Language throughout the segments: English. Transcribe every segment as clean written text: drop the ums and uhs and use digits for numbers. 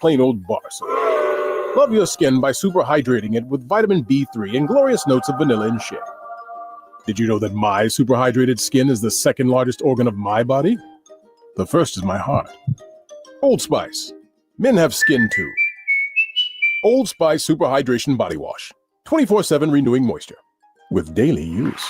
plain old bar soap. Love your skin by super hydrating it with vitamin B3 and glorious notes of vanilla and shea. Did you know that my super hydrated skin is the second largest organ of my body? The first is my heart. Old Spice. Men have skin too. Old Spice Super Hydration Body Wash. 24/7 renewing moisture. With daily use.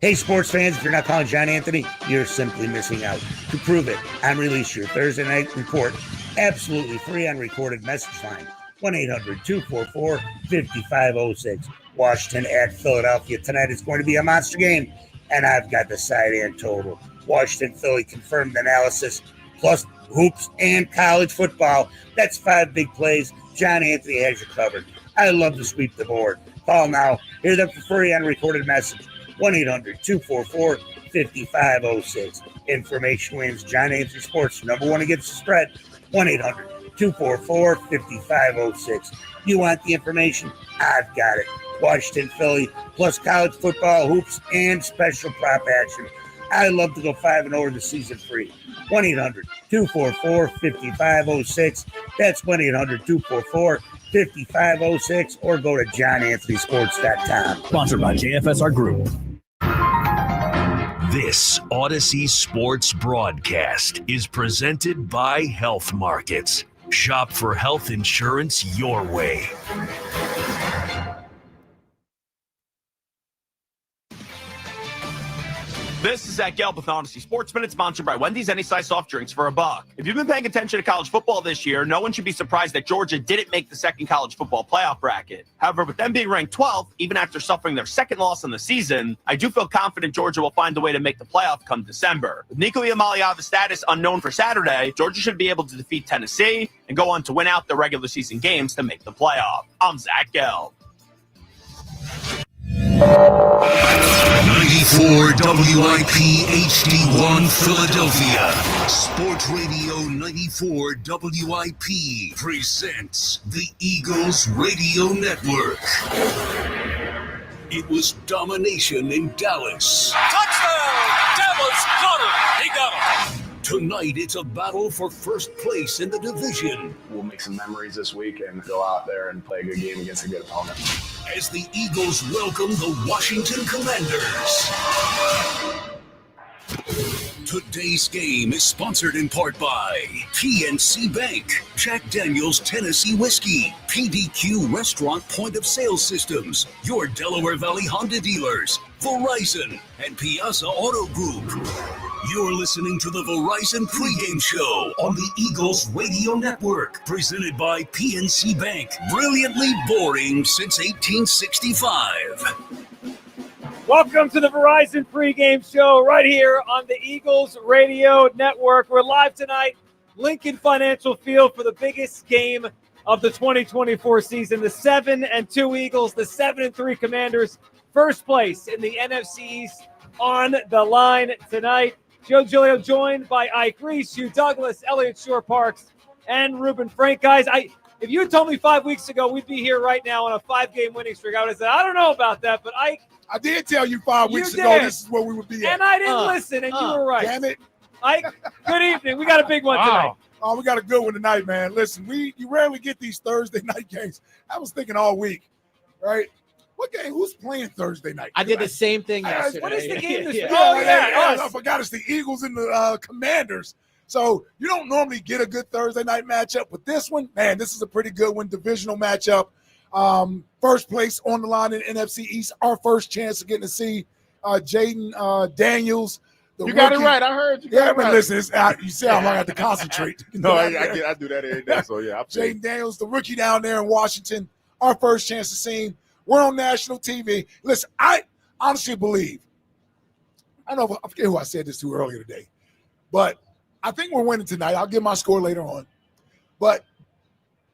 Hey, sports fans, if you're not calling John Anthony, you're simply missing out. To prove it, on Release Your Thursday Night Report, absolutely free unrecorded message line, 1-800-244-5506. Washington at Philadelphia. Tonight is going to be a monster game, and I've got the side and total. Washington, Philly, confirmed analysis, plus hoops and college football. That's 5 big plays. John Anthony has you covered. I love to sweep the board. Call now. Hear them for free unrecorded message. 1-800-244-5506. Information wins. John Anthony Sports, number one against the spread. 1-800-244-5506. You want the information? I've got it. Washington, Philly, plus college football, hoops, and special prop action. I love to go 5-0 the season free. 1-800-244-5506. That's 1-800-244-5506, or go to johnanthonysports.com. Sponsored by JFSR Group. This Odyssey Sports broadcast is presented by Health Markets. Shop for health insurance your way. This is Zach Gelb with Odyssey Sports Minute, sponsored by Wendy's Any Size Soft Drinks for $1. If you've been paying attention to college football this year, no one should be surprised that Georgia didn't make the second college football playoff bracket. However, with them being ranked 12th, even after suffering their second loss in the season, I do feel confident Georgia will find a way to make the playoff come December. With Nico Iamaleava's status unknown for Saturday, Georgia should be able to defeat Tennessee and go on to win out their regular season games to make the playoff. I'm Zach Gelb. 94 WIP HD1 Philadelphia. Sports Radio 94 WIP presents the Eagles Radio Network. It was domination in Dallas. Touchdown! Dallas got him! He got him! Tonight, it's a battle for first place in the division. We'll make some memories this week and go out there and play a good game against a good opponent. As the Eagles welcome the Washington Commanders. Today's game is sponsored in part by PNC Bank, Jack Daniel's Tennessee Whiskey, PDQ Restaurant Point of Sale Systems, your Delaware Valley Honda dealers, Verizon, and Piazza Auto Group. You're listening to the Verizon Pregame Show on the Eagles Radio Network, presented by PNC Bank. Brilliantly boring since 1865. Welcome to the Verizon Pregame Show right here on the Eagles Radio Network. We're live tonight, Lincoln Financial Field, for the biggest game of the 2024 season. The 7-2 Eagles, the 7-3 Commanders, first place in the NFC East on the line tonight. Joe Giglio joined by Ike Reese, Hugh Douglas, Elliott Shore-Parks, and Ruben Frank. Guys, if you had told me 5 weeks ago we'd be here right now on a 5-game winning streak, I would have said, I don't know about that, but Ike, I did tell you 5 weeks ago this is where we would be at. And I didn't listen, and you were right. Damn it. Ike, good evening. We got a big one tonight. Oh, we got a good one tonight, man. Listen, you rarely get these Thursday night games. I was thinking all week, right? What game? Who's playing Thursday night? I did the same thing yesterday. What is the game this week? I forgot it's the Eagles and the Commanders. So you don't normally get a good Thursday night matchup, but this one, man, this is a pretty good one, divisional matchup. First place on the line in NFC East, our first chance of getting to see Jaden Daniels. You got it right. I heard you. Yeah, but listen, you see how long I have to concentrate. No, I do that every day. So, yeah. Jaden Daniels, the rookie down there in Washington, our first chance to see him. We're on national TV. Listen, I honestly believe, I forget who I said this to earlier today, but I think we're winning tonight. I'll give my score later on. But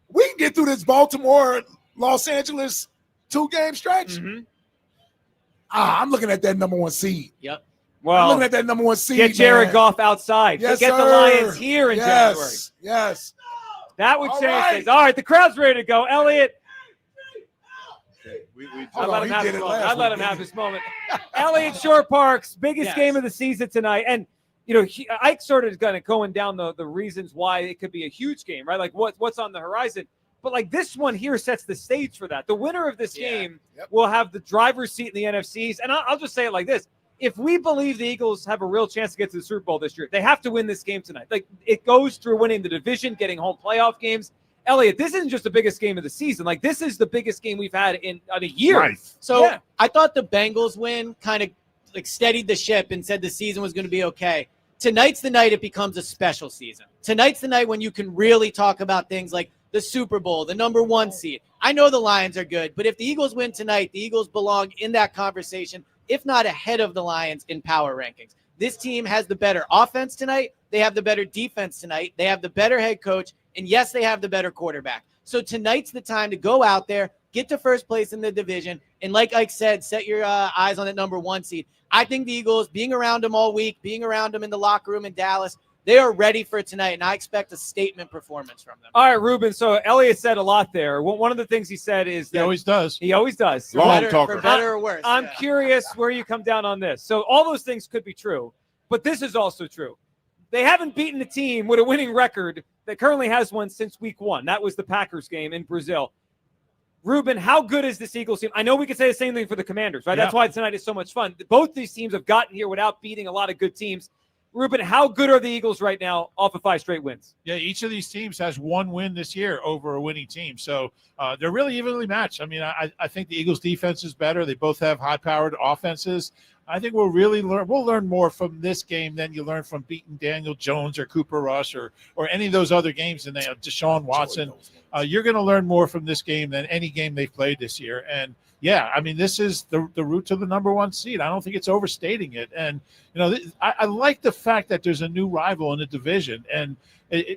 we can get through this Baltimore-Los Angeles 2-game stretch. Mm-hmm. I'm looking at that number 1 seed. Yep. Well, I'm looking at that number 1 seed. Get Jared Goff outside. Yes, get the Lions here in January. Yes. That would change things. All right, the crowd's ready to go. Elliott. I let him have his moment. Elliott Shore-Parks, biggest game of the season tonight. And Ike started kind of going down the reasons why it could be a huge game, right? Like what's on the horizon. But like this one here sets the stage for that. The winner of this game will have the driver's seat in the NFCs. And I'll just say it like this. If we believe the Eagles have a real chance to get to the Super Bowl this year, they have to win this game tonight. Like it goes through winning the division, getting home playoff games. Elliot, this isn't just the biggest game of the season. Like this is the biggest game we've had in a year. Right. So I thought the Bengals win kind of like steadied the ship and said the season was going to be okay. Tonight's the night it becomes a special season. Tonight's the night when you can really talk about things like the Super Bowl, the number 1 seed. I know the Lions are good, but if the Eagles win tonight, the Eagles belong in that conversation, if not ahead of the Lions in power rankings. This team has the better offense tonight. They have the better defense tonight. They have the better head coach. And yes, they have the better quarterback. So tonight's the time to go out there, get to first place in the division. And like Ike said, set your eyes on that number 1 seed. I think the Eagles, being around them all week, being around them in the locker room in Dallas, they are ready for tonight, and I expect a statement performance from them. All right, Ruben. So Elliot said a lot there. One of the things he said is that he always does. He always does. Long talker. For better or worse. I'm curious where you come down on this. So all those things could be true, but this is also true. They haven't beaten a team with a winning record that currently has one since week 1. That was the Packers game in Brazil. Ruben, how good is this Eagles team? I know we could say the same thing for the Commanders, right? Yeah. That's why tonight is so much fun. Both these teams have gotten here without beating a lot of good teams. Ruben, how good are the Eagles right now off of 5 straight wins? Yeah, each of these teams has 1 win this year over a winning team. So they're really evenly matched. I mean, I think the Eagles defense is better. They both have high-powered offenses. I think we'll learn more from this game than you learn from beating Daniel Jones or Cooper Rush or any of those other games. And Deshaun Watson, you're going to learn more from this game than any game they've played this year. And yeah, I mean, this is the route to the number 1 seed. I don't think it's overstating it. And, I like the fact that there's a new rival in the division. And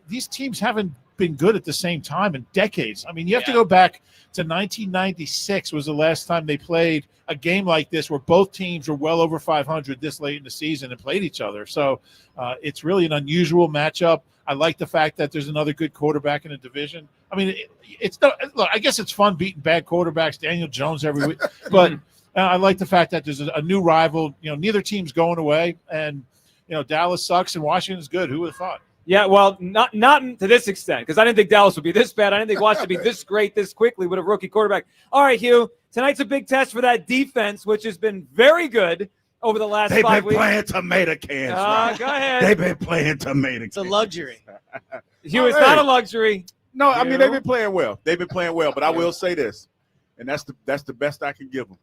these teams haven't been good at the same time in decades. I mean, you have to go back to 1996 was the last time they played a game like this where both teams were well over 500 this late in the season and played each other. So it's really an unusual matchup. I like the fact that there's another good quarterback in the division. I mean, look, I guess it's fun beating bad quarterbacks, Daniel Jones every week, but I like the fact that there's a new rival. Neither team's going away, and Dallas sucks and Washington's good. Who would have thought? Yeah, well, not to this extent, because I didn't think Dallas would be this bad. I didn't think Washington would be this great this quickly with a rookie quarterback. All right, Hugh, tonight's a big test for that defense, which has been very good over the last 5 weeks. They've been playing tomato cans. Right? Go ahead. They've been playing tomato cans. It's a luxury. Hugh, it's not a luxury. No, I mean, they've been playing well. But I will say this, and that's the best I can give them.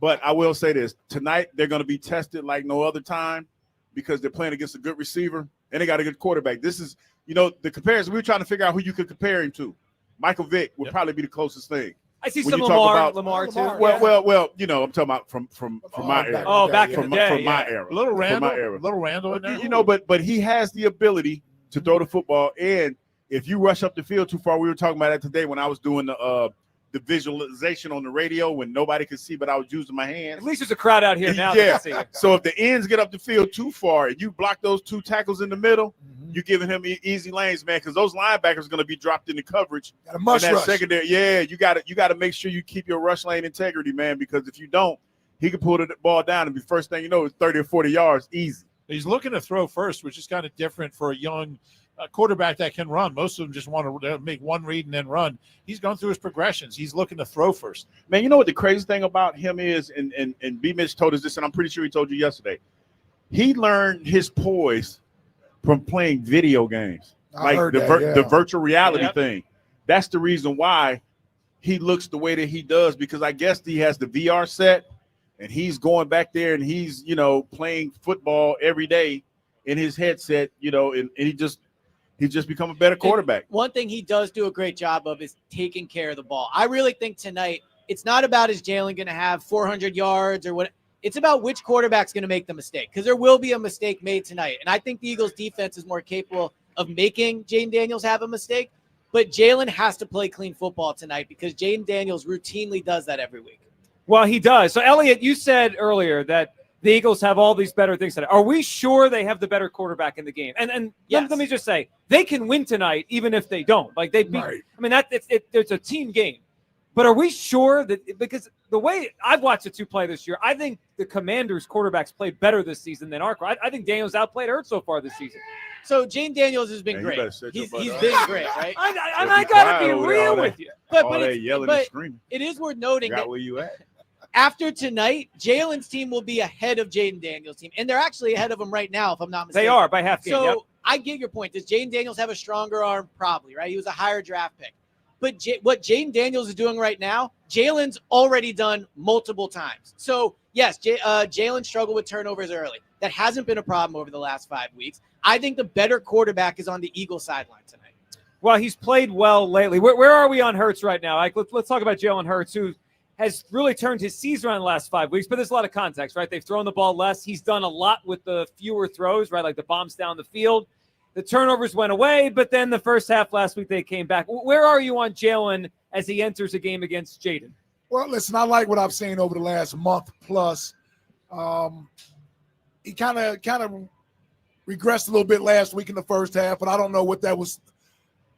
But I will say this. Tonight, they're going to be tested like no other time because they're playing against a good receiver, and they got a good quarterback. This is, the comparison. We were trying to figure out who you could compare him to. Michael Vick would probably be the closest thing. I see some Lamar too. Well, I'm talking about from my era. Oh, back in the day. From my era. A little Randall in there. But he has the ability to throw the football, and if you rush up the field too far, we were talking about that today when I was doing the visualization on the radio when nobody could see, but I was using my hands. At least there's a crowd out here now. Yeah. That can see. So if the ends get up the field too far and you block those 2 tackles in the middle, you're giving him easy lanes, man, because those linebackers are going to be dropped into coverage. Got a rush. Secondary. Yeah, you got to make sure you keep your rush lane integrity, man, because if you don't, he can pull the ball down and be first thing you know, it's 30 or 40 yards easy. He's looking to throw first, which is kind of different for a young quarterback that can run. Most of them just want to make one read and then run. He's gone through his progressions. He's looking to throw first. Man, you know what the crazy thing about him is, and B. Mitch told us this, and I'm pretty sure he told you yesterday. He learned his poise from playing video games, like the virtual reality thing. That's the reason why he looks the way that he does, because I guess he has the VR set, and he's going back there and he's, playing football every day in his headset, and he's just become a better quarterback. And one thing he does do a great job of is taking care of the ball. I really think tonight it's not about is Jalen going to have 400 yards or what. It's about which quarterback's going to make the mistake, because there will be a mistake made tonight. And I think the Eagles defense is more capable of making Jaden Daniels have a mistake. But Jalen has to play clean football tonight because Jaden Daniels routinely does that every week. Well, he does. So, Elliot, you said earlier that the Eagles have all these better things tonight. Are we sure they have the better quarterback in the game? And yes. Let me just say, they can win tonight even if they don't. Like they beat. Right. I mean, it's a team game. But are we sure that, because the way I've watched the two play this year, I think the Commanders quarterbacks played better this season than our. I think Daniels outplayed Hurts so far this season. So Jane Daniels has been great. He's been great, right? I got to be real with you. But yelling and screaming. It is worth noting that where you at? After tonight, Jalen's team will be ahead of Jaden Daniels' team, and they're actually ahead of him right now, if I'm not mistaken. They are by half game. So yep. I get your point. Does Jaden Daniels have a stronger arm? Probably, right? He was a higher draft pick. But what Jaden Daniels is doing right now, Jalen's already done multiple times. So, yes, Jalen struggled with turnovers early. That hasn't been a problem over the last 5 weeks. I think the better quarterback is on the Eagles sideline tonight. Well, he's played well lately. Where are we on Hurts right now? Let's talk about Jalen Hurts, who has really turned his season around the last 5 weeks. But there's a lot of context, right? They've thrown the ball less. He's done a lot with the fewer throws, right? Like the bombs down the field. The turnovers went away, but then the first half last week they came back. Where are you on Jalen as he enters a game against Jaden? Well, listen, I like what I've seen over the last month plus. He kind of regressed a little bit last week in the first half, but I don't know what that was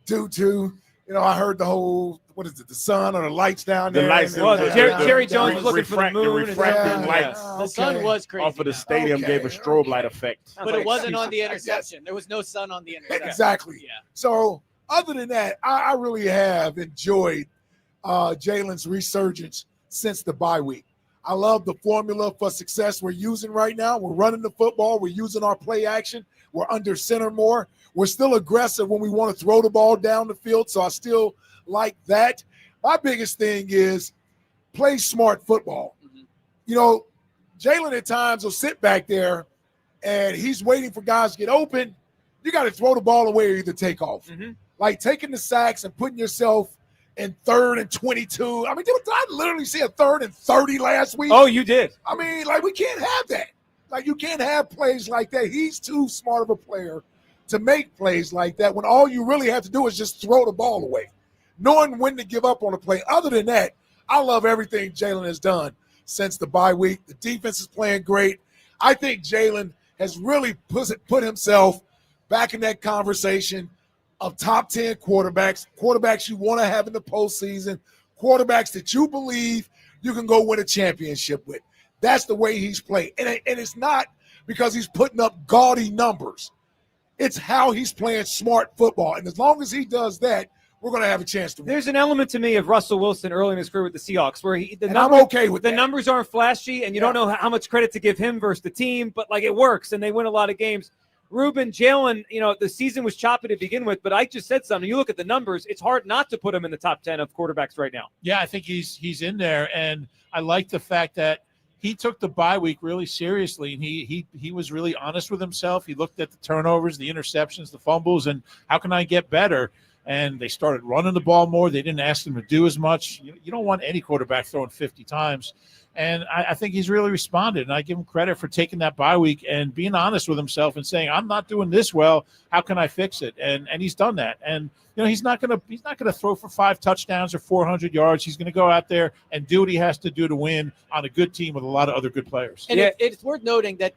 due to. You know, I heard the whole, what is it, the sun or the lights down there? The lights. Well, Jerry Jones was looking for the moon. The refracting lights The sun was crazy. off of the stadium gave a strobe light effect. But it wasn't on the interception. There was no sun on the interception. Exactly. Yeah. So other than that, I really have enjoyed Jalen's resurgence since the bye week. I love the formula for success we're using right now. We're running the football. We're using our play action. We're under center more. We're still aggressive when we want to throw the ball down the field, so I still like that. My biggest thing is play smart football. Mm-hmm. You know, Jalen at times will sit back there, and he's waiting for guys to get open. You got to throw the ball away or either take off. Mm-hmm. Like taking the sacks and putting yourself in 3rd and 22. I mean, did I literally see a 3rd and 30 last week? Oh, you did. I mean, like, we can't have that. Like, you can't have plays like that. He's too smart of a player to make plays like that when all you really have to do is just throw the ball away, knowing when to give up on a play. Other than that, I love everything Jalen has done since the bye week. The defense is playing great. I think Jalen has really put himself back in that conversation of top 10 quarterbacks you want to have in the postseason, quarterbacks that you believe you can go win a championship with. That's the way he's played. And it's not because he's putting up gaudy numbers. It's how he's playing smart football. And as long as he does that, we're going to have a chance to win. There's an element to me of Russell Wilson early in his career with the Seahawks where I'm okay with the that. numbers aren't flashy, and you don't know how much credit to give him versus the team, but, like, it works, and they win a lot of games. Ruben, Jalen, you know, the season was choppy to begin with, but I just said something. You look at the numbers, it's hard not to put him in the top 10 of quarterbacks right now. Yeah, I think he's in there, and I like the fact that he took the bye week really seriously, and he was really honest with himself. He looked at the turnovers, the interceptions, the fumbles, and how can I get better? And they started running the ball more. They didn't ask him to do as much. You don't want any quarterback throwing 50 times. And I think he's really responded, and I give him credit for taking that bye week and being honest with himself and saying, I'm not doing this well. How can I fix it? And he's done that. And you know, he's not gonna throw for 5 touchdowns or 400 yards. He's gonna go out there and do what he has to do to win on a good team with a lot of other good players. And it's worth noting that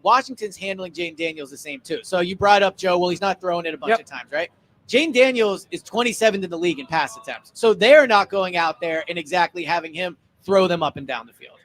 Washington's handling Jane Daniels the same too. So you brought up Joe. Well, he's not throwing it a bunch of times, right? Jane Daniels is 27th in the league in pass attempts. So they're not going out there and exactly having him throw them up and down the field.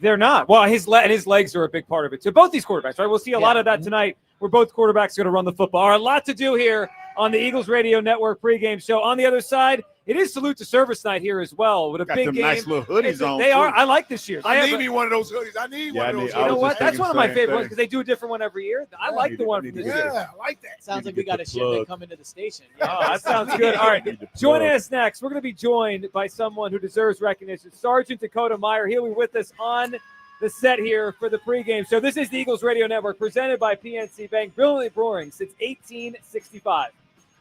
They're not. Well, his legs are a big part of it. So both these quarterbacks, right? We'll see a lot of that tonight where both quarterbacks are going to run the football. All right, a lot to do here on the Eagles Radio Network pregame show. On the other side, it is Salute to Service night here as well with a big game. Nice little hoodies on. They are. I like this year. I need me one of those hoodies. I need one of those hoodies. You know what? That's one of my favorite ones because they do a different one every year. I like the one from this year. Yeah, I like that. Sounds like we got a shipment coming to the station. Yeah. Oh, that sounds good. All right, joining us next, we're going to be joined by someone who deserves recognition, Sergeant Dakota Meyer. He'll be with us on the set here for the pregame show. This is the Eagles Radio Network presented by PNC Bank, brilliantly brewing since 1865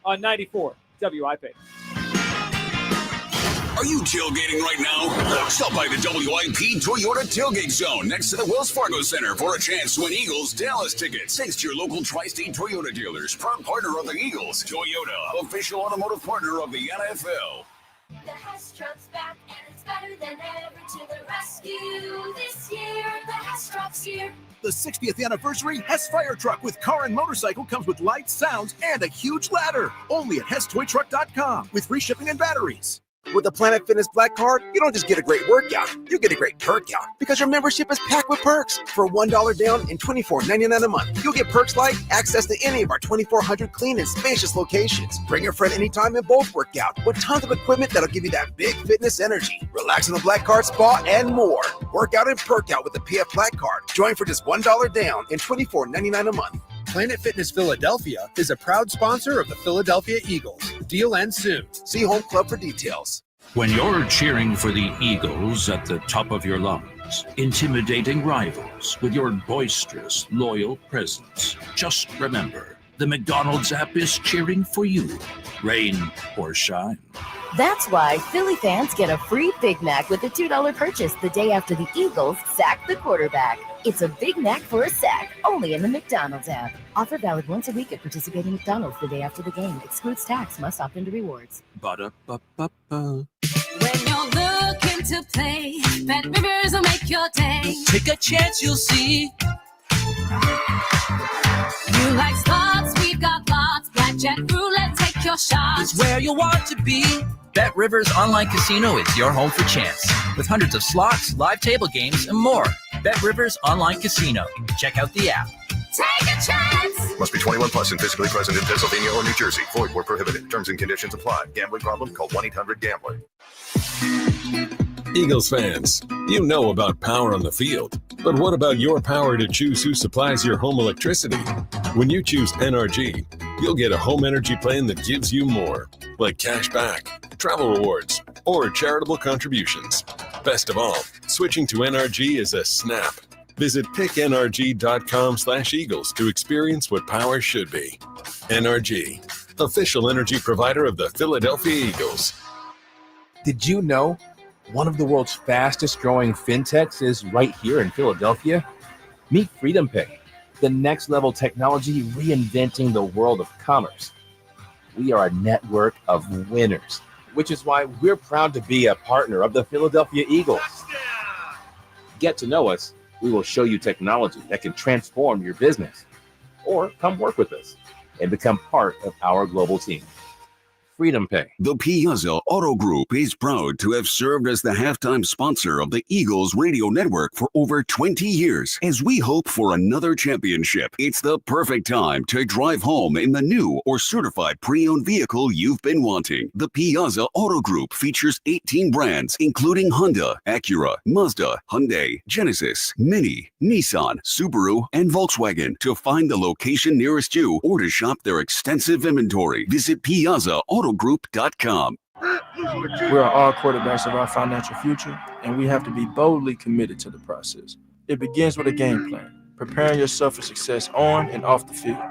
on 94 WIP. Are you tailgating right now? Stop by the WIP Toyota Tailgate Zone next to the Wells Fargo Center for a chance to win Eagles Dallas tickets. Thanks to your local Tri-State Toyota dealers, proud partner of the Eagles. Toyota, official automotive partner of the NFL. The Hess truck's back and it's better than ever. To the rescue this year. The Hess truck's here. The 60th anniversary Hess Fire Truck with car and motorcycle comes with lights, sounds, and a huge ladder. Only at HessToyTruck.com with free shipping and batteries. With the Planet Fitness Black Card, you don't just get a great workout, you get a great perk out because your membership is packed with perks. For $1 down and $24.99 a month, you'll get perks like access to any of our 2,400 clean and spacious locations. Bring your friend anytime and both work out with tons of equipment that'll give you that big fitness energy. Relax in the Black Card spa and more. Work out and perk out with the PF Black Card. Join for just $1 down and $24.99 a month. Planet Fitness Philadelphia is a proud sponsor of the Philadelphia Eagles. Deal ends soon. See Home Club for details. When you're cheering for the Eagles at the top of your lungs, intimidating rivals with your boisterous, loyal presence, just remember, the McDonald's app is cheering for you, rain or shine. That's why Philly fans get a free Big Mac with a $2 purchase the day after the Eagles sack the quarterback. It's a Big Mac for a sack, only in the McDonald's app. Offer valid once a week at participating McDonald's the day after the game. Excludes tax. Must opt into rewards. Ba-da-ba-ba-ba. When you're looking to play, Bet Rivers will make your day. Take a chance, you'll see. You like slots, we've got lots. Blackjack, roulette, take your shot. It's where you want to be. Bet Rivers Online Casino is your home for chance. With hundreds of slots, live table games, and more. Bet Rivers Online Casino. Check out the app. Take a chance. Must be 21 plus and physically present in Pennsylvania or New Jersey. Void where prohibited. Terms and conditions apply. Gambling problem? Call 1-800-GAMBLER. Eagles fans, you know about power on the field. But what about your power to choose who supplies your home electricity? When you choose NRG, you'll get a home energy plan that gives you more, like cash back, travel rewards, or charitable contributions. Best of all, switching to NRG is a snap. Visit picknrg.com/Eagles to experience what power should be. NRG, official energy provider of the Philadelphia Eagles. Did you know one of the world's fastest growing fintechs is right here in Philadelphia? Meet FreedomPay, the next level technology reinventing the world of commerce. We are a network of winners, which is why we're proud to be a partner of the Philadelphia Eagles. Get to know us. We will show you technology that can transform your business. Or come work with us and become part of our global team. FreedomPay. The Piazza Auto Group is proud to have served as the halftime sponsor of the Eagles radio network for over 20 years. As we hope for another championship, it's the perfect time to drive home in the new or certified pre-owned vehicle you've been wanting. The Piazza Auto Group features 18 brands, including Honda, Acura, Mazda, Hyundai, Genesis, Mini, Nissan, Subaru, and Volkswagen. To find the location nearest you or to shop their extensive inventory, visit PiazzaAutogroup.com. We are all quarterbacks of our financial future, and we have to be boldly committed to the process. It begins with a game plan, preparing yourself for success on and off the field.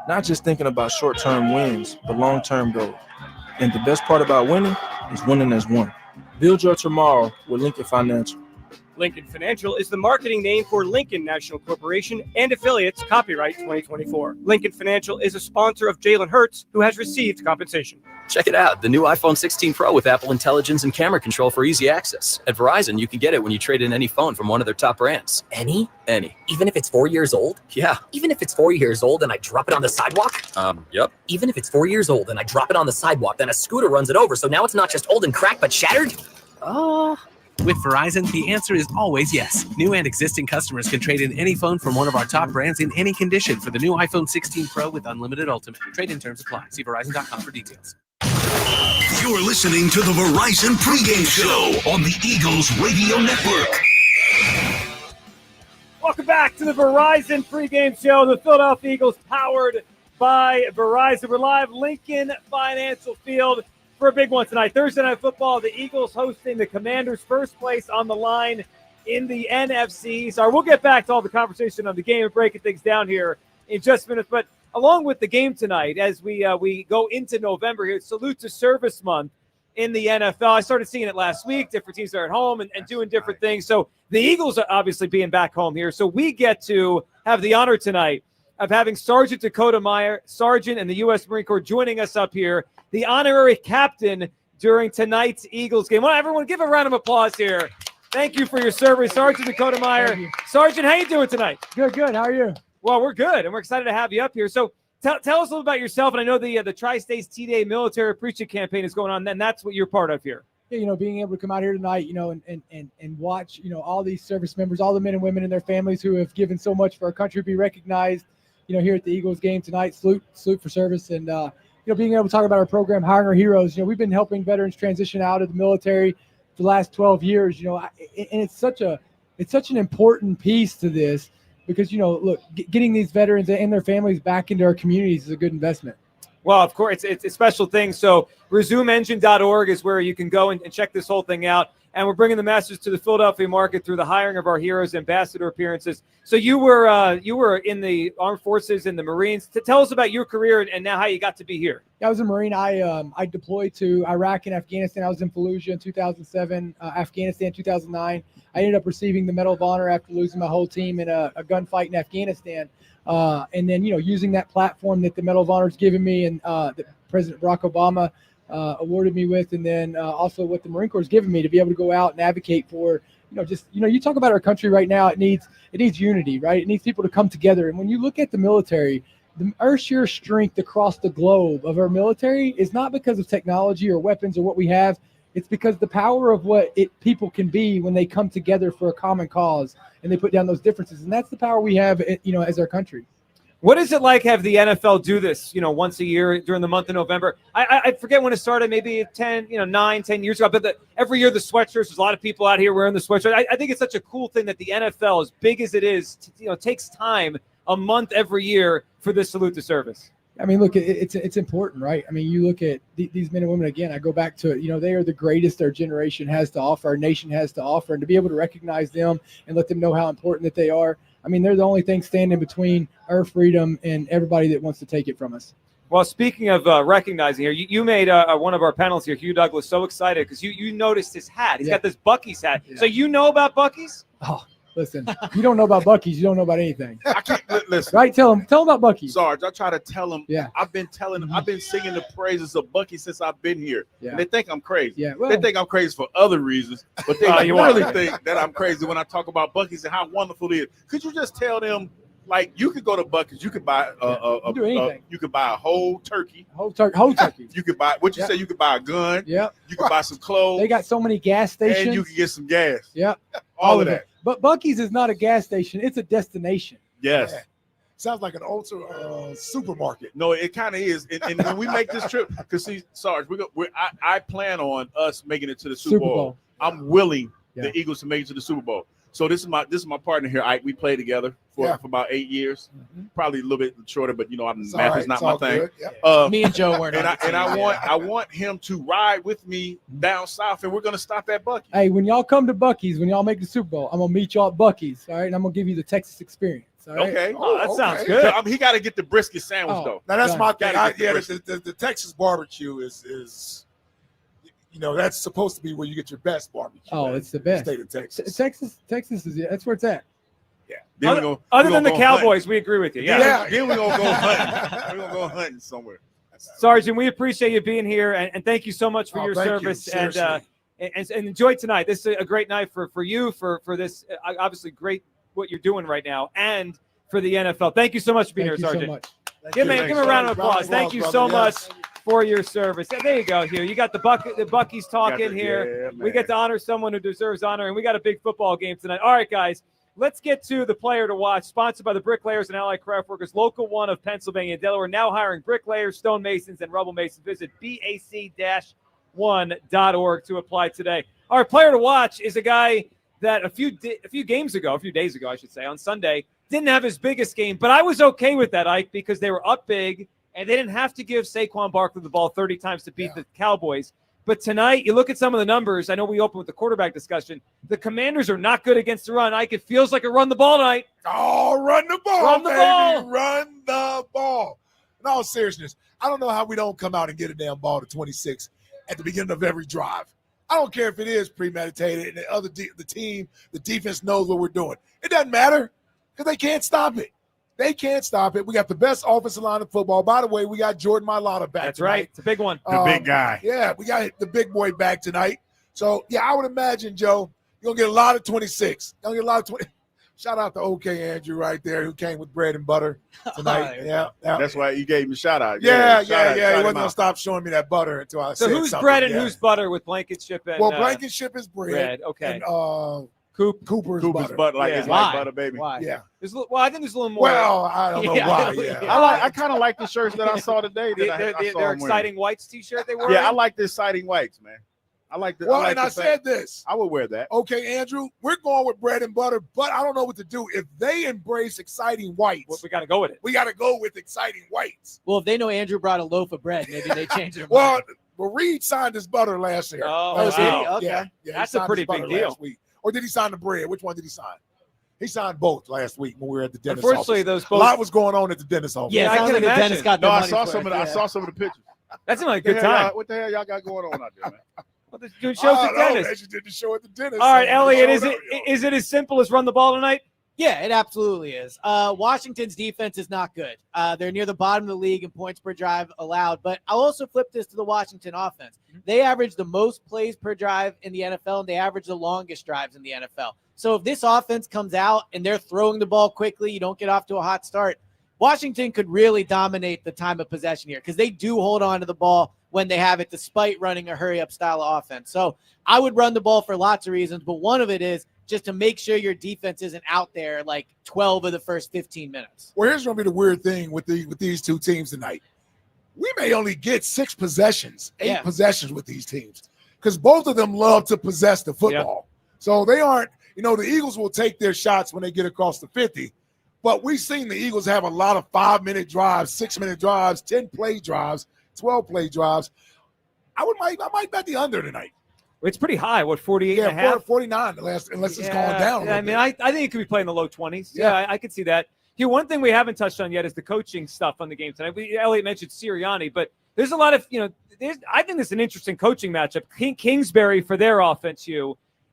Not just thinking about short-term wins, but long-term goals. And the best part about winning is winning as one. Build your tomorrow with Lincoln Financial. Lincoln Financial is the marketing name for Lincoln National Corporation and affiliates, copyright 2024. Lincoln Financial is a sponsor of Jalen Hurts, who has received compensation. Check it out, the new iPhone 16 Pro with Apple Intelligence and camera control for easy access. At Verizon, you can get it when you trade in any phone from one of their top brands. Any? Any. Even if it's 4 years old? Yeah. Even if it's 4 years old and I drop it on the sidewalk? Yep. Even if it's 4 years old and I drop it on the sidewalk, then a scooter runs it over, so now it's not just old and cracked, but shattered? With Verizon, the answer is always yes. New and existing customers can trade in any phone from one of our top brands in any condition for the new iPhone 16 Pro with unlimited Ultimate. Trade-in terms apply. See Verizon.com for details. You're listening to the Verizon Pregame Show on the Eagles Radio Network. Welcome back to the Verizon Pregame Show. The Philadelphia Eagles powered by Verizon. We're live Lincoln Financial Field for a big one tonight. Thursday Night Football, the Eagles hosting the Commanders, first place on the line in the NFC. So we'll get back to all the conversation on the game and breaking things down here in just a minute. But along with the game tonight, as we go into November here, Salute to Service Month in the NFL. I started seeing it last week. Different teams are at home and doing different things. So the Eagles are obviously being back home here. So we get to have the honor tonight of having Sergeant Dakota Meyer, Sergeant in the U.S. Marine Corps, joining us up here, the honorary captain during tonight's Eagles game. Well, everyone give a round of applause here. Thank you for your service, Sergeant Dakota Meyer. Sergeant, how you doing tonight? Good. How are you? Well, we're good, and we're excited to have you up here. So tell us a little about yourself, and I know the Tri-States T-Day Military Appreciation Campaign is going on, and that's what you're part of here. being able to come out here tonight, and watch, all these service members, all the men and women and their families who have given so much for our country be recognized, here at the Eagles game tonight. Salute for service. And, being able to talk about our program, Hiring Our Heroes. We've been helping veterans transition out of the military for the last 12 years, and it's such an important piece to this because, look, getting these veterans and their families back into our communities is a good investment. Well, of course, it's a special thing. So resumeengine.org is where you can go and check this whole thing out. And we're bringing the message to the Philadelphia market through the Hiring of Our Heroes ambassador appearances. So you were in the Armed Forces and the Marines. Tell us about your career and now how you got to be here. Yeah, I was a Marine. I deployed to Iraq and Afghanistan. I was in Fallujah in 2007, Afghanistan 2009. I ended up receiving the Medal of Honor after losing my whole team in a gunfight in Afghanistan. And then, using that platform that the Medal of Honor has given me and that President Barack Obama awarded me with, and then also what the Marine Corps has given me to be able to go out and advocate for, you talk about our country right now, it needs unity, right? It needs people to come together. And when you look at the military, our sheer strength across the globe of our military is not because of technology or weapons or what we have. It's because the power of what people can be when they come together for a common cause and they put down those differences. And that's the power we have, as our country. What is it like have the NFL do this, once a year during the month of November? I forget when it started, maybe 10 years ago. But every year the sweatshirts, there's a lot of people out here wearing the sweatshirt. I think it's such a cool thing that the NFL, as big as it is, takes time a month every year for this salute to service. I mean, look, it's important, right? I mean, you look at these men and women, again, I go back to it, they are the greatest our generation has to offer, our nation has to offer, and to be able to recognize them and let them know how important that they are. I mean, they're the only thing standing between our freedom and everybody that wants to take it from us. Well, speaking of recognizing here, you made one of our panelists here, Hugh Douglas, so excited because you noticed his hat. He's got this Buc-ee's hat. Yeah. So you know about Buc-ee's? Oh, listen, you don't know about Buc-ee's, you don't know about anything. I can't listen. Right? Tell him about Buc-ee's. Sarge, I try to tell him. Yeah. I've been telling him. I've been singing the praises of Buc-ee's since I've been here. Yeah. And they think I'm crazy. Yeah. Well, they think I'm crazy for other reasons, but they really think that I'm crazy when I talk about Buc-ee's and how wonderful it is. Could you just tell them, like, you could go to Buc-ee's, you could buy you could buy a whole turkey. Whole turkey. You could buy say you could buy a gun. Yeah. You could buy some clothes. They got so many gas stations. And you can get some gas. Yeah. All of that. But Buc-ee's is not a gas station. It's a destination. Yes. Yeah. Sounds like an ultra supermarket. No, it kind of is. And when we make this trip, because see, Sarge, I plan on us making it to the Super Bowl. I'm willing the Eagles to make it to the Super Bowl. So this is my partner here, Ike. We played together for about 8 years, probably a little bit shorter, but math is not my thing. Yep. Me and Joe weren't. I want him to ride with me down south, and we're gonna stop at Buc-ee's. Hey, when y'all come to Buc-ee's, when y'all make the Super Bowl, I'm gonna meet y'all at Buc-ee's. All right, and I'm gonna give you the Texas experience. All right? Okay. That sounds good. So, he got to get the brisket sandwich though. Now that's my thing. The Texas barbecue is. That's supposed to be where you get your best barbecue. Oh, it's the best. State of Texas. Texas is that's where it's at. Yeah. Other than the Cowboys, we agree with you. Yeah. Then we're gonna go hunting. We're gonna go hunting somewhere. Sergeant, we appreciate you being here, and thank you so much for your service. And enjoy tonight. This is a great night for you, for this obviously great what you're doing right now, and for the NFL. Thank you so much for being here, Sergeant. So much. Give him a round of applause. Thank you so much for your service. There you go. Here you got the Buc-ee's talking here. We get to honor someone who deserves honor, and we got a big football game tonight. All right, guys, let's get to the player to watch. Sponsored by the Bricklayers and Allied Craft Workers, Local 1 of Pennsylvania and Delaware. Now hiring bricklayers, stone masons, and rubble masons. Visit bac-1.org to apply today. Our player to watch is a guy that a few days ago, I should say, on Sunday, didn't have his biggest game, but I was okay with that, Ike, because they were up big. And they didn't have to give Saquon Barkley the ball 30 times to beat the Cowboys. But tonight, you look at some of the numbers. I know we opened with the quarterback discussion. The Commanders are not good against the run. Ike, it feels like a run the ball tonight. Oh, run the ball, Run the ball. Run the ball. In all seriousness, I don't know how we don't come out and get a damn ball to 26 at the beginning of every drive. I don't care if it is premeditated and the defense knows what we're doing. It doesn't matter because they can't stop it. They can't stop it. We got the best offensive line of football. By the way, we got Jordan Mailata back That's tonight. right. It's a big one. The big guy. Yeah, we got the big boy back tonight. So, I would imagine, Joe, you're going to get a lot of 26. You're going to get a lot of 20. Shout out to OK Andrew right there who came with bread and butter tonight. Yeah. That's why you gave him a shout out. Yeah. Shout out, He shout wasn't him going to out. stop showing me that butter until I So said who's something. bread and who's butter with Blankenship and Well, Blankenship is bread. Okay. And Cooper's butter. Like it's like butter, baby. Why? Yeah. Well, I think there's a little more. Well, I don't know why. Yeah. I kind of like the shirts that I saw today. Their exciting whites T-shirt they wore. Yeah, I like the exciting whites, man. I like the. Well, I like and I said this. I would wear that. Okay, Andrew, we're going with bread and butter, but I don't know what to do. If they embrace exciting whites, well, we got to go with it. We got to go with exciting whites. Well, if they know Andrew brought a loaf of bread, maybe they change their mind. Well, Reed signed his butter last year. Oh, wow. Okay. Yeah, That's a pretty big deal. Last week. Or did he sign the bread? Which one did he sign? He signed both last week when we were at the dentist Unfortunately, office. those both. A lot was going on at the dentist office. Yeah, I can like the imagine. dentist got No, their I money saw for some it, of the. I yeah. saw some of the pictures. That seemed like a good time. What the hell y'all got going on out there, man? Well, they're doing shows at They dentist. just did the show at the dentist. All right, so Elliot, they showed up, is it as simple as run the ball tonight? Yeah, it absolutely is. Washington's defense is not good. They're near the bottom of the league in points per drive allowed. But I'll also flip this to the Washington offense. They average the most plays per drive in the NFL, and they average the longest drives in the NFL. So if this offense comes out and they're throwing the ball quickly, you don't get off to a hot start, Washington could really dominate the time of possession here because they do hold on to the ball when they have it despite running a hurry-up style of offense. So I would run the ball for lots of reasons, but one of it is just to make sure your defense isn't out there like 12 of the first 15 minutes. Well, here's going to be the weird thing with these two teams tonight. We may only get 6 possessions, 8 possessions with these teams because both of them love to possess the football. So they aren't, the Eagles will take their shots when they get across the 50, but we've seen the Eagles have a lot of 5-minute drives, 6-minute drives, 10-play drives, 12-play drives. I might bet the under tonight. It's pretty high. What, 48 and a half? 49 unless it's going down. Yeah, I mean, I think it could be playing the low 20s. Yeah, I could see that. Here, one thing we haven't touched on yet is the coaching stuff on the game tonight. Elliot mentioned Sirianni, but there's a lot of, I think this is an interesting coaching matchup. Kingsbury for their offense,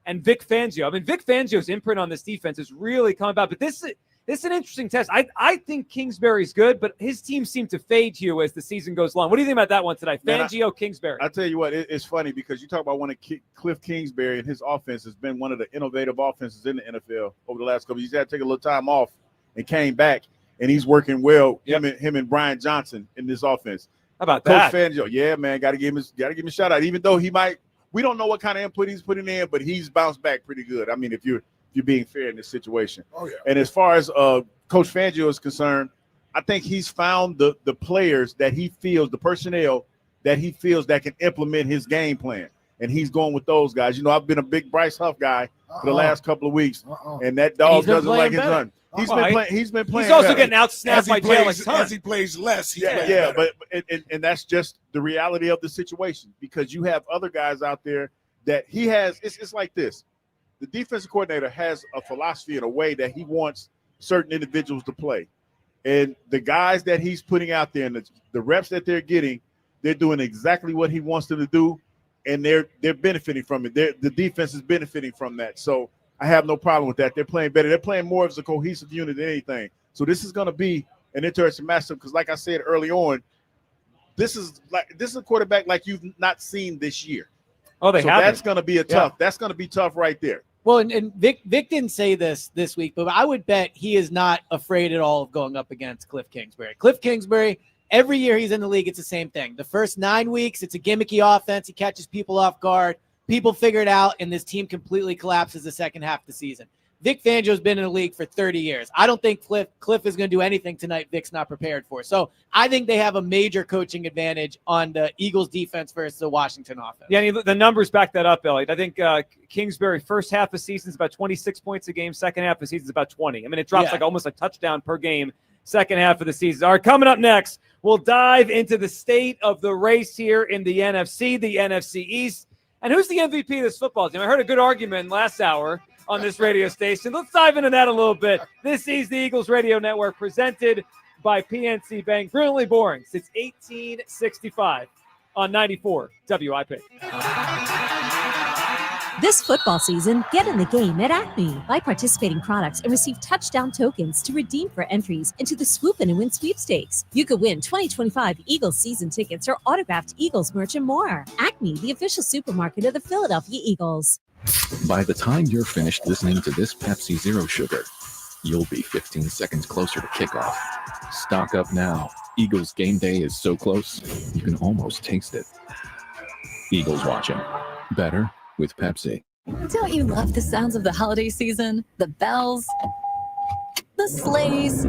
and Vic Fangio. I mean, Vic Fangio's imprint on this defense is really coming about, but this is an interesting test. I think Kingsbury's good, but his team seemed to fade Hugh as the season goes along. What do you think about that one tonight? Fangio, Kingsbury. I tell you what, it's funny because you talk about one of Cliff Kingsbury and his offense has been one of the innovative offenses in the NFL over the last couple of years. He had to take a little time off and came back, and he's working well. Him and Brian Johnson in this offense. How about Coach that? Fangio, yeah, man, got to give him a shout out. Even though we don't know what kind of input he's putting in, but he's bounced back pretty good. I mean, if you're being fair in this situation. Oh, yeah. And as far as Coach Fangio is concerned, I think he's found the players that he feels, the personnel that he feels that can implement his game plan. And he's going with those guys. I've been a big Bryce Huff guy for the last couple of weeks, and that dog doesn't like his run. He's been playing. He's also better. getting out-snapped by Jalen Hurts. As he plays less, but that's just the reality of the situation because you have other guys out there that he has. It's like this. The defensive coordinator has a philosophy and a way that he wants certain individuals to play. And the guys that he's putting out there and the reps that they're getting, they're doing exactly what he wants them to do, and they're benefiting from it. The defense is benefiting from that. So I have no problem with that. They're playing better. They're playing more as a cohesive unit than anything. So this is going to be an interesting matchup because, like I said early on, this is a quarterback like you've not seen this year. Oh, that's going to be That's going to be tough right there. Well, and Vic didn't say this week, but I would bet he is not afraid at all of going up against Cliff Kingsbury. Cliff Kingsbury, every year he's in the league, it's the same thing. The first 9 weeks, it's a gimmicky offense. He catches people off guard. People figure it out, and this team completely collapses the second half of the season. Vic Fangio's been in the league for 30 years. I don't think Cliff is going to do anything tonight Vic's not prepared for. So I think they have a major coaching advantage on the Eagles defense versus the Washington offense. Yeah, the numbers back that up, Elliot. I think Kingsbury first half of season is about 26 points a game. Second half of season is about 20. I mean, it drops like almost a touchdown per game second half of the season. All right, coming up next, we'll dive into the state of the race here in the NFC, the NFC East. And who's the MVP of this football team? I heard a good argument last hour on this radio station. Let's dive into that a little bit. This is the Eagles Radio Network presented by PNC Bank. Brilliantly boring since 1865 on 94 WIP. This football season, get in the game at Acme. Buy participating products and receive touchdown tokens to redeem for entries into the Swoop In and Win sweepstakes. You could win 2025 Eagles season tickets or autographed Eagles merch and more. Acme, the official supermarket of the Philadelphia Eagles. By the time you're finished listening to this Pepsi Zero Sugar, you'll be 15 seconds closer to kickoff. Stock up now. Eagles game day is so close, you can almost taste it. Eagles watching. Better with Pepsi. Don't you love the sounds of the holiday season? The bells, the sleighs.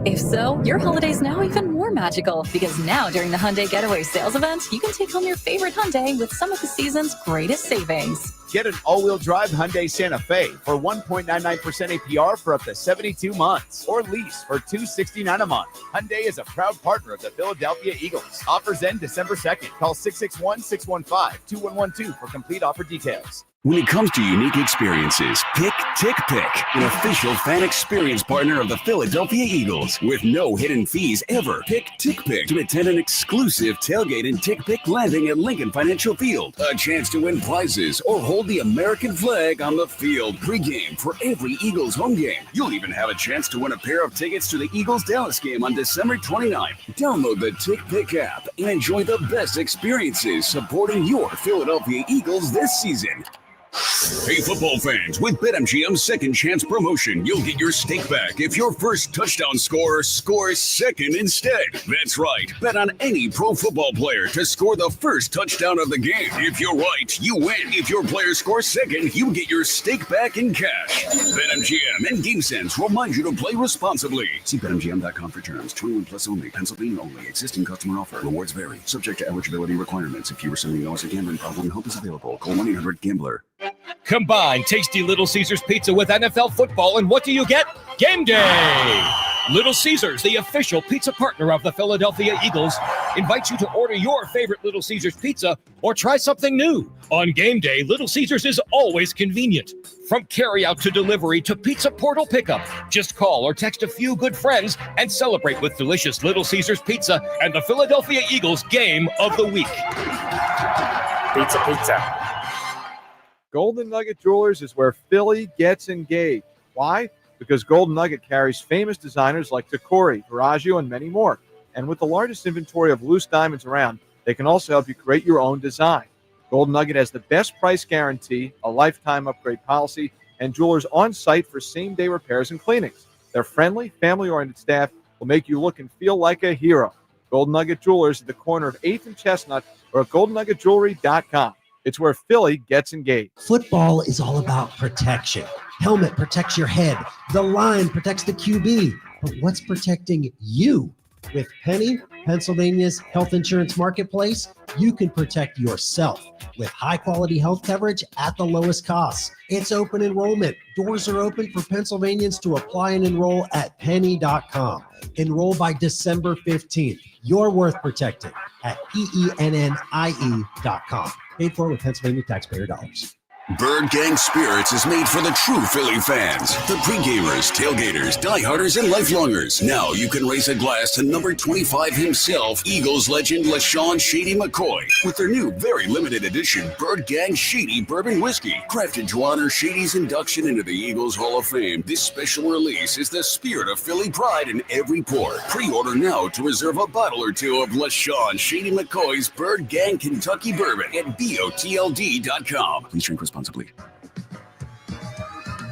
If so, your holiday's now even more magical because now during the Hyundai Getaway Sales Event, you can take home your favorite Hyundai with some of the season's greatest savings. Get an all-wheel drive Hyundai Santa Fe for 1.99% APR for up to 72 months or lease for $269 a month. Hyundai is a proud partner of the Philadelphia Eagles. Offers end December 2nd. Call 661-615-2112 for complete offer details. When it comes to unique experiences, pick Tick Pick, an official fan experience partner of the Philadelphia Eagles. With no hidden fees ever, pick Tick Pick to attend an exclusive tailgate in Tick Pick Landing at Lincoln Financial Field. A chance to win prizes or hold the American flag on the field pregame for every Eagles home game. You'll even have a chance to win a pair of tickets to the Eagles-Dallas game on December 29th. Download the Tick Pick app and enjoy the best experiences supporting your Philadelphia Eagles this season. Hey, football fans, with BetMGM's Second Chance promotion, you'll get your stake back if your first touchdown scorer scores second instead. That's right. Bet on any pro football player to score the first touchdown of the game. If you're right, you win. If your player scores second, you get your stake back in cash. BetMGM and GameSense remind you to play responsibly. See BetMGM.com for terms. 21 plus only. Pennsylvania only. Existing customer offer. Rewards vary. Subject to eligibility requirements. If you or somebody knows a gambling problem, help is available. Call 1-800-GAMBLER. Combine tasty Little Caesars pizza with NFL football, and what do you get? Game day! Little Caesars, the official pizza partner of the Philadelphia Eagles, invites you to order your favorite Little Caesars pizza or try something new. On game day, Little Caesars is always convenient. From carryout to delivery to pizza portal pickup, just call or text a few good friends and celebrate with delicious Little Caesars pizza and the Philadelphia Eagles game of the week. Pizza, pizza. Golden Nugget Jewelers is where Philly gets engaged. Why? Because Golden Nugget carries famous designers like Tacori, Verragio, and many more. And with the largest inventory of loose diamonds around, they can also help you create your own design. Golden Nugget has the best price guarantee, a lifetime upgrade policy, and jewelers on site for same-day repairs and cleanings. Their friendly, family-oriented staff will make you look and feel like a hero. Golden Nugget Jewelers at the corner of 8th and Chestnut or at goldennuggetjewelry.com. It's where Philly gets engaged. Football is all about protection. Helmet protects your head. The line protects the QB. But what's protecting you? With Penny, Pennsylvania's health insurance marketplace, you can protect yourself with high-quality health coverage at the lowest costs. It's open enrollment. Doors are open for Pennsylvanians to apply and enroll at penny.com. Enroll by December 15th. You're worth protecting at pennie.com. Paid for with Pennsylvania taxpayer dollars. Bird Gang Spirits is made for the true Philly fans, the pre-gamers, tailgaters, dieharders, and lifelongers. Now you can raise a glass to number 25 himself, Eagles legend LaShawn Shady McCoy, with their new, very limited edition Bird Gang Shady Bourbon Whiskey. Crafted to honor Shady's induction into the Eagles Hall of Fame, this special release is the spirit of Philly pride in every pour. Pre-order now to reserve a bottle or two of LaShawn Shady McCoy's Bird Gang Kentucky Bourbon at BOTLD.com. Please drink responsibly.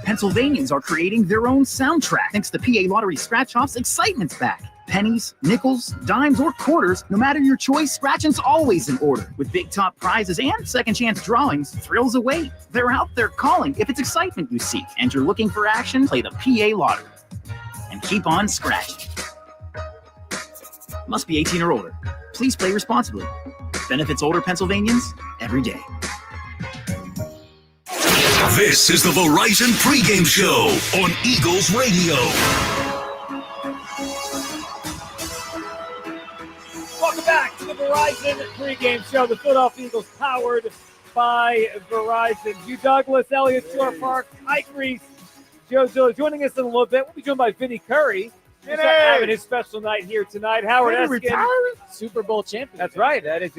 Pennsylvanians are creating their own soundtrack. Thanks to PA Lottery Scratch-Offs, excitement's back. Pennies, nickels, dimes, or quarters, no matter your choice, scratching's always in order. With big top prizes and second chance drawings, thrills await. They're out there calling. If it's excitement you seek and you're looking for action, play the PA Lottery. And keep on scratching. Must be 18 or older. Please play responsibly. Benefits older Pennsylvanians every day. This is the Verizon Pregame Show on Eagles Radio. Welcome back to the Verizon Pregame Show. The Philadelphia Eagles powered by Verizon. Hugh Douglas, Elliott Shore Park, Mike Reese, Joe Zilla joining us in a little bit. We'll be joined by Vinny Curry. He's having his special night here tonight. Howard Eskin, Super Bowl champion. That's right. That is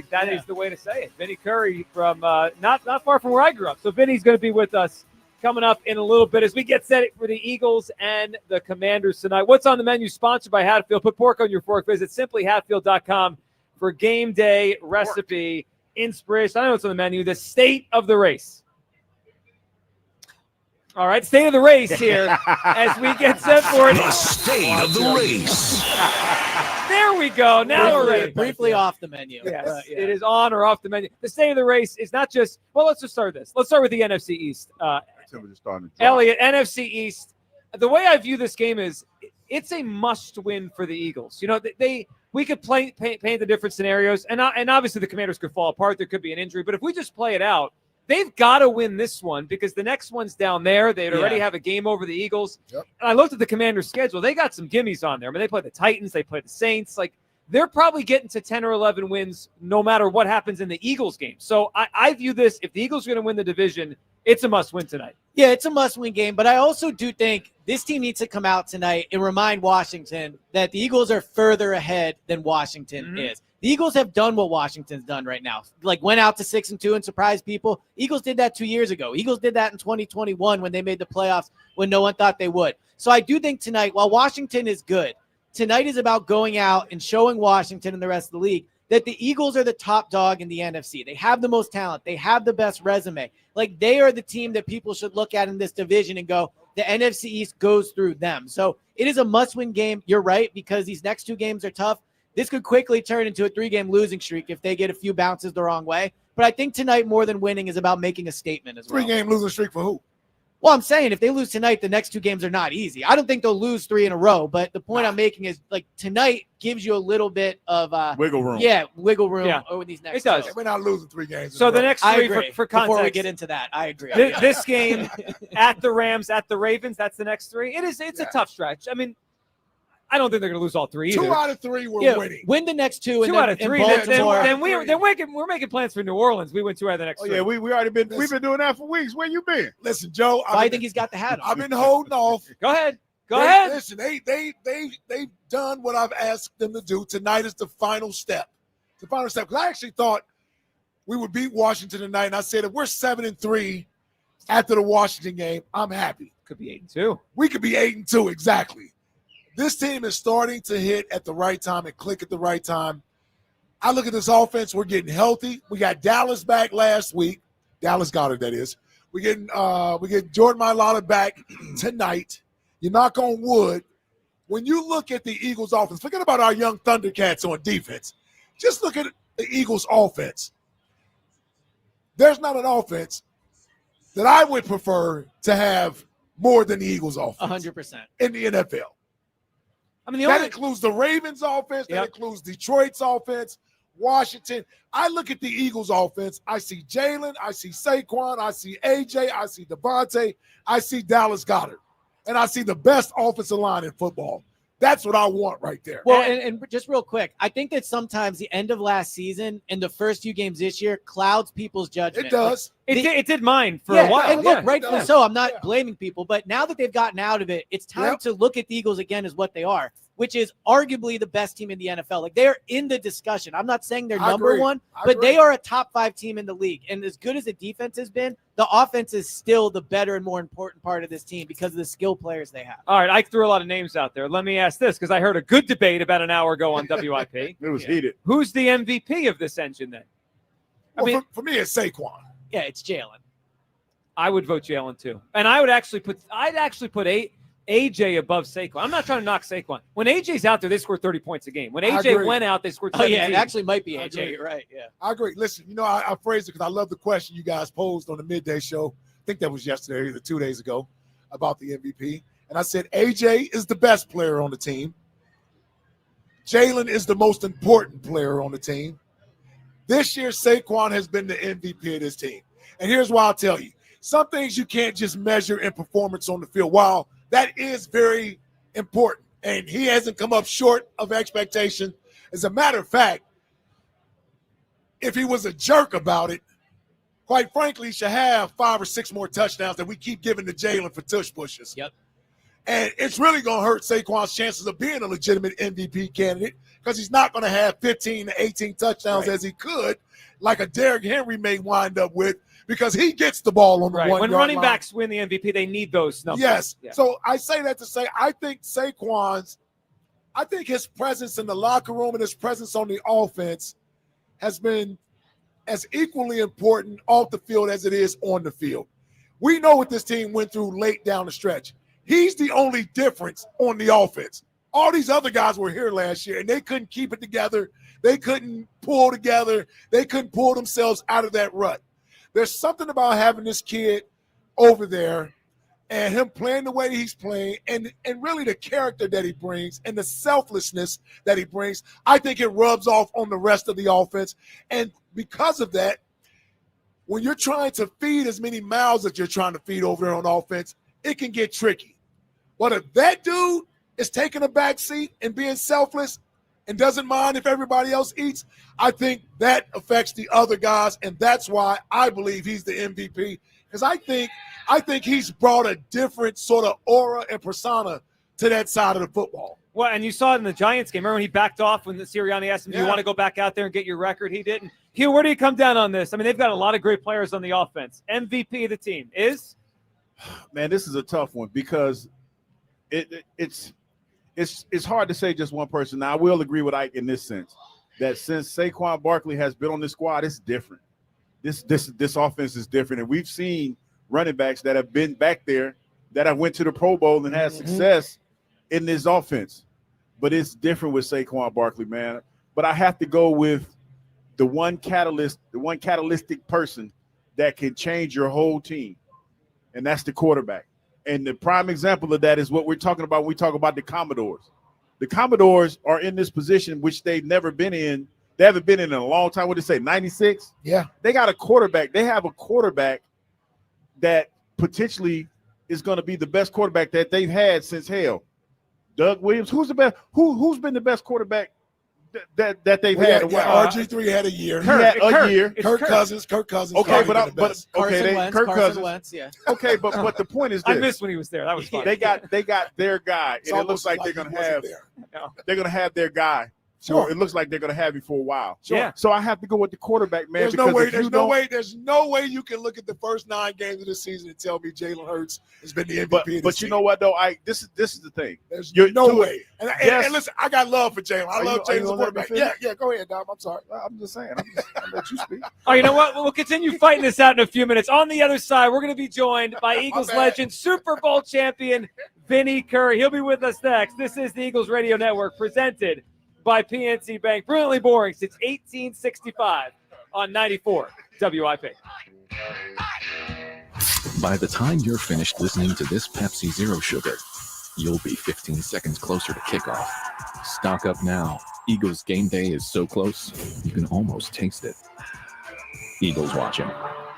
the way to say it. Vinny Curry from not far from where I grew up. So Vinny's going to be with us coming up in a little bit as we get set for the Eagles and the Commanders tonight. What's on the menu? Sponsored by Hatfield. Put pork on your fork. Visit simplyhatfield.com for game day recipe inspiration. I know what's on the menu. The state of the race. All right, state of the race here as we get set for it. The state of the race. There we go. Now we're ready. Briefly off the menu. Yes, it is on or off the menu. The state of the race is not just, well, let's just start with this. Let's start with the NFC East. Elliot, NFC East. The way I view this game is it's a must-win for the Eagles. You know, we could paint the different scenarios, and obviously the Commanders could fall apart. There could be an injury. But if we just play it out, they've got to win this one because the next one's down there. They'd already have a game over the Eagles. Yep. And I looked at the Commanders' schedule. They got some gimmies on there. I mean, they play the Titans. They play the Saints. Like, they're probably getting to 10 or 11 wins no matter what happens in the Eagles game. So I view this, if the Eagles are going to win the division, it's a must-win tonight. Yeah, it's a must-win game, but I also do think this team needs to come out tonight and remind Washington that the Eagles are further ahead than Washington is. The Eagles have done what Washington's done right now. Like, went out to 6-2 and surprised people. Eagles did that 2 years ago. Eagles did that in 2021 when they made the playoffs when no one thought they would. So I do think tonight, while Washington is good, tonight is about going out and showing Washington and the rest of the league that the Eagles are the top dog in the NFC. They have the most talent. They have the best resume. Like, they are the team that people should look at in this division and go, the NFC East goes through them. So it is a must-win game. You're right, because these next two games are tough. This could quickly turn into a 3-game losing streak if they get a few bounces the wrong way. But I think tonight, more than winning, is about making a statement as well. 3-game losing streak for who? Well, I'm saying if they lose tonight, the next two games are not easy. I don't think they'll lose 3 in a row, but the point I'm making is, like, tonight gives you a little bit of wiggle room. Yeah, wiggle room over these next. It does. We're not losing 3 games. So the next three, for context, before we get into that, I agree. This game at the Rams, at the Ravens, that's the next 3. It's a tough stretch. I mean, I don't think they're going to lose all 3 either. 2 out of 3 we're winning. Win the next 2. 2 out of 3. Then we're making plans for New Orleans. We win 2 out of the next 3. Yeah, we already been. We've been doing that for weeks. Where you been? Listen, Joe. I think he's got the hat on. I've been holding off. Go ahead. Go ahead. Listen, they've done what I've asked them to do. Tonight is the final step. The final step. Because I actually thought we would beat Washington tonight, and I said if we're 7-3 after the Washington game, I'm happy. Could be 8-2. We could be 8-2 exactly. This team is starting to hit at the right time and click at the right time. I look at this offense. We're getting healthy. We got Dallas back last week. Dallas Goedert, that is. We get Jordan Mailata back tonight. You knock on wood. When you look at the Eagles offense, forget about our young Thundercats on defense. Just look at the Eagles offense. There's not an offense that I would prefer to have more than the Eagles offense. 100%. In the NFL. I mean, that includes the Ravens offense. That includes Detroit's offense, Washington. I look at the Eagles offense. I see Jalen. I see Saquon. I see AJ. I see Devontae. I see Dallas Goedert. And I see the best offensive line in football. That's what I want right there. Well, and just real quick, I think that sometimes the end of last season and the first few games this year clouds people's judgment. It does. It did mine for a while. And look, rightfully so. I'm not blaming people, but now that they've gotten out of it, it's time to look at the Eagles again as what they are, which is arguably the best team in the NFL. Like, they're in the discussion. I'm not saying they're number one, but they are a top 5 team in the league. And as good as the defense has been, the offense is still the better and more important part of this team because of the skill players they have. All right, I threw a lot of names out there. Let me ask this, because I heard a good debate about an hour ago on WIP. It was heated. Who's the MVP of this engine then? For me, it's Saquon. Yeah, it's Jalen. I would vote Jalen too. And I'd actually put AJ above Saquon. I'm not trying to knock Saquon. When AJ's out there, they score 30 points a game. When AJ went out, they scored 17. Oh, yeah, it actually might be AJ. You're right, yeah. I agree. Listen, I phrased it because I love the question you guys posed on the midday show. I think that was yesterday or 2 days ago about the MVP. And I said AJ is the best player on the team. Jalen is the most important player on the team. This year, Saquon has been the MVP of this team. And here's why I'll tell you. Some things you can't just measure in performance on the field. While that is very important, and he hasn't come up short of expectation. As a matter of fact, if he was a jerk about it, quite frankly, he should have 5 or 6 more touchdowns that we keep giving to Jalen for tush pushes. Yep. And it's really going to hurt Saquon's chances of being a legitimate MVP candidate because he's not going to have 15 to 18 touchdowns as he could, like a Derrick Henry may wind up with, because he gets the ball on the 1 yard line. When running backs win the MVP, they need those numbers. Yes. Yeah. So I say that to say I think his presence in the locker room and his presence on the offense has been as equally important off the field as it is on the field. We know what this team went through late down the stretch. He's the only difference on the offense. All these other guys were here last year, and they couldn't keep it together. They couldn't pull together. They couldn't pull themselves out of that rut. There's something about having this kid over there and him playing the way he's playing and really the character that he brings and the selflessness that he brings. I think it rubs off on the rest of the offense. And because of that, when you're trying to feed as many mouths that you're trying to feed over there on offense, it can get tricky. But if that dude is taking a back seat and being selfless and doesn't mind if everybody else eats, I think that affects the other guys, and that's why I believe he's the MVP. Because I think he's brought a different sort of aura and persona to that side of the football. Well, and you saw it in the Giants game. Remember when he backed off when the Sirianni asked him, do you want to go back out there and get your record? He didn't. Hugh, where do you come down on this? I mean, they've got a lot of great players on the offense. MVP of the team is? Man, this is a tough one because it's hard to say just one person. Now, I will agree with Ike in this sense, that since Saquon Barkley has been on this squad, it's different. This offense is different. And we've seen running backs that have been back there that have went to the Pro Bowl and had success in this offense. But it's different with Saquon Barkley, man. But I have to go with the one catalytic person that can change your whole team, and that's the quarterback. And the prime example of that is what we're talking about when we talk about the Commodores. The Commodores are in this position which they've never been in. They haven't been in a long time. What did they say, 96? Yeah. They got a quarterback. They have a quarterback that potentially is going to be the best quarterback that they've had since hell. Doug Williams, who's the best? Who's been the best quarterback that they've had? Yeah, RG3 had a year. Kirk Cousins. Okay, Kirk Cousins. Yeah. Okay, but the point is this. I missed when he was there. That was fun. They got their guy, and it looks like they're going to have their guy. Sure. It looks like they're going to have you for a while. Sure. Yeah. So I have to go with the quarterback, man. There's no way you can look at the first 9 games of the season and tell me Jalen Hurts has been the MVP. But you know what though, this is the thing. There's no way. And listen, I got love for Jalen. I love Jalen as a quarterback. Yeah, go ahead, Dom. I'm sorry. I'm just saying. I'll let you speak. Oh, you know what? We'll continue fighting this out in a few minutes. On the other side, we're going to be joined by Eagles legend, Super Bowl champion Vinny Curry. He'll be with us next. This is the Eagles Radio Network, presented by PNC Bank. Brilliantly boring since 1865 on 94 WIP. By the time you're finished listening to this Pepsi Zero Sugar, you'll be 15 seconds closer to kickoff. Stock up now. Eagles game day is so close, you can almost taste it. Eagles watching.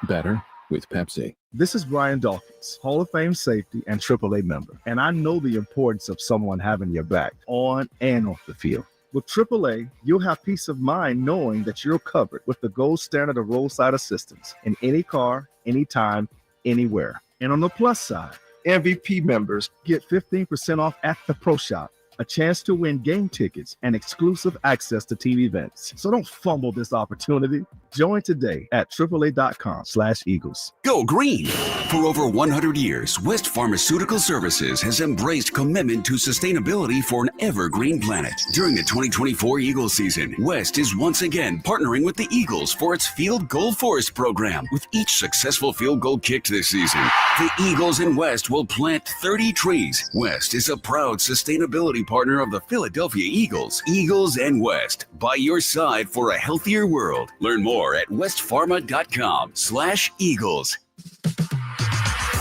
Better with Pepsi. This is Brian Dawkins, Hall of Fame safety and AAA member, and I know the importance of someone having your back on and off the field. With AAA, you'll have peace of mind knowing that you're covered with the gold standard of roadside assistance in any car, anytime, anywhere. And on the plus side, MVP members get 15% off at the Pro Shop, a chance to win game tickets and exclusive access to team events. So don't fumble this opportunity. Join today at AAA.com/Eagles. Go green. For over 100 years, West Pharmaceutical Services has embraced commitment to sustainability for an evergreen planet. During the 2024 Eagles season, West is once again partnering with the Eagles for its Field Goal Forest program. With each successful field goal kicked this season, the Eagles and West will plant 30 trees. West is a proud sustainability partner of the Philadelphia Eagles. Eagles and West, by your side for a healthier world. Learn more at westpharma.com/Eagles.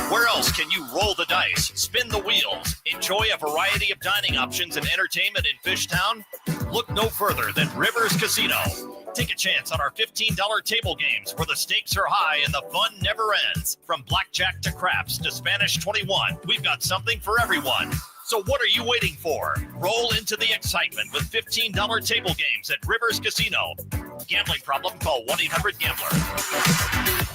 Where else can you roll the dice, spin the wheels, enjoy a variety of dining options and entertainment in Fishtown? Look no further than Rivers Casino. Take a chance on our $15 table games where the stakes are high and the fun never ends. From blackjack to craps to Spanish 21, we've got something for everyone. So what are you waiting for? Roll into the excitement with $15 table games at Rivers Casino. Gambling problem? Call 1-800-GAMBLER.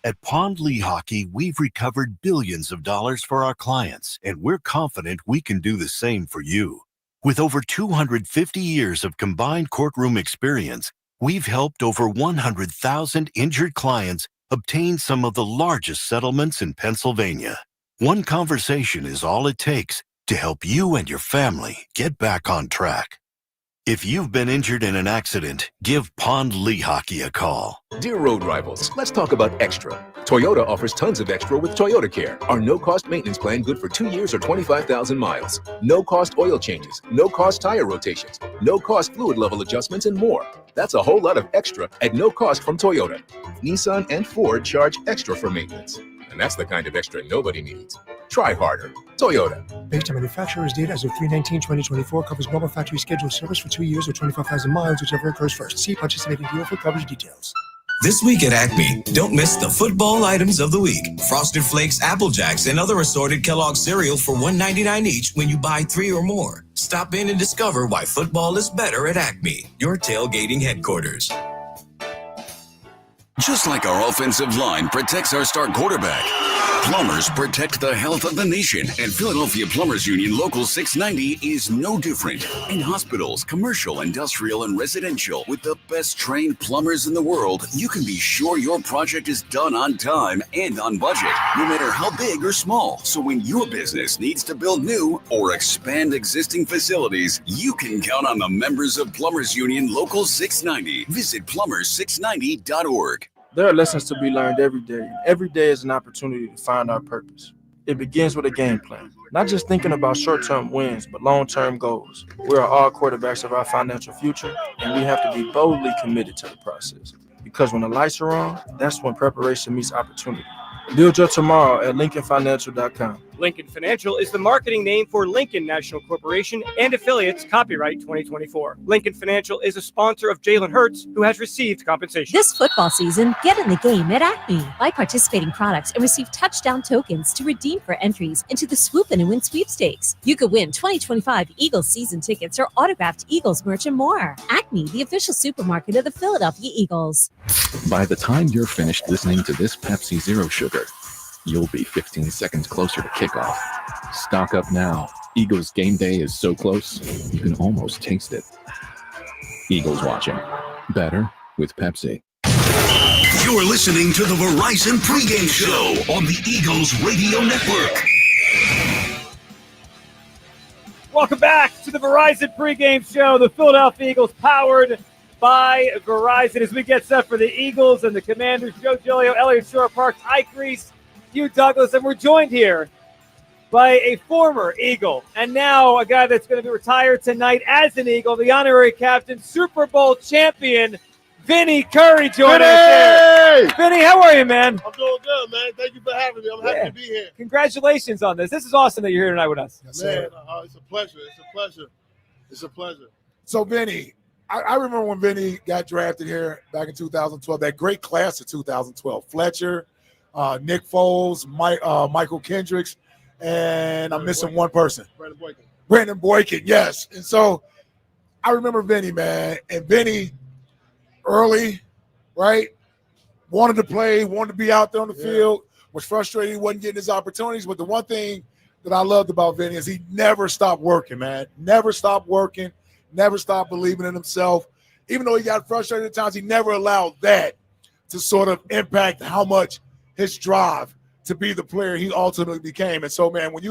At Pond Lehocky, we've recovered billions of dollars for our clients, and we're confident we can do the same for you. With over 250 years of combined courtroom experience, we've helped over 100,000 injured clients obtain some of the largest settlements in Pennsylvania. One conversation is all it takes to help you and your family get back on track. If you've been injured in an accident, give Pond Lehocky a call. Dear road rivals, let's talk about extra. Toyota offers tons of extra with Toyota Care, our no-cost maintenance plan good for 2 years or 25,000 miles. No-cost oil changes, no-cost tire rotations, no-cost fluid level adjustments, and more. That's a whole lot of extra at no cost from Toyota. Nissan and Ford charge extra for maintenance. And that's the kind of extra nobody needs. Try harder. Toyota. Based on manufacturer's data as of 3/19/2024, covers normal factory scheduled service for 2 years or 25,000 miles, whichever occurs first. See participating dealer for coverage details. This week at Acme, don't miss the football items of the week. Frosted Flakes, Apple Jacks, and other assorted Kellogg cereal for $1.99 each when you buy 3 or more. Stop in and discover why football is better at Acme, your tailgating headquarters. Just like our offensive line protects our star quarterback, plumbers protect the health of the nation, and Philadelphia Plumbers Union Local 690 is no different. In hospitals, commercial, industrial, and residential, with the best trained plumbers in the world, you can be sure your project is done on time and on budget, no matter how big or small. So when your business needs to build new or expand existing facilities, you can count on the members of Plumbers Union Local 690. Visit plumbers690.org. There are lessons to be learned every day, and every day is an opportunity to find our purpose. It begins with a game plan, not just thinking about short-term wins, but long-term goals. We are all quarterbacks of our financial future, and we have to be boldly committed to the process. Because when the lights are on, that's when preparation meets opportunity. Build your tomorrow at LincolnFinancial.com. Lincoln Financial is the marketing name for Lincoln National Corporation and affiliates, copyright 2024. Lincoln Financial is a sponsor of Jalen Hurts, who has received compensation. This football season, get in the game at Acme. Buy participating products and receive touchdown tokens to redeem for entries into the Swoop and Win sweepstakes. You could win 2025 Eagles season tickets or autographed Eagles merch and more. Acme, the official supermarket of the Philadelphia Eagles. By the time you're finished listening to this Pepsi Zero Sugar, you'll be 15 seconds closer to kickoff. Stock up now. Eagles game day is so close, you can almost taste it. Eagles watching. Better with Pepsi. You're listening to the Verizon Pregame Show on the Eagles Radio Network. Welcome back to the Verizon Pregame Show. The Philadelphia Eagles powered by Verizon as we get set for the Eagles and the Commanders. Joe Giglio, Elliott Shore Parks, Ike Reese, Hugh Douglas, and we're joined here by a former Eagle and now a guy that's going to be retired tonight as an Eagle, the honorary captain, Super Bowl champion, Vinny Curry joining us here. Vinny, how are you, man? I'm doing good, man. Thank you for having me. I'm happy to be here. Congratulations on this. This is awesome that you're here tonight with us. Man, it's a pleasure. It's a pleasure. It's a pleasure. So, Vinny, I remember when Vinny got drafted here back in 2012, that great class of 2012. Fletcher, Nick Foles, Michael Kendricks, and I'm missing one person. Brandon Boykin, yes. And so I remember Vinny, man. And Vinny, early, right, wanted to play, wanted to be out there on the field, was frustrated he wasn't getting his opportunities. But the one thing that I loved about Vinny is he never stopped working, man. Never stopped working, never stopped believing in himself. Even though he got frustrated at times, he never allowed that to sort of impact how much his drive to be the player he ultimately became. And so, man, when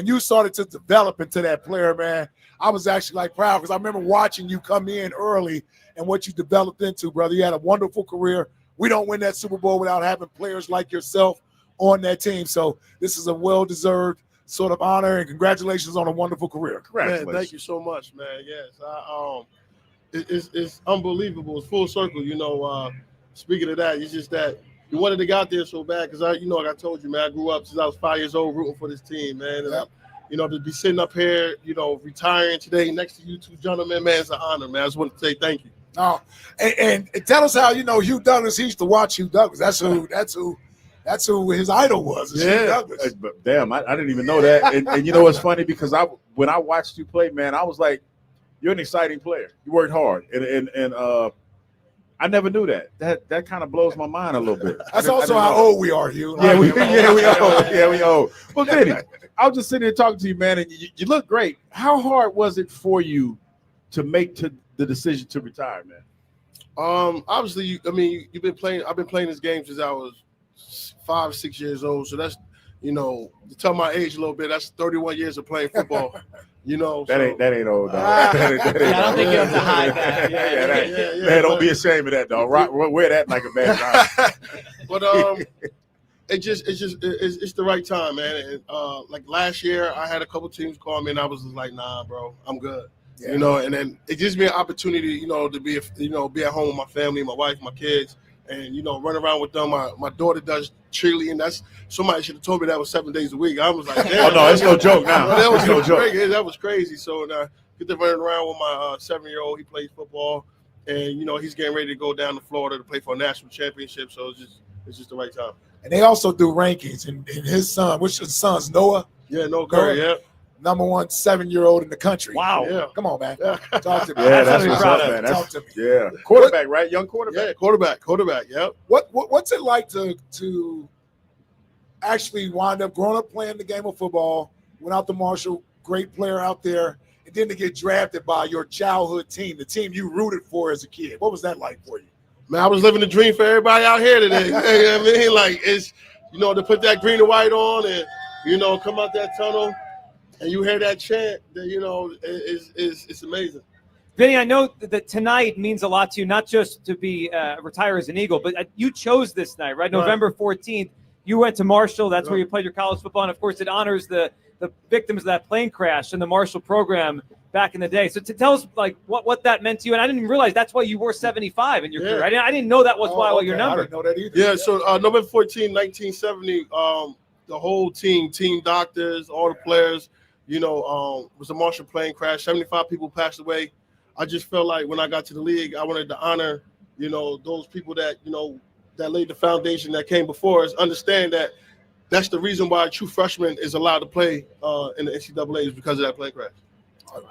you started to develop into that player, man, I was actually like proud because I remember watching you come in early and what you developed into, brother. You had a wonderful career. We don't win that Super Bowl without having players like yourself on that team. So this is a well-deserved sort of honor, and congratulations on a wonderful career. Man, thank you so much, man. Yes, it's unbelievable. It's full circle, you know. Speaking of that, it's just that you wanted to get out there so bad because like I told you, man, I grew up since I was 5 years old rooting for this team, man. And to be sitting up here, retiring today next to you two gentlemen, man, it's an honor, man. I just want to say thank you. Oh, and tell us how Hugh Douglas. He used to watch Hugh Douglas. That's who his idol was. Hugh Douglas. But damn, I didn't even know that. And you know what's funny? Because when I watched you play, man, I was like, you're an exciting player. You worked hard, and I never knew that. That kind of blows my mind a little bit. That's also how old we are, Hugh. Yeah, we old. Yeah, we old. Well, Vinny, I was just sitting here talking to you, man, and you look great. How hard was it for you to make the decision to retire, man? Obviously, you've been playing. I've been playing this game since I was 5 or 6 years old. So that's, to tell my age a little bit, that's 31 years of playing football. That ain't old, dog. I don't think you have to hide that. Yeah, don't be ashamed of that, dog. Wear that like a badge. But it's the right time, man. And like last year, I had a couple teams call me, and I was just like, nah, bro, I'm good. Yeah. And then it gives me an opportunity, to be at home with my family, my wife, my kids, and run around with them. My daughter does cheerleading. That's somebody should have told me that was 7 days a week. I was like, damn. Oh no, it's no joke now. That was no joke. crazy. That was crazy. So get to running around with my 7-year-old. He plays football, and he's getting ready to go down to Florida to play for a national championship. So it's just the right time. And they also do rankings, and his son, which his son's Noah. Yeah, Noah Curry. Yeah. Number 1 7-year-old in the country. Wow. Yeah. Come on, man. Talk to me. Yeah, that's what's up, man. Talk to me. Yeah. Quarterback, right? Young quarterback. Yeah, quarterback. Yep. What's it like to actually wind up growing up playing the game of football, went out to Marshall, great player out there, and then to get drafted by your childhood team, the team you rooted for as a kid? What was that like for you? Man, I was living the dream for everybody out here today. You know what I mean? Like, it's, to put that green and white on and, come out that tunnel and you hear that chant, that, it's amazing. Vinny, I know that tonight means a lot to you, not just to be retire as an Eagle, but you chose this night, right? November 14th. You went to Marshall. That's where you played your college football. And, of course, it honors the victims of that plane crash in the Marshall program back in the day. So to tell us, like, what that meant to you. And I didn't even realize that's why you wore 75 in your career. I didn't know that was why your number. I didn't know that either. Yeah, so November 14, 1970, the whole team doctors, all the players, was a Marshall plane crash. 75 people passed away. I just felt like when I got to the league, I wanted to honor, those people that, that laid the foundation that came before us, understand that that's the reason why a true freshman is allowed to play in the NCAA is because of that plane crash.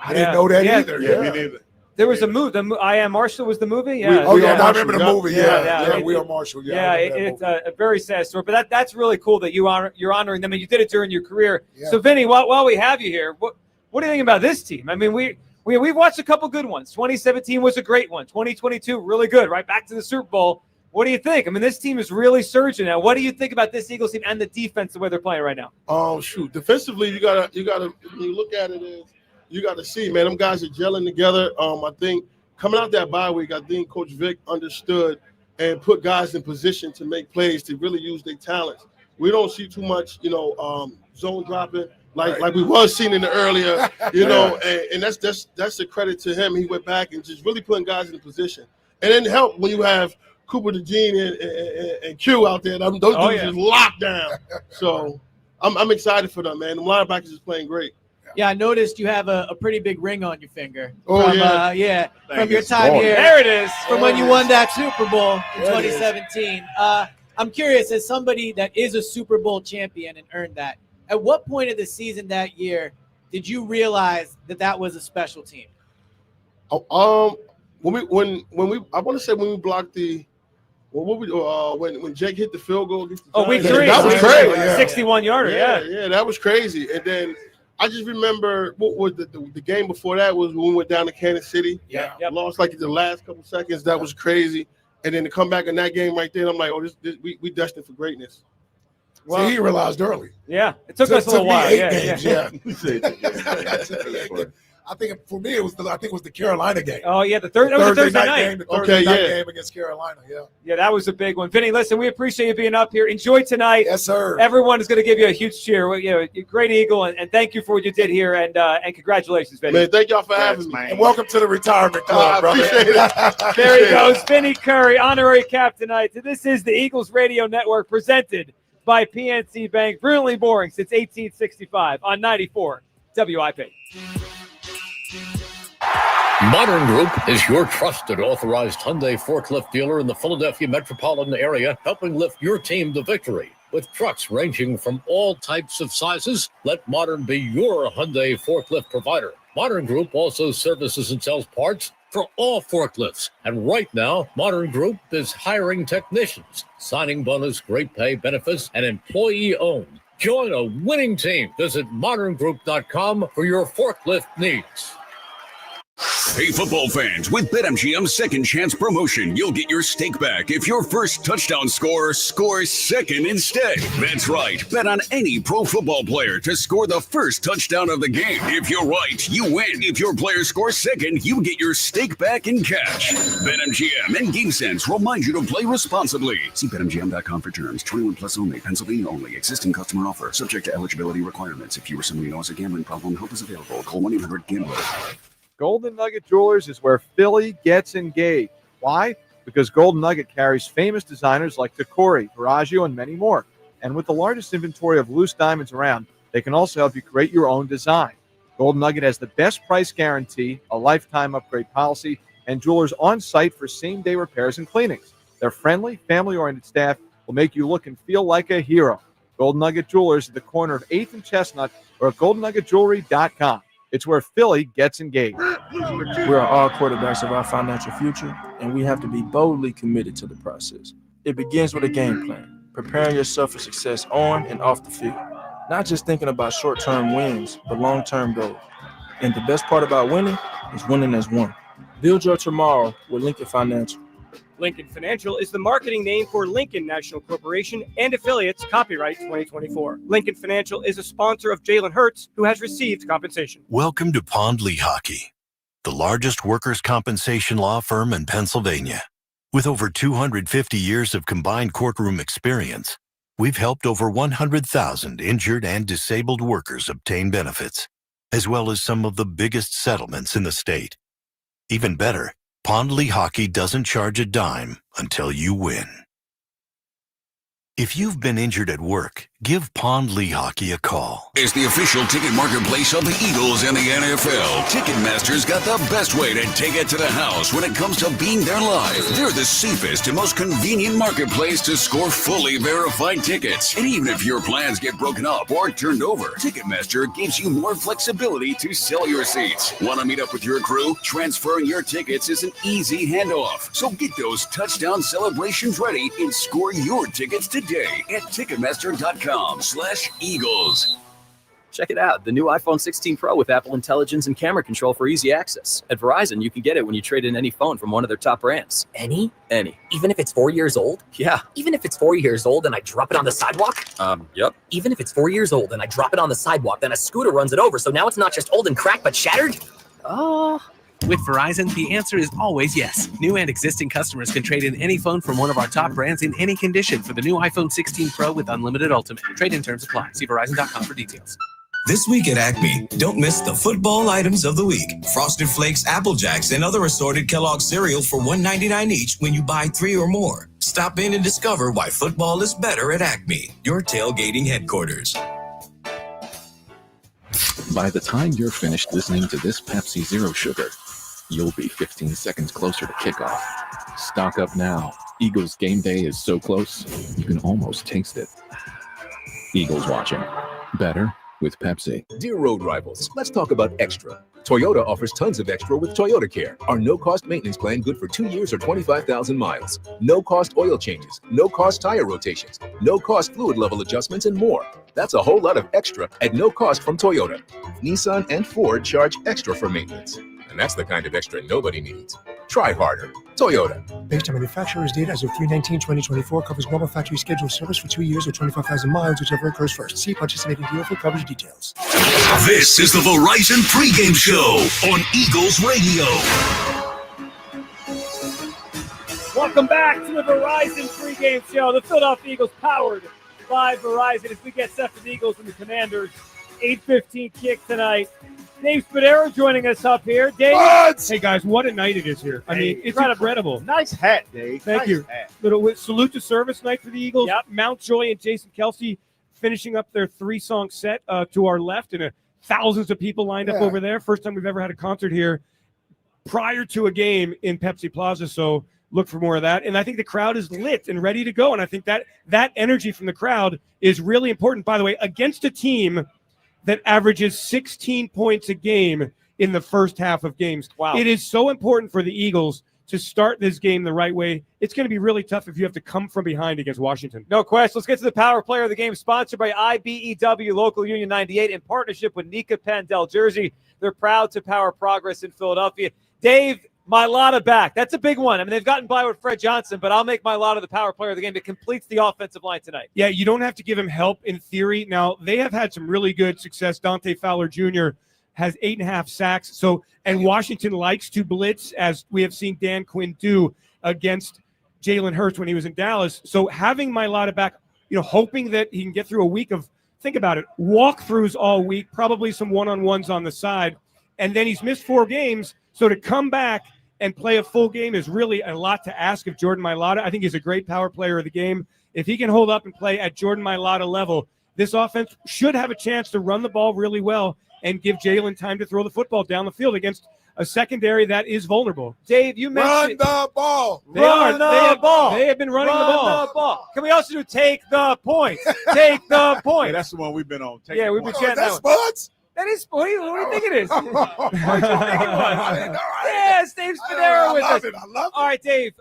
I didn't know that either. Yeah, me neither. There was a movie. I Am Marshall was the movie. Yeah. I remember the movie. Yeah. We Are Marshall. Yeah, it's a very sad story, but that's really cool that you're honoring them, and you did it during your career. Yeah. So, Vinny, while we have you here, what do you think about this team? I mean, we've watched a couple good ones. 2017 was a great one. 2022, really good. Right back to the Super Bowl. What do you think? I mean, this team is really surging now. What do you think about this Eagles team and the defense, the way they're playing right now? Oh, shoot. Defensively, you gotta when you look at it, you got to see, man, them guys are gelling together. I think coming out that bye week, I think Coach Vic understood and put guys in position to make plays, to really use their talents. We don't see too much, zone dropping like we was seeing in the earlier, and that's a credit to him. He went back and just really putting guys in position. And then help when you have Cooper DeJean and Q out there. Those dudes just locked down. So I'm excited for them, man. The linebackers is playing great. Yeah, I noticed you have a pretty big ring on your finger. Oh, From your time here. There it is. From when you won that Super Bowl in 2017. I'm curious, as somebody that is a Super Bowl champion and earned that, at what point of the season that year did you realize that was a special team? When we blocked the. When Jake hit the field goal against the week Giants, 3. that was crazy. 61-yarder, Yeah, that was crazy. And then I just remember what was the game before that was when we went down to Kansas City. Yeah. Lost like the last couple seconds. That was crazy. And then to come back in that game right there, I'm like, we destined for greatness. Well, he realized early. Yeah, it took us a little while. 8 games. Yeah. I think for me it was the Carolina game. Oh yeah, the Thursday night game. The Thursday night game against Carolina. Yeah, that was a big one. Vinny, listen, we appreciate you being up here. Enjoy tonight. Yes, sir. Everyone is going to give you a huge cheer. You're a great Eagle, and thank you for what you did here, and congratulations, Vinny. Man, thank y'all for having me. And welcome to the retirement club, brother. Appreciate it. There he goes, Vinny Curry, honorary cap tonight. This is the Eagles Radio Network, presented by PNC Bank. Brilliantly boring since 1865 on 94 WIP. Modern Group is your trusted authorized Hyundai forklift dealer in the Philadelphia metropolitan area, helping lift your team to victory. With trucks ranging from all types of sizes, let Modern be your Hyundai forklift provider. Modern Group also services and sells parts for all forklifts. And right now, Modern Group is hiring technicians. Signing bonus, great pay, benefits, and employee-owned. Join a winning team. Visit moderngroup.com for your forklift needs. Hey, football fans, with BetMGM's Second Chance promotion, you'll get your stake back if your first touchdown scorer scores second instead. That's right. Bet on any pro football player to score the first touchdown of the game. If you're right, you win. If your player scores second, you get your stake back in cash. BetMGM and GameSense remind you to play responsibly. See BetMGM.com for terms. 21 plus only. Pennsylvania only. Existing customer offer. Subject to eligibility requirements. If you or someone you know has a gambling problem, help is available. Call 1-800-GAMBLER. Golden Nugget Jewelers is where Philly gets engaged. Why? Because Golden Nugget carries famous designers like Tacori, Verragio, and many more. And with the largest inventory of loose diamonds around, they can also help you create your own design. Golden Nugget has the best price guarantee, a lifetime upgrade policy, and jewelers on site for same-day repairs and cleanings. Their friendly, family-oriented staff will make you look and feel like a hero. Golden Nugget Jewelers at the corner of 8th and Chestnut or at goldennuggetjewelry.com. It's where Philly gets engaged. We are all quarterbacks of our financial future, and we have to be boldly committed to the process. It begins with a game plan, preparing yourself for success on and off the field. Not just thinking about short-term wins, but long-term goals. And the best part about winning is winning as one. Build your tomorrow with Lincoln Financial. Lincoln Financial is the marketing name for Lincoln National Corporation and affiliates, copyright 2024. Lincoln Financial is a sponsor of Jalen Hurts, who has received compensation. Welcome to Pond Lehocky, the largest workers' compensation law firm in Pennsylvania. With over 250 years of combined courtroom experience, we've helped over 100,000 injured and disabled workers obtain benefits, as well as some of the biggest settlements in the state. Even better, Pond Lehocky doesn't charge a dime until you win. If you've been injured at work, give Pond Lehocky a call. Is the official ticket marketplace of the Eagles and the NFL. Ticketmaster's got the best way to take it to the house when it comes to being there live. They're the safest and most convenient marketplace to score fully verified tickets. And even if your plans get broken up or turned over, Ticketmaster gives you more flexibility to sell your seats. Want to meet up with your crew? Transferring your tickets is an easy handoff. So get those touchdown celebrations ready and score your tickets today at Ticketmaster.com/Eagles. Check it out, the new iPhone 16 Pro with Apple Intelligence and camera control for easy access. At Verizon, you can get it when you trade in any phone from one of their top brands. Any? Any. Even if it's 4 years old? Yeah. Even if it's 4 years old and I drop it on the sidewalk? Yep. Even if it's 4 years old and I drop it on the sidewalk, then a scooter runs it over, so now it's not just old and cracked, but shattered? With Verizon, the answer is always yes. New and existing customers can trade in any phone from one of our top brands in any condition for the new iPhone 16 Pro with Unlimited Ultimate. Trade-in terms apply. See Verizon.com for details. This week at Acme, don't miss the football items of the week. Frosted Flakes, Apple Jacks, and other assorted Kellogg cereal for $1.99 each when you buy 3 or more. Stop in and discover why football is better at Acme, your tailgating headquarters. By the time you're finished listening to this Pepsi Zero Sugar, you'll be 15 seconds closer to kickoff. Stock up now. Eagles game day is so close, you can almost taste it. Eagles watching. Better with Pepsi. Dear road rivals, let's talk about extra. Toyota offers tons of extra with Toyota Care, our no-cost maintenance plan good for 2 years or 25,000 miles. No-cost oil changes, no-cost tire rotations, no-cost fluid level adjustments, and more. That's a whole lot of extra at no cost from Toyota. Nissan and Ford charge extra for maintenance. And that's the kind of extra nobody needs. Try harder. Toyota. Based on manufacturer's data as of 3/19/2024, covers normal factory scheduled service for 2 years or 25,000 miles, whichever occurs first. See participating dealer for coverage details. This is the Verizon Pregame Show on Eagles Radio. Welcome back to the Verizon Pregame Show. The Philadelphia Eagles powered by Verizon as we get set for the Eagles and the Commanders. 8:15 kick tonight. Dave Spadaro joining us up here. Dave. Hey, guys, what a night it is here. I mean, it's incredible. Nice hat, Dave. Thank you. Little salute to service night for the Eagles. Yep. Mountjoy and Jason Kelsey finishing up their 3-song set to our left, and thousands of people lined up over there. First time we've ever had a concert here prior to a game in Pepsi Plaza, so look for more of that. And I think the crowd is lit and ready to go, and I think that energy from the crowd is really important, by the way, against a team that averages 16 points a game in the first half of games. Wow. It is so important for the Eagles to start this game the right way. It's going to be really tough if you have to come from behind against Washington. No question. Let's get to the power player of the game, sponsored by IBEW Local Union 98 in partnership with Nika Pandel Jersey. They're proud to power progress in Philadelphia. Dave, Mailata back. That's a big one. I mean, they've gotten by with Fred Johnson, but I'll make Mailata the power player of the game that completes the offensive line tonight. Yeah, you don't have to give him help in theory. Now, they have had some really good success. Dante Fowler Jr. has 8.5 sacks. And Washington likes to blitz, as we have seen Dan Quinn do against Jalen Hurts when he was in Dallas. So having Mailata back, hoping that he can get through a week of, think about it, walkthroughs all week, probably some one-on-ones on the side. And then he's missed 4 games. So to come back and play a full game is really a lot to ask of Jordan Mailata. I think he's a great power player of the game. If he can hold up and play at Jordan Mailata level, this offense should have a chance to run the ball really well and give Jalen time to throw the football down the field against a secondary that is vulnerable. Dave, you mentioned run the ball. They have been running the ball. Can we also do take the point? Take the point. Hey, that's the one we've been on. Yeah, we've been chatting. That's Spuds? That is, what do you think it is? What do you think it was? Yes, Dave Spadero with us. I love it. All right, Dave,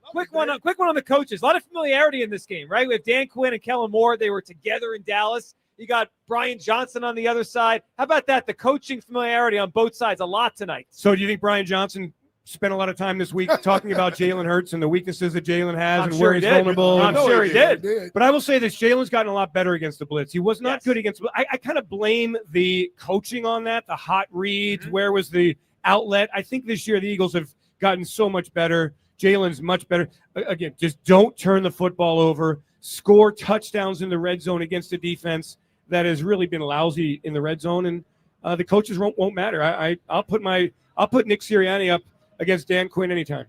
quick one on the coaches. A lot of familiarity in this game, right? We have Dan Quinn and Kellen Moore. They were together in Dallas. You got Brian Johnson on the other side. How about that? The coaching familiarity on both sides, a lot tonight. So do you think Brian Johnson spent a lot of time this week talking about Jalen Hurts and the weaknesses that Jalen has and where he's vulnerable? I'm sure he did. But I will say this, Jalen's gotten a lot better against the blitz. He was not good against – I kind of blame the coaching on that, the hot reads, where was the outlet. I think this year the Eagles have gotten so much better. Jalen's much better. Again, just don't turn the football over. Score touchdowns in the red zone against a defense that has really been lousy in the red zone, and the coaches won't matter. I'll put Nick Sirianni up against Dan Quinn anytime.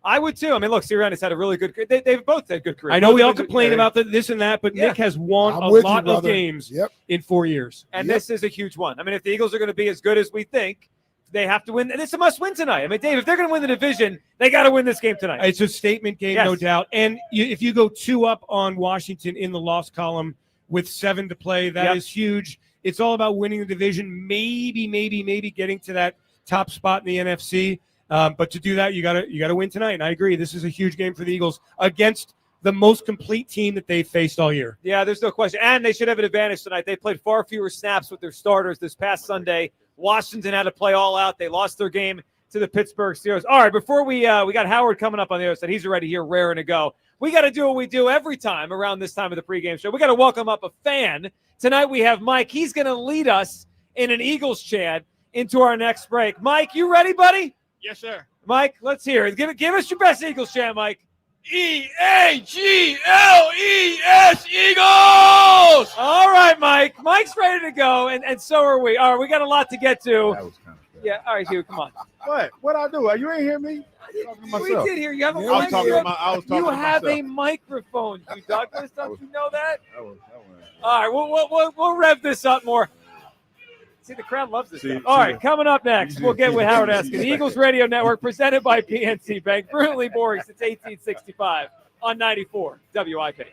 I would too. I mean, look, Sirianni's had a really good career. They've both had good careers. I know we all complain about this and that, but Nick has won a lot of games in 4 years. And this is a huge one. I mean, if the Eagles are going to be as good as we think, they have to win. And it's a must-win tonight. I mean, Dave, if they're going to win the division, they got to win this game tonight. It's a statement game, no doubt. And if you go 2 up on Washington in the loss column with 7 to play, that is huge. It's all about winning the division, maybe getting to that top spot in the NFC. But to do that, you gotta win tonight. And I agree, this is a huge game for the Eagles against the most complete team that they've faced all year. Yeah, there's no question. And they should have an advantage tonight. They played far fewer snaps with their starters this past Sunday. Washington had to play all out. They lost their game to the Pittsburgh Steelers. All right, before we got Howard coming up on the other side. He's already here, raring to go. We got to do what we do every time around this time of the pregame show. We got to welcome up a fan. Tonight we have Mike. He's going to lead us in an Eagles chant into our next break. Mike, you ready, buddy? Yes, sir. Mike, let's hear it. Give us your best Eagles chant, Mike. E-A-G-L-E-S, Eagles! All right, Mike. Mike's ready to go, and so are we. All right, we got a lot to get to. That was kind of fair. Yeah, all right, Hugh, come on. What? What'd I do? You ain't hear me? We did hear you have a microphone. You have a microphone, you Douglas. Don't you know that? All right, we'll rev this up more. See, the crowd loves this stuff. All right, coming up next, we'll get with Howard Eskin. The Eagles Radio Network, presented by PNC Bank. Brutally boring since 1865 on 94 WIP.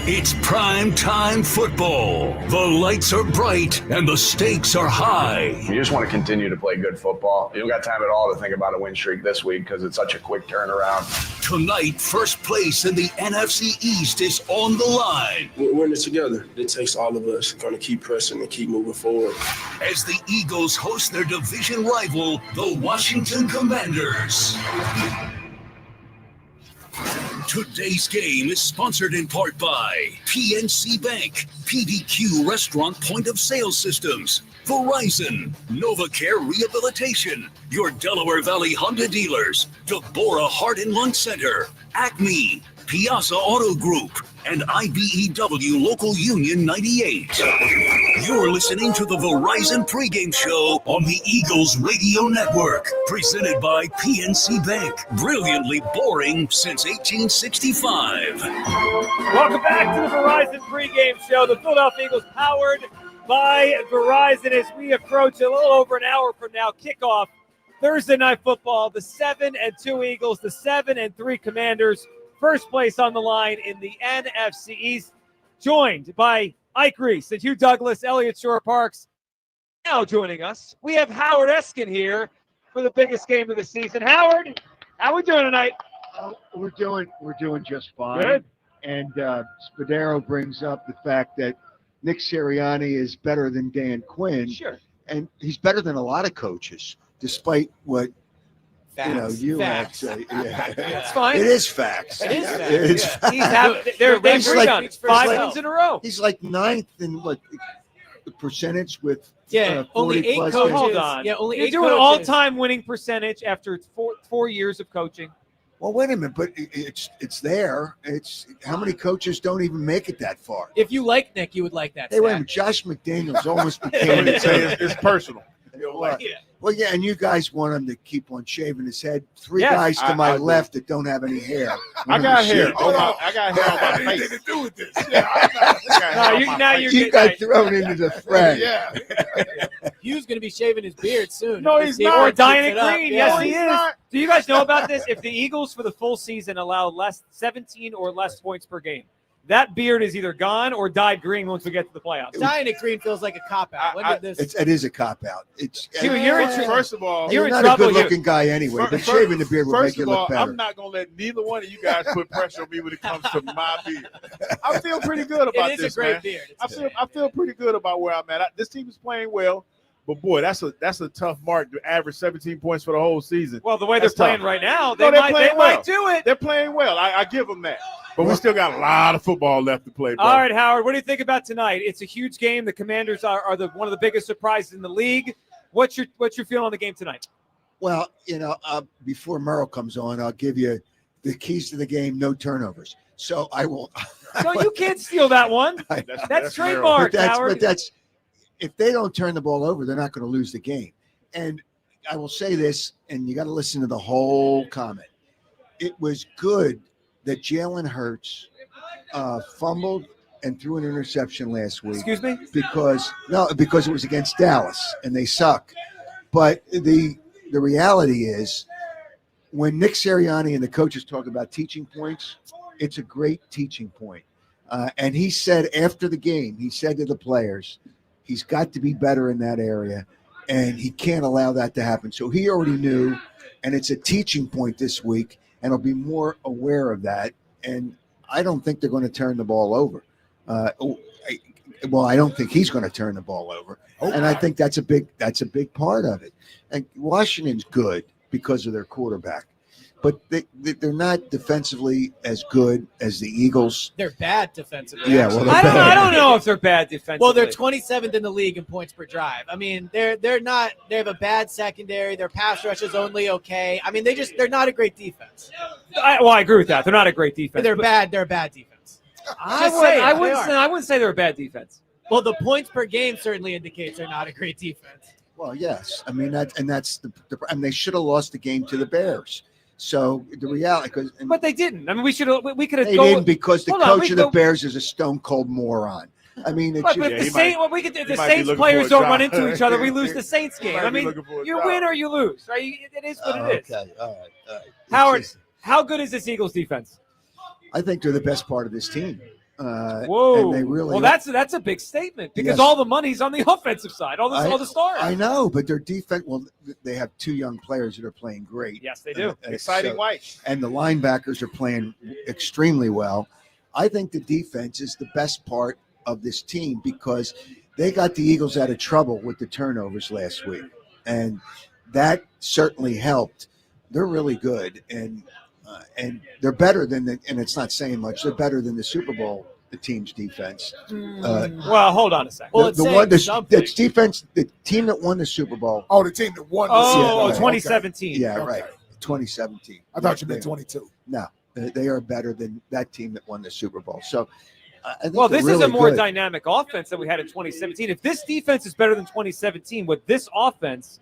It's prime time football. The lights are bright and the stakes are high. You just want to continue to play good football. You don't got time at all to think about a win streak this week because it's such a quick turnaround. Tonight, first place in the NFC East is on the line. We're in it together. It takes all of us. We're going to keep pressing and keep moving forward. As the Eagles host their division rival, the Washington Commanders. Today's game is sponsored in part by PNC Bank, PDQ Restaurant Point of Sale Systems, Verizon, NovaCare Rehabilitation, your Delaware Valley Honda dealers, Deborah Heart and Lung Center, Acme, Piazza Auto Group, and IBEW Local Union 98. You're listening to the Verizon Pregame Show on the Eagles Radio Network, presented by PNC Bank. Brilliantly boring since 1865. Welcome back to the Verizon Pregame Show. The Philadelphia Eagles powered by Verizon as we approach a little over an hour from now. Kickoff Thursday Night Football. The 7-2 Eagles, the 7-3 Commanders. First place on the line in the NFC East, joined by Ike Reese and Hugh Douglas, Elliott Shore-Parks. Now joining us, we have Howard Eskin here for the biggest game of the season. Howard, how we doing tonight? We're doing just fine. Good. And Spadaro brings up the fact that Nick Sirianni is better than Dan Quinn. Sure. And he's better than a lot of coaches, despite what Facts. you Facts. have to say. Yeah. It's fine. It is facts. It is facts. It is Yeah. facts. He's they've redone 5 wins in a row. He's like 9th in what the percentage with only 40 8 plus coaches. games. Hold on. only You're 8 doing coaches. all-time winning percentage after 4 years of coaching. Well, wait a minute, but it's there. It's how many coaches don't even make it that far? If you like Nick, you would like that. Hey, wait a stat. minute. Josh McDaniels almost became It's personal. Well, yeah, and you guys want him to keep on shaving his head. 3 Yes, guys to my I do. left that don't have any hair. I got hair. Hold on. I got hair on my face. Anything to do with this? You got thrown into the fray. Yeah. Hugh's going to be shaving his beard soon. No, If he's this not. game Or keeps dyeing it it up. green. Yeah. Yes, he is. Do you guys know about this? If the Eagles for the full season allow 17 or less points per game, that beard is either gone or dyed green once we get to the playoffs. Dyeing it green feels like a cop-out. When did this? It is a cop out. It's You're in First of all, you're not a good looking guy anyway, but shaving the beard will make First you of look all, better. I'm not going to let neither one of you guys put pressure on me when it comes to my beard. I feel pretty good about It is this, a great man. beard. I feel pretty good about where I'm at. This team is playing well, but boy, that's a tough mark to average 17 points for the whole season. Well, the way they're That's playing tough. right now, No, they they're playing might well. do it. They're playing well. I give them that. But we still got a lot of football left to play, bro. All right, Howard, what do you think about tonight? It's a huge game. The Commanders are one of the biggest surprises in the league. What's your feeling on the game tonight? Well, before Merrill comes on, I'll give you the keys to the game: no turnovers. So I will. So you can't steal that one. That's trademark, Howard. But that's if they don't turn the ball over, they're not going to lose the game. And I will say this, and you got to listen to the whole comment. It was good that Jalen Hurts fumbled and threw an interception last week. Excuse me? Because it was against Dallas and they suck. But the reality is, when Nick Sirianni and the coaches talk about teaching points, it's a great teaching point. And he said after the game, he said to the players, he's got to be better in that area, and he can't allow that to happen. So he already knew, and it's a teaching point this week, and he'll be more aware of that. And I don't think they're going to turn the ball over. I don't think he's going to turn the ball over, and I think that's a big part of it. And Washington's good because of their quarterback, but they're not defensively as good as the Eagles. They're bad defensively. Yeah, well, I don't know if they're bad defensively. Well, they're 27th in the league in points per drive. I mean, they're not. They have a bad secondary. Their pass rush is only okay. I mean, they're not a great defense. I agree with that. They're not a great defense. They're bad. They're a bad defense. I wouldn't say they're a bad defense. Well, the points per game certainly indicates they're not a great defense. Well, yes, I mean that's and they should have lost the game to the Bears. So the reality, but they didn't. I mean, we could have. They didn't because the coach of the Bears is a stone cold moron. I mean, if the Saints players don't run into each other, we lose the Saints game. I mean, you win or you lose, right? It is what it is. Okay, all right. Howard, how good is this Eagles defense? I think they're the best part of this team. Whoa! And they really well, that's a big statement because all the money's on the offensive side, all the stars. I know, but their defense. Well, they have 2 young players that are playing great. Yes, they do. Exciting white. And the linebackers are playing extremely well. I think the defense is the best part of this team because they got the Eagles out of trouble with the turnovers last week, and that certainly helped. They're really good, and they're better than and it's not saying much. They're better than the Super Bowl team's defense. Well, hold on a second. The defense, the team that won the Super Bowl. Oh, the team that won. 2017. Okay. Yeah, right. 2017. I thought you meant 22. No, they are better than that team that won the Super Bowl. So, I think this really is a more good. dynamic offense than we had in 2017. If this defense is better than 2017 with this offense,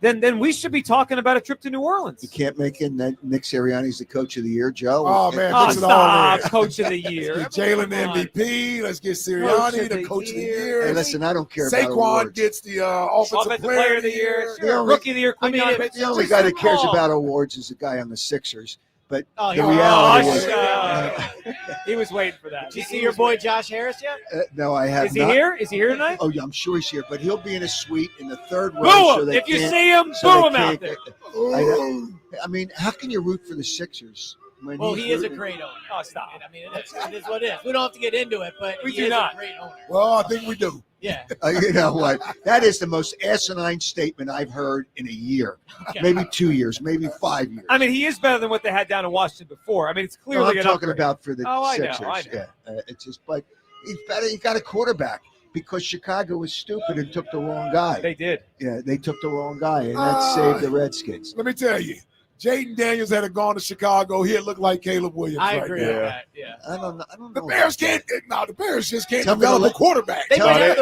then we should be talking about a trip to New Orleans. You can't make it that Nick Sirianni's the coach of the year, Joe. Oh, man. Stop, coach of the year. Jalen MVP. Let's get Sirianni, the coach of the year. Hey, listen, I don't care about Saquon awards. gets the offensive player of the year. Rookie of the year. The only guy that cares about awards is the guy on the Sixers. But the he reality was, is, he was waiting for that. Did you see your boy Josh Harris yet? no, I have Is he not. here? Is he here tonight? Oh, yeah, I'm sure he's here, but he'll be in a suite in the third row. Boo him! So If you see him, boo him out there. I mean, how can you root for the Sixers Well, he is a great owner. Oh, stop. I mean, it is what it is. We don't have to get into it, but We he do is not. a great owner. Well, I think we do. Yeah. You know what? That is the most asinine statement I've heard in a year, maybe 2 years, maybe 5 years. I mean, he is better than what they had down in Washington before. I mean, it's No, clearly I'm an talking upgrade. about for the Sixers. I know. Yeah, it's just, but he got a quarterback because Chicago was stupid and took the wrong guy. They did. Yeah, they took the wrong guy, and that saved the Redskins. Let me tell you, Jaden Daniels had gone to Chicago. He'd look like Caleb Williams. I right agree now. with that. Yeah. I don't know. The Bears can't. No, the Bears just can't Tell me develop the- a quarterback. They might have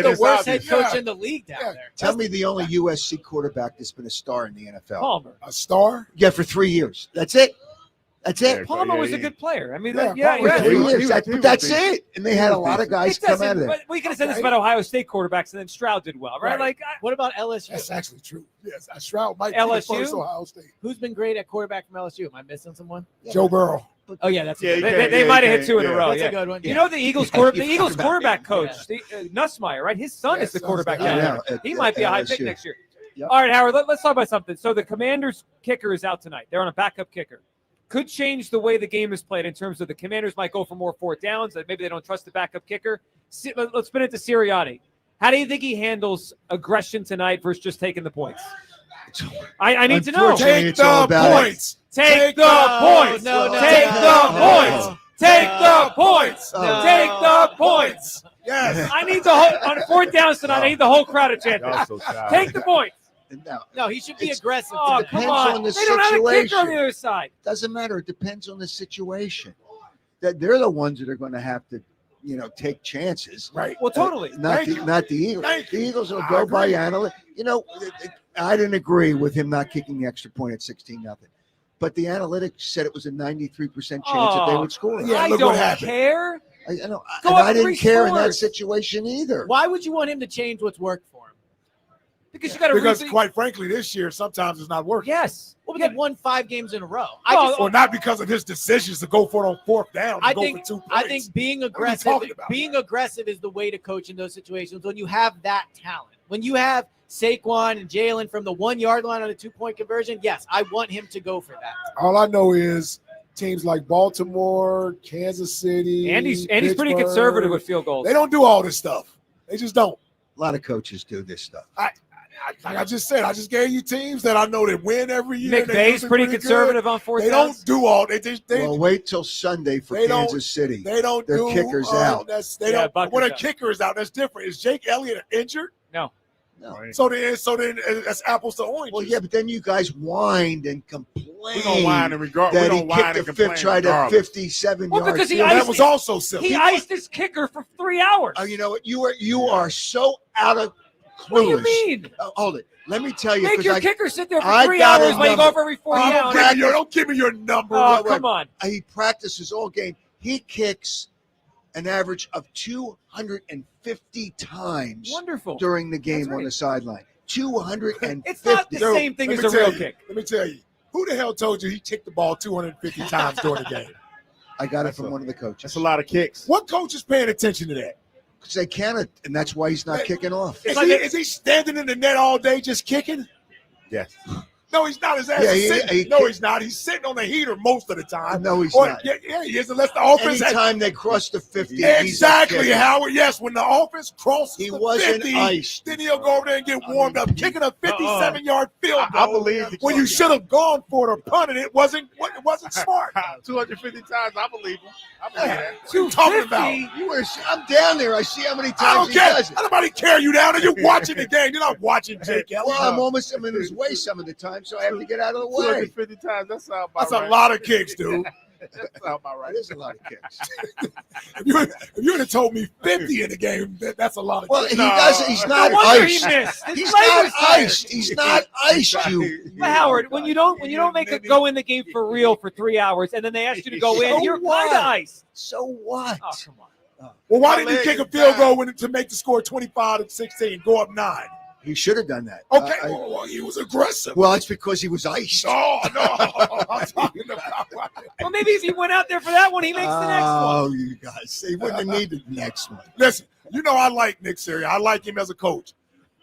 the it's worst head obvious. coach in the league down there. Tell me the only USC quarterback that's been a star in the NFL. Palmer. A star? Yeah, for 3 years. That's it. That's it. Yeah, Palmer was a yeah. good player. I mean, Yeah, yeah. Palmer was For 3 He years. But that's it. And they had a lot of guys It come out doesn't, of there. but we could have said this about Ohio State quarterbacks, and then Stroud did well, right? Right. Like, What about LSU? That's actually true. Yes, Stroud might be the LSU? first Ohio State. Who's been great at quarterback from LSU? Am I missing someone? Joe Burrow. Oh yeah, that's a Yeah, good you one. can't- they might have hit two in a yeah. row. That's yeah. a good one. You Yeah. know the Eagles quarterback coach, Nussmeier, right? His son is the quarterback. I coach. know. He might be a high pick LSU. next year. Yep. All right, Howard, let's talk about something. So the Commanders' kicker is out tonight. They're on a backup kicker. Could change the way the game is played in terms of the Commanders might go for more fourth downs. Maybe they don't trust the backup kicker. Let's spin it to Sirianni. How do you think he handles aggression tonight versus just taking the points? I need to know. Unfortunately, Take it's all the about points. Take the points. No, Take the points. Take the points. Oh. Take the points. Yes. I need the whole on fourth downs tonight. I need the whole crowd to chant Y'all that. so tired. Take the points. No, No, he should be aggressive. Oh, tonight. come Depends on. on the They don't have a kicker on the situation. other side. doesn't matter. It depends on the situation. That they're the ones that are going to have to, take chances. Right. Well, totally. Not the Eagles. Thank The Eagles will I go by agree. analytics. I didn't agree with him not kicking the extra point at 16-0. But the analytics said it was a 93% chance that they would score. Yeah, I look what don't happened. care. I know. Go And up I didn't 3 care in that scores. situation either. Why would you want him to change what's worked for him? Because you got to Because quite frankly, this year sometimes it's not working. Yes. Well, they've won 5 games in a row. Or not because of his decisions to go for it on fourth down. I go think for 2 points. I think being What are you aggressive talking about? being aggressive is the way to coach in those situations when you have that talent. When you have Saquon and Jalen from the 1 yard line on a 2-point conversion, yes, I want him to go for that. All I know is teams like Baltimore, Kansas City. Andy's pretty Pittsburgh, conservative with field goals. They don't do all this stuff. They just don't. A lot of coaches do this stuff. Like I just said, I just gave you teams that I know that win every year. They McVay's do pretty good. conservative on fourth They downs. don't do all. They Well, wait till Sunday for They don't- Kansas City. They don't Their do. kicker's out. They Yeah, don't. Bucker's When a out. kicker is out, that's different. Is Jake Elliott injured? No. No. So then that's apples to oranges. Well, yeah, but then you guys whined and complained We don't whine and regard. that We he don't whine kicked and a complain. fifth, tried a regardless. 57 Well, yard because he field. that iced was also silly. He iced his kicker for 3 hours. Oh, you know what? You are so out of What do you clueless. mean? Hold it. Let me tell you. Make 'cause your I- kicker sit there for I 3 got hours his while you go number. for every 4 downs. Don't give me your number. Oh, Wait, come on. He practices all game. He kicks an average of 250 times Wonderful. during the game That's on right. the sideline. 250. It's not the same thing Let as me a tell real you, kick. Let me tell you. Who the hell told you he kicked the ball 250 times during the game? I got it from one of the coaches. That's a lot of kicks. What coach is paying attention to that? Because they can't, and that's why he's not kicking off. Is he standing in the net all day just kicking? Yes. No, he's not. His ass Yeah, is he- sitting. he- No, he's not. He's sitting on the heater most of the time. No, he's Or- not. Yeah, he is. Unless the offense has Anytime they cross the 50, exactly, he's up Howard. Yes, when the offense crosses He the wasn't 50, iced. then he'll go over there and get warmed up, kicking a 57-yard field goal. I believe the when you should have gone for it or punted it. Wasn't smart. 250 times. I believe him. I believe that. What are you talking about? I'm down there. I see how many I times don't he care. does it. Nobody care you down there. You're watching the game. You're not watching Jake Elliott. Well, I'm in his way some of the time, so I have to get out of the way. 250 times. That sounds about That's right. a lot of kicks, dude. That sounds about right. It is a lot of kicks. If you would have told me 50 in the game, that's a lot of Well, kicks. he doesn't. He's not No wonder iced. he missed. His He's leg not was tired. iced. He's not iced. You. But Howard, when you don't make it go in the game for real for 3 hours, and then they ask you to go in, So you're what? kind of iced. So what? Oh, come on. Well, why didn't you kick a field goal to make the score 25-16, go up 9? He should have done that. Okay, well, he was aggressive. Well, it's because he was iced. No, I'm talking about. Well, maybe if he went out there for that one, he makes the next one. Oh, you guys. He wouldn't have needed the next one. Listen, I like Nick Sirianni. I like him as a coach.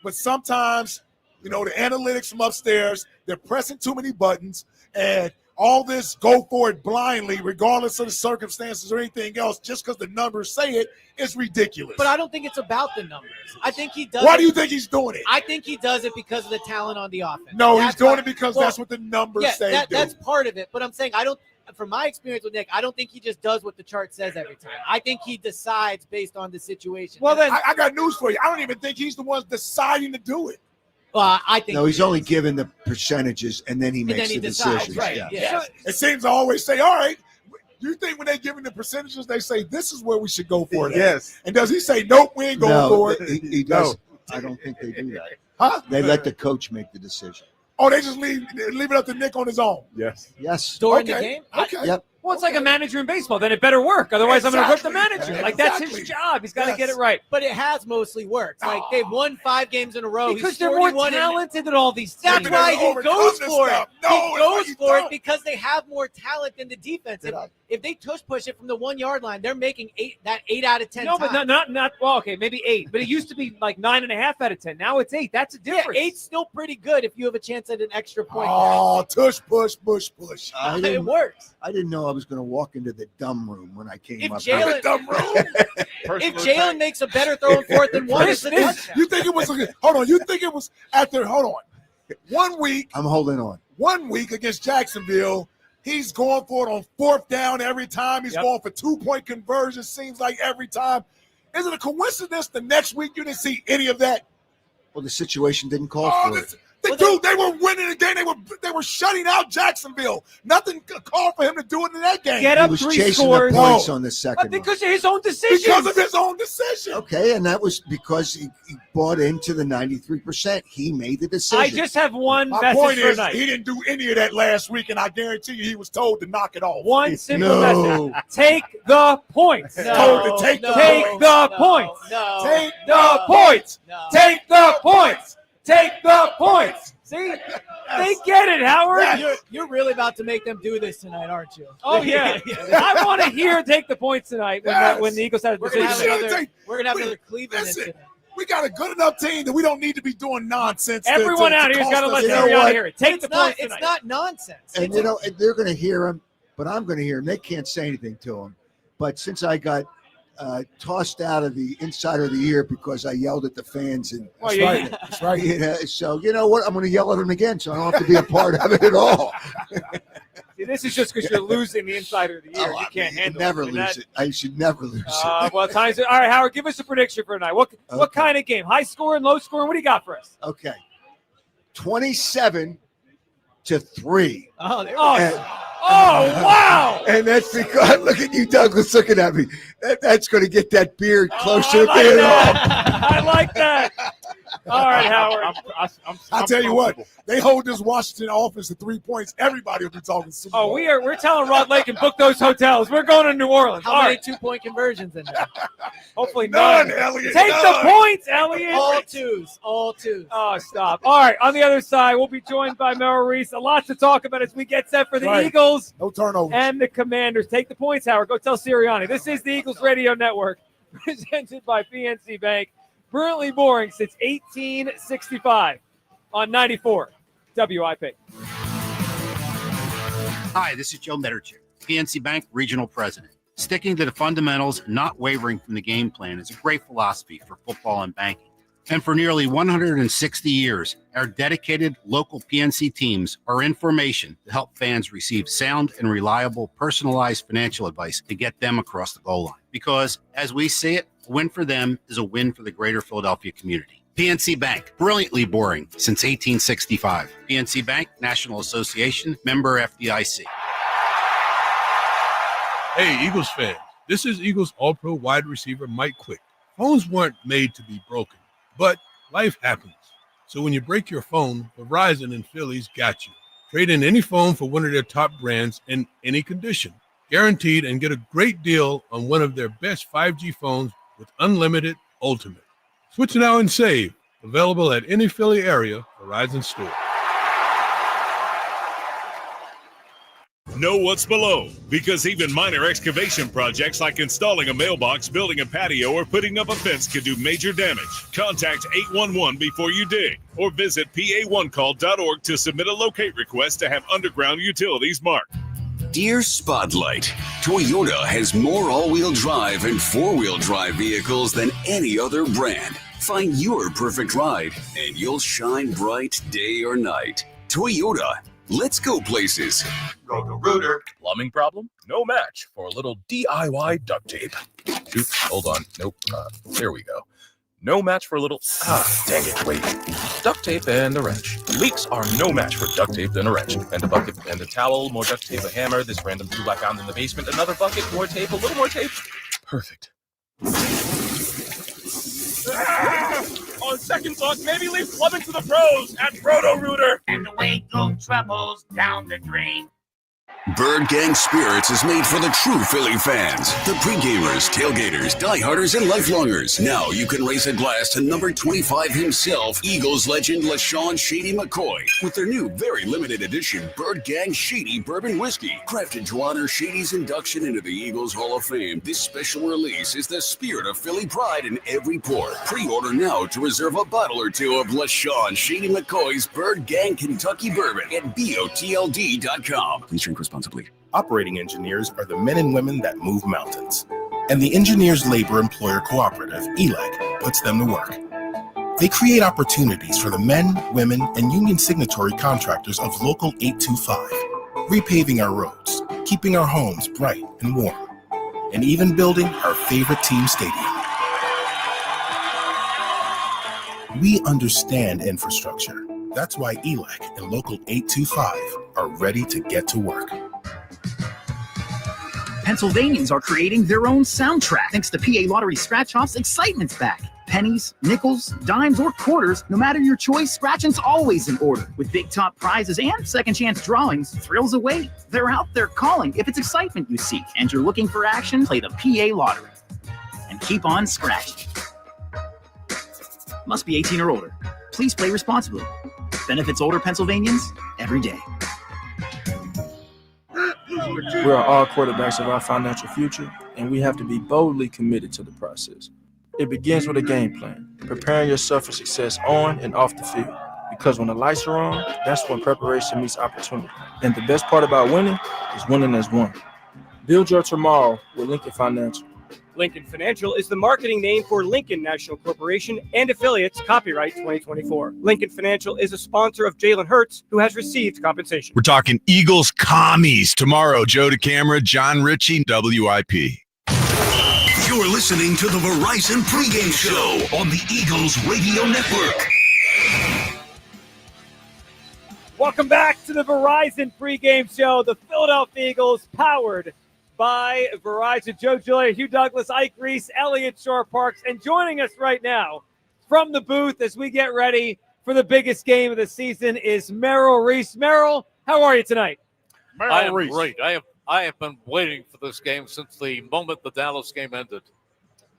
But sometimes, the analytics from upstairs, they're pressing too many buttons. And all this go for it blindly, regardless of the circumstances or anything else, just because the numbers say it, is ridiculous. But I don't think it's about the numbers. I think he does. Why do you think he's doing it? I think he does it because of the talent on the offense. No, he's doing it because that's what the numbers say. That's part of it. But I'm saying from my experience with Nick, I don't think he just does what the chart says every time. I think he decides based on the situation. Well, then I got news for you. I don't even think he's the one deciding to do it. I think no, he's only given the percentages and then he makes the decisions. Right. Yeah. So it seems to always say, all right, you think when they give him the percentages, they say this is where we should go for it. Yes. And does he say, nope, we ain't going for it? He does. No. I don't think they do that. Huh? They let the coach make the decision. Oh, they just leave it up to Nick on his own. Yes. Yes. During the game? Okay. Yep. Well, it's like a manager in baseball. Then it better work. Otherwise, I'm going to rip the Exactly. manager. Like, that's his job. He's got to get it right. But it has mostly worked. Like, they've won 5 games in a row. Because He's they're more 41 talented than all these teams. That's why he goes for it. No, He goes you for it don't. because they have more talent than the defense. If they push it from the 1 yard line, they're making 8 out of 10 No, times. but not well, okay, maybe 8. But it used to be like 9.5 out of 10. Now it's 8. That's a difference. Yeah, 8's still pretty good if you have a chance at an extra point. Oh, tush, push. It works. I didn't know I was going to walk into the dumb room when I came If up. Jalen makes a better throw in 4th and 1, it's a touchdown. You think it was hold on, you think it was after 1 week. I'm holding on. 1 week against Jacksonville, he's going for it on 4th down every time. He's going for 2-point conversions, seems like every time. Is it a coincidence the next week you didn't see any of that? Well, the situation didn't call for it. Dude, they were winning the game. They were shutting out Jacksonville. Nothing called for him to do it in that game. Get He up was 3 chasing scores. the points on the second one. Because of his own decision. Because of his own decision. Okay, and that was because he bought into the 93%. He made the decision. I just have one My message point for is, tonight. he didn't do any of that last week, and I guarantee you he was told to knock it off. One simple message. Take the points. Told to take the points. Take the points. Take the points. Take the points. See? They get it, Howard. You're really about to make them do this tonight, aren't you? Oh, yeah. I want to hear take the points tonight when the Eagles have a We're going to decision. have another Cleveland incident. We got a good enough team that we don't need to be doing nonsense. Everyone out here's got to let Sirianni hear it. Take the points tonight. It's not nonsense. And, they're going to hear him, but I'm going to hear him. They can't say anything to him. But since I got tossed out of the Insider of the Year because I yelled at the fans. And That's right. You know, so, you know what? I'm going to yell at them again, so I don't have to be a part of it at all. See, this is just because you're losing the Insider of the Year. You can't handle never it. lose it. I should never lose it. Well, time's all right, Howard, give us a prediction for tonight. What kind of game? High scoring, low scoring? What do you got for us? Okay. 27-3. Oh, there we go. Oh, wow. And that's because, look at you, Douglas, looking at me. That's going to get that beard closer to being off. I like that. All right, Howard. I'll tell you what, they hold this Washington offense to 3 points. Everybody will be talking Super Bowl. We're telling Rod Lake and book those hotels. We're going to New Orleans. How All many right. 2-point conversions in there? Hopefully None, Elliot. Take none. the points, Elliot. All twos. Oh, stop. All right, on the other side, we'll be joined by Merrill Reese. A lot to talk about as we get set for the Right. Eagles No turnovers. and the Commanders. Take the points, Howard. Go tell Sirianni. This is the Eagles Radio Network, presented by PNC Bank. Brilliantly boring since 1865 on 94 WIP. Hi, this is Joe Mederchik, PNC Bank Regional President. Sticking to the fundamentals and not wavering from the game plan is a great philosophy for football and banking. And for nearly 160 years, our dedicated local PNC teams are in formation to help fans receive sound and reliable personalized financial advice to get them across the goal line. Because, as we see it, a win for them is a win for the greater Philadelphia community. PNC Bank, brilliantly boring since 1865. PNC Bank, National Association, member FDIC. Hey, Eagles fans, this is Eagles All-Pro wide receiver Mike Quick. Phones weren't made to be broken, but life happens. So when you break your phone, Verizon and Philly's got you. Trade in any phone for one of their top brands in any condition. Guaranteed, and get a great deal on one of their best 5G phones with unlimited ultimate. Switch now and save. Available at any Philly area Verizon store. know what's below, because even minor excavation projects like installing a mailbox, building a patio, or putting up a fence can do major damage. Contact 811 before you dig, or visit pa1call.org to submit a locate request to have underground utilities marked. Dear Spotlight, Toyota has more all-wheel drive and four-wheel drive vehicles than any other brand. Find your perfect ride, and you'll shine bright day or night. Toyota, let's go places. Roto-Rooter. Plumbing problem? No match for a little DIY duct tape. Oops, hold on. Nope. There we go. No match for a little... dang it, wait. Duct tape and a wrench. Leaks are no match for duct tape and a wrench. And a bucket and a towel, more duct tape, a hammer, this random tool I found in the basement, another bucket, more tape, a little more tape. Perfect. On second thought, maybe leave plumbing to the pros at Roto-Rooter. And away go troubles down the drain. Bird Gang Spirits is made for the true Philly fans, the pre-gamers, tailgaters, dieharders, and lifelongers. Now you can raise a glass to number 25 himself, Eagles legend LaShawn Shady McCoy, with their new very limited edition Bird Gang Shady Bourbon Whiskey. Crafted to honor Shady's induction into the Eagles Hall of Fame, this special release is the spirit of Philly pride in every pour. Pre-order now to reserve a bottle or two of LaShawn Shady McCoy's Bird Gang Kentucky Bourbon at BOTLD.com. Please drink responsibly. Operating engineers are the men and women that move mountains. And the Engineers Labor Employer Cooperative, ELEC, puts them to work. They create opportunities for the men, women, and union signatory contractors of Local 825, repaving our roads, keeping our homes bright and warm, and even building our favorite team stadium. We understand infrastructure. That's why ELEC and Local 825 are ready to get to work. Pennsylvanians are creating their own soundtrack. Thanks to PA Lottery Scratch-Offs, excitement's back. Pennies, nickels, dimes, or quarters, no matter your choice, scratching's always in order. With big top prizes and second chance drawings, thrills await. They're out there calling. If it's excitement you seek and you're looking for action, play the PA Lottery. And keep on scratching. Must be 18 or older. Please play responsibly. Benefits older Pennsylvanians every day. We are all quarterbacks of our financial future, and we have to be boldly committed to the process. It begins with a game plan, preparing yourself for success on and off the field. Because when the lights are on, that's when preparation meets opportunity. And the best part about winning is winning as one. Build your tomorrow with Lincoln Financial. Lincoln Financial is the marketing name for Lincoln National Corporation and affiliates, copyright 2024. Lincoln Financial is a sponsor of Jalen Hurts, who has received compensation. We're talking Eagles commies tomorrow. Joe DeCamara, John Ritchie, WIP. You're listening to the Verizon Pregame Show on the Eagles Radio Network. Welcome back to the Verizon Pregame Show. The Philadelphia Eagles, powered by Verizon. Joe Giulia, Hugh Douglas, Ike Reese, Elliott Shore-Parks, and joining us right now from the booth as we get ready for the biggest game of the season is Merrill Reese. Merrill, how are you tonight? I am great. I have been waiting for this game since the moment the Dallas game ended.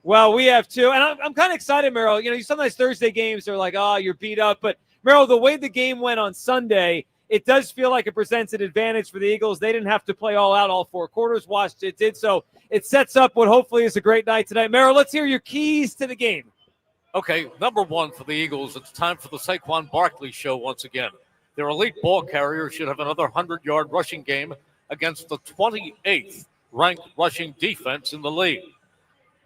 Well, we have too, and I'm kind of excited, Merrill. You know, sometimes Thursday games are like, oh, you're beat up, but Merrill, the way the game went on Sunday, it does feel like it presents an advantage for the Eagles. They didn't have to play all out all four quarters. Washington did, so it sets up what hopefully is a great night tonight. Merrill, let's hear your keys to the game. Okay, number one for the Eagles, it's time for the Saquon Barkley show once again. Their elite ball carrier should have another 100-yard rushing game against the 28th ranked rushing defense in the league.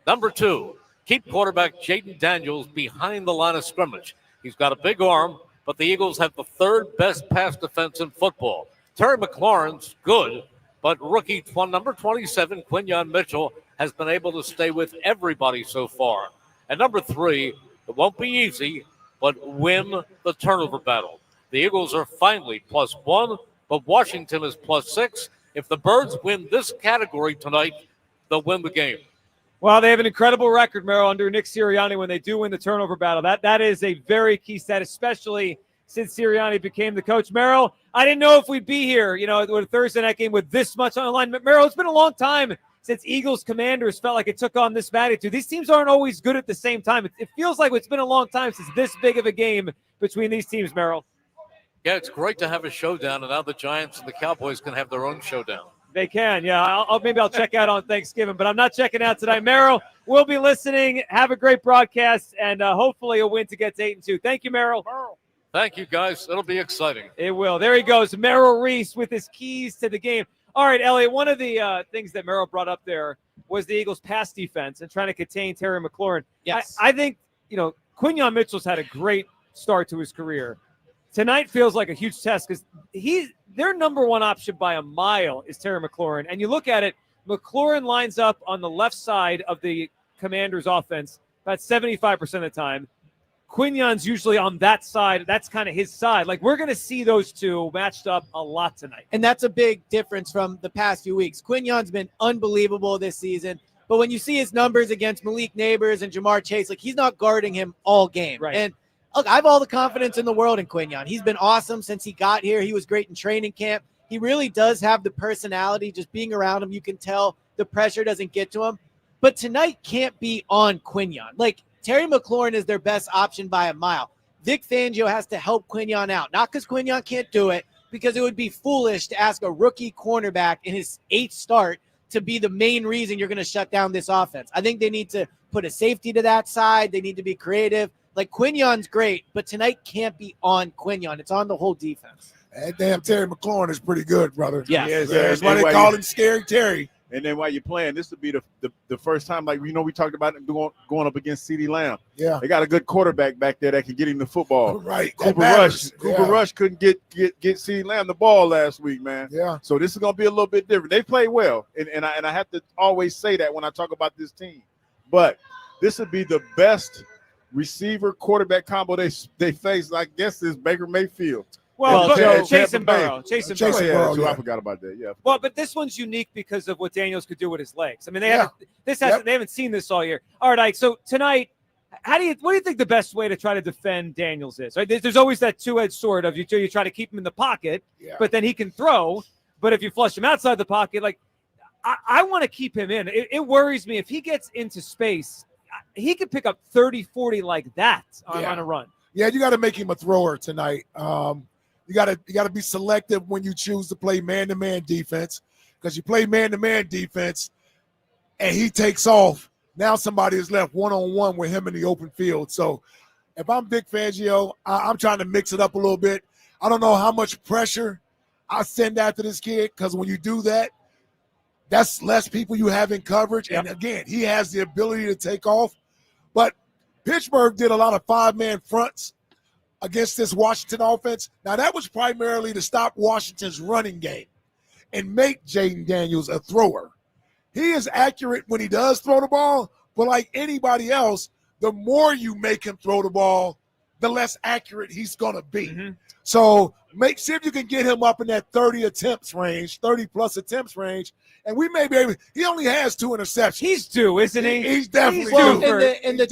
Number two, keep quarterback Jaden Daniels behind the line of scrimmage. He's got a big arm, but the Eagles have the third best pass defense in football. Terry McLaurin's good, but rookie number 27, Quinyon Mitchell, has been able to stay with everybody so far. And number three, it won't be easy, but win the turnover battle. The Eagles are finally +1, but Washington is +6. If the Birds win this category tonight, they'll win the game. Well, they have an incredible record, Merrill, under Nick Sirianni when they do win the turnover battle. That is a very key stat, especially since Sirianni became the coach. Merrill, I didn't know if we'd be here, with a Thursday night game with this much on the line. But Merrill, it's been a long time since Eagles Commanders felt like it took on this magnitude. These teams aren't always good at the same time. It feels like it's been a long time since this big of a game between these teams, Merrill. Yeah, it's great to have a showdown, and now the Giants and the Cowboys can have their own showdown. They can, yeah. Maybe I'll check out on Thanksgiving, but I'm not checking out tonight. Merrill, we'll be listening. Have a great broadcast, and hopefully a win to get to 8-2. Thank you, Merrill. Thank you, guys. It'll be exciting. It will. There he goes, Merrill Reese with his keys to the game. All right, Elliot, one of the things that Merrill brought up there was the Eagles' pass defense and trying to contain Terry McLaurin. Yes. I think, Quinyon Mitchell's had a great start to his career. Tonight feels like a huge test because their number one option by a mile is Terry McLaurin. And you look at it, McLaurin lines up on the left side of the Commanders' offense about 75% of the time. Quinyon's usually on that side. That's kind of his side. Like, we're going to see those two matched up a lot tonight. And that's a big difference from the past few weeks. Quinyon's been unbelievable this season. But when you see his numbers against Malik Neighbors and Jamar Chase, like, he's not guarding him all game. Right. And look, I have all the confidence in the world in Quinyon. He's been awesome since he got here. He was great in training camp. He really does have the personality. Just being around him, you can tell the pressure doesn't get to him. But tonight can't be on Quinyon. Like, Terry McLaurin is their best option by a mile. Vic Fangio has to help Quinyon out. Not because Quinyon can't do it, because it would be foolish to ask a rookie cornerback in his 8th start to be the main reason you're going to shut down this offense. I think they need to put a safety to that side. They need to be creative. Like, Quinyon's great, but tonight can't be on Quinyon. It's on the whole defense. That damn Terry McLaurin is pretty good, brother. Yes. That's why they call him Scary Terry. And then while you're playing, this would be the first time, like, we talked about it going up against CeeDee Lamb. Yeah. They got a good quarterback back there that can get him the football. Right. Cooper Rush couldn't get CeeDee Lamb the ball last week, man. Yeah. So this is going to be a little bit different. They play well, and I have to always say that when I talk about this team. But this would be the best receiver quarterback combo they face. I guess is Baker Mayfield. Well, Chase and Burrow. I forgot about that. Yeah. Well, but this one's unique because of what Daniels could do with his legs. I mean, they haven't seen this all year. All right, Ike. So tonight, what do you think the best way to try to defend Daniels is? Right? There's always that two-edged sword of you try to keep him in the pocket, but then he can throw. But if you flush him outside the pocket, like I want to keep him in. It worries me if he gets into space. He could pick up 30, 40 like that on a run. Yeah, you got to make him a thrower tonight. You got to be selective when you choose to play man-to-man defense, because you play man-to-man defense and he takes off. Now somebody is left one-on-one with him in the open field. So if I'm Vic Fangio, I'm trying to mix it up a little bit. I don't know how much pressure I send after this kid, because when you do that, that's less people you have in coverage. And again, he has the ability to take off. But Pittsburgh did a lot of 5-man fronts against this Washington offense. Now, that was primarily to stop Washington's running game and make Jaden Daniels a thrower. He is accurate when he does throw the ball, but like anybody else, the more you make him throw the ball, the less accurate he's going to be. Mm-hmm. So see if you can get him up in that 30-plus attempts range, and we may be able – he only has 2 interceptions. He's due, isn't he? He's definitely due. And the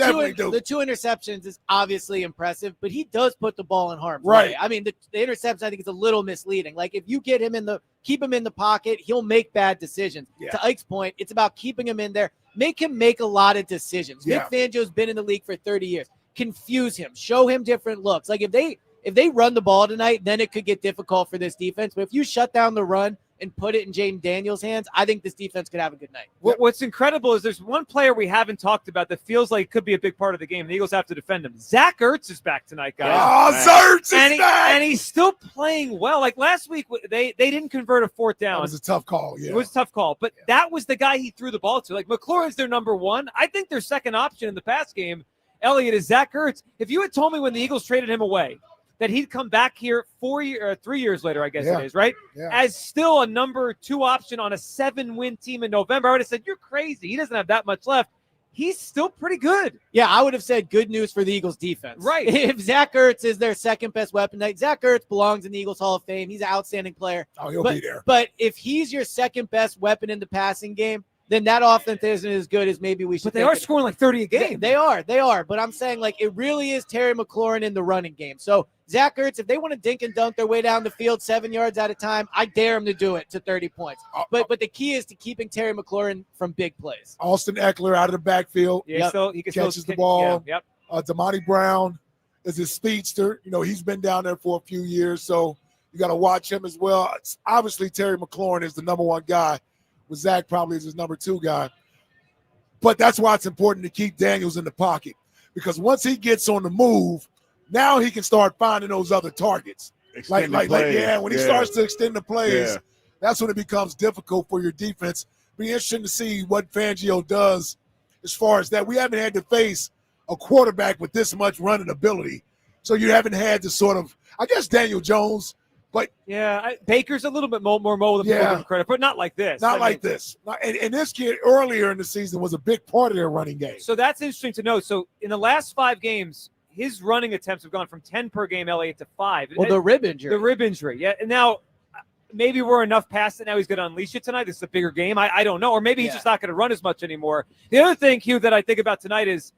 2 interceptions is obviously impressive, but he does put the ball in harm's way. Right. I mean, the interception I think is a little misleading. Like, if you get him keep him in the pocket, he'll make bad decisions. Yeah. To Ike's point, it's about keeping him in there. Make him make a lot of decisions. Yeah. Vic Fangio's been in the league for 30 years. Confuse him. Show him different looks. Like, if they run the ball tonight, then it could get difficult for this defense. But if you shut down the run and put it in Jaden Daniels' hands, I think this defense could have a good night. What's incredible is there's one player we haven't talked about that feels like could be a big part of the game. The Eagles have to defend him. Zach Ertz is back tonight, guys. Oh, Ertz is back! And he's still playing well. Like last week, they didn't convert a 4th down. That was a tough call, yeah. It was a tough call, but that was the guy he threw the ball to. Like, McLaurin's their number 1. I think their second option in the pass game, Elliott, is Zach Ertz. If you had told me when the Eagles traded him away that he'd come back here 3 years later, I guess it is, right? Yeah. As still a number 2 option on a 7-win team in November, I would have said, you're crazy. He doesn't have that much left. He's still pretty good. Yeah, I would have said good news for the Eagles defense. Right. If Zach Ertz is their second best weapon tonight, Zach Ertz belongs in the Eagles Hall of Fame. He's an outstanding player. Oh, he'll be there. But if he's your second best weapon in the passing game, then that offense isn't as good as maybe we should. But they are scoring like 30 a game. They are. But I'm saying, like, it really is Terry McLaurin in the running game. So Zach Ertz, if they want to dink and dunk their way down the field 7 yards at a time, I dare them to do it to 30 points. But the key is to keeping Terry McLaurin from big plays. Austin Eckler out of the backfield. Yeah, he catches the ball. Yep. Damani Brown. is his speedster. You know, he's been down there for a few years, so you got to watch him as well. Obviously, Terry McLaurin is the number one guy, with Zach probably is his number two guy. But that's why it's important to keep Daniels in the pocket, because once he gets on the move, now he can start finding those other targets. When he starts to extend the plays, that's when it becomes difficult for your defense. Be interesting to see what Fangio does as far as that. We haven't had to face a quarterback with this much running ability, so you haven't had to sort of, I guess, Daniel Jones. But Baker's a little bit more mobile than people give him credit, but not like this. This. And this kid earlier in the season was a big part of their running game. So that's interesting to know. So in the last 5 games, his running attempts have gone from 10 per game, LA, to 5. Well, the rib injury. Yeah. And now maybe we're enough past it. Now he's going to unleash it tonight. This is a bigger game. I don't know. Or maybe he's just not going to run as much anymore. The other thing, Hugh, that I think about tonight is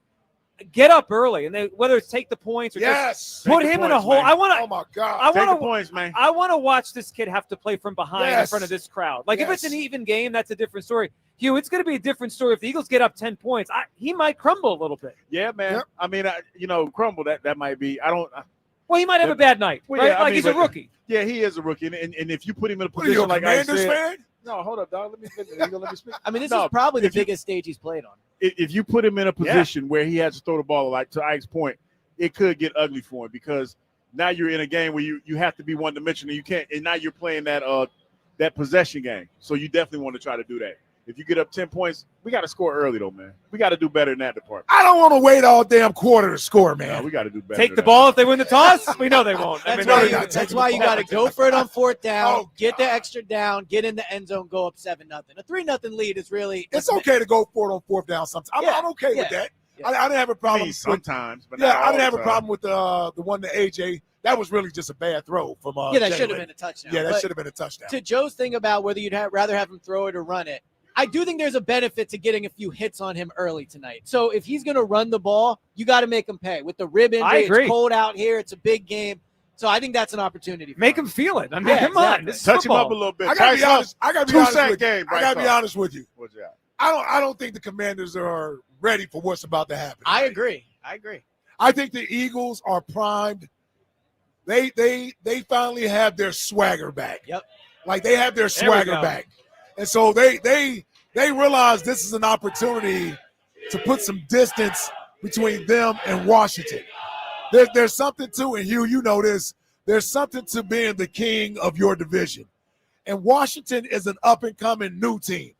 get up early, and whether it's take the points or just put him in a hole. Man. Oh my God! Take the points, man. I want to watch this kid have to play from behind in front of this crowd. Like if it's an even game, that's a different story. Hugh, it's going to be a different story if the Eagles get up 10 points. He might crumble a little bit. Yeah, man. Yep. I mean, crumble. That might be. Well, he might have a bad night, right? Yeah, he's a rookie. Yeah, he is a rookie, and if you put him in a What are you, position like I said, fan? no, hold up, dog. Let me speak. I mean, this is probably the biggest stage he's played on. If you put him in a position where he has to throw the ball, like to Ike's point, it could get ugly for him, because now you're in a game where you have to be one-dimensional. You can't, and now you're playing that possession game. So you definitely want to try to do that. If you get up 10 points, we got to score early, though, man. We got to do better in that department. I don't want to wait all damn quarter to score, man. No, we got to do better. Take the ball if they win the toss? We know they won't. That's why you got to go for it on 4th down, get the extra down, get in the end zone, go up 7-0. A 3-0 lead is really – It's okay to go for it on 4th down sometimes. I'm okay with that. Yeah. I didn't have a problem. Sometimes. But I didn't have a problem with the one to AJ. That was really just a bad throw from that should have been a touchdown. Yeah, that should have been a touchdown. To Joe's thing about whether you'd rather have him throw it or run it, I do think there's a benefit to getting a few hits on him early tonight. So if he's going to run the ball, you got to make him pay. With the rib injury, it's cold out here. It's a big game. So I think that's an opportunity. Make him feel it. I mean, come on. Touch him up a little bit. I got to be honest. I got to be honest with you. What's that? I don't think the Commanders are ready for what's about to happen. I agree. I think the Eagles are primed. They finally have their swagger back. Yep. Like they have their swagger back. And so they realize this is an opportunity to put some distance between them and Washington. There's something to it, Hugh, you know this. There's something to being the king of your division. And Washington is an up-and-coming new team.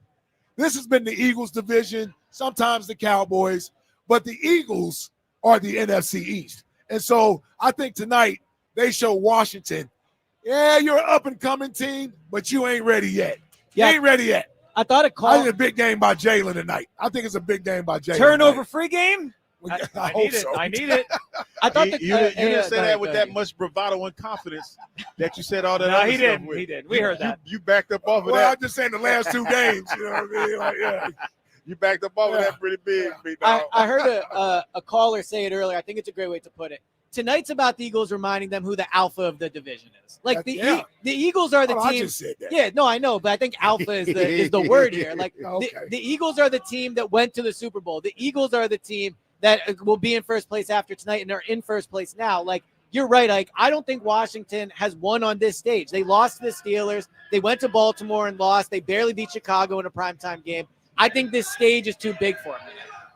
This has been the Eagles division, sometimes the Cowboys, but the Eagles are the NFC East. And so I think tonight they show Washington, you're an up-and-coming team, but you ain't ready yet. You ain't ready yet. I thought it called. I think a big game by Jalen tonight. I think it's a big game by Jalen. Turnover-free game? I hope so. I need it. I thought you didn't say that with that much bravado and confidence that you said all that. No, other he stuff didn't. with. He did. We heard that. You backed up off of Well, that. I'm just saying the last 2 games. You know what I mean? Like, You backed up off of that pretty big dog. I heard a caller say it earlier. I think it's a great way to put it. Tonight's about the Eagles reminding them who the alpha of the division is. Like the Eagles are the team. I just said that. Yeah, no, I know, but I think alpha is the word here. Like the Eagles are the team that went to the Super Bowl. The Eagles are the team that will be in first place after tonight, and are in first place now. Like you're right, Ike. I don't think Washington has won on this stage. They lost to the Steelers. They went to Baltimore and lost. They barely beat Chicago in a primetime game. I think this stage is too big for them.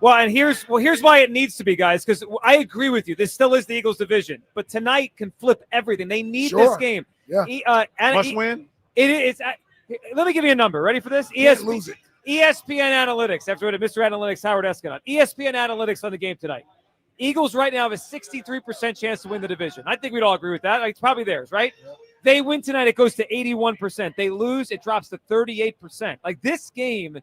Well, and here's why it needs to be, guys, because I agree with you. This still is the Eagles' division, but tonight can flip everything. They need this game. Yeah. Must win. It's. Let me give you a number. Ready for this? Lose it. ESPN Analytics. After what Mr. Analytics, Howard Escott. ESPN Analytics on the game tonight. Eagles right now have a 63% chance to win the division. I think we'd all agree with that. It's probably theirs, right? Yeah. They win tonight, it goes to 81%. They lose, it drops to 38%. Like this game,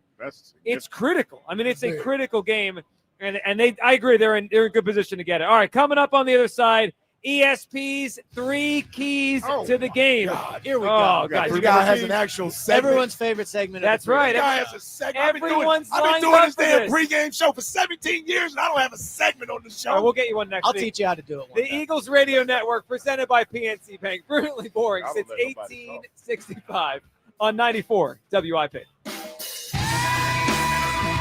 it's critical. I mean, it's a critical game, and I agree they're in good position to get it. All right, coming up on the other side, ESP's 3 keys to the game. God. Here we go. Oh, guys, the guy has an actual segment. Everyone's favorite segment. That's right. The guy has a segment. Everyone's I've been doing this damn pregame show for 17 years, and I don't have a segment on the show. All right, we'll get you one next I'll week. teach you how to do it. The Eagles Radio Network, presented by PNC Bank. Brutally boring since 1865 on 94 WIP.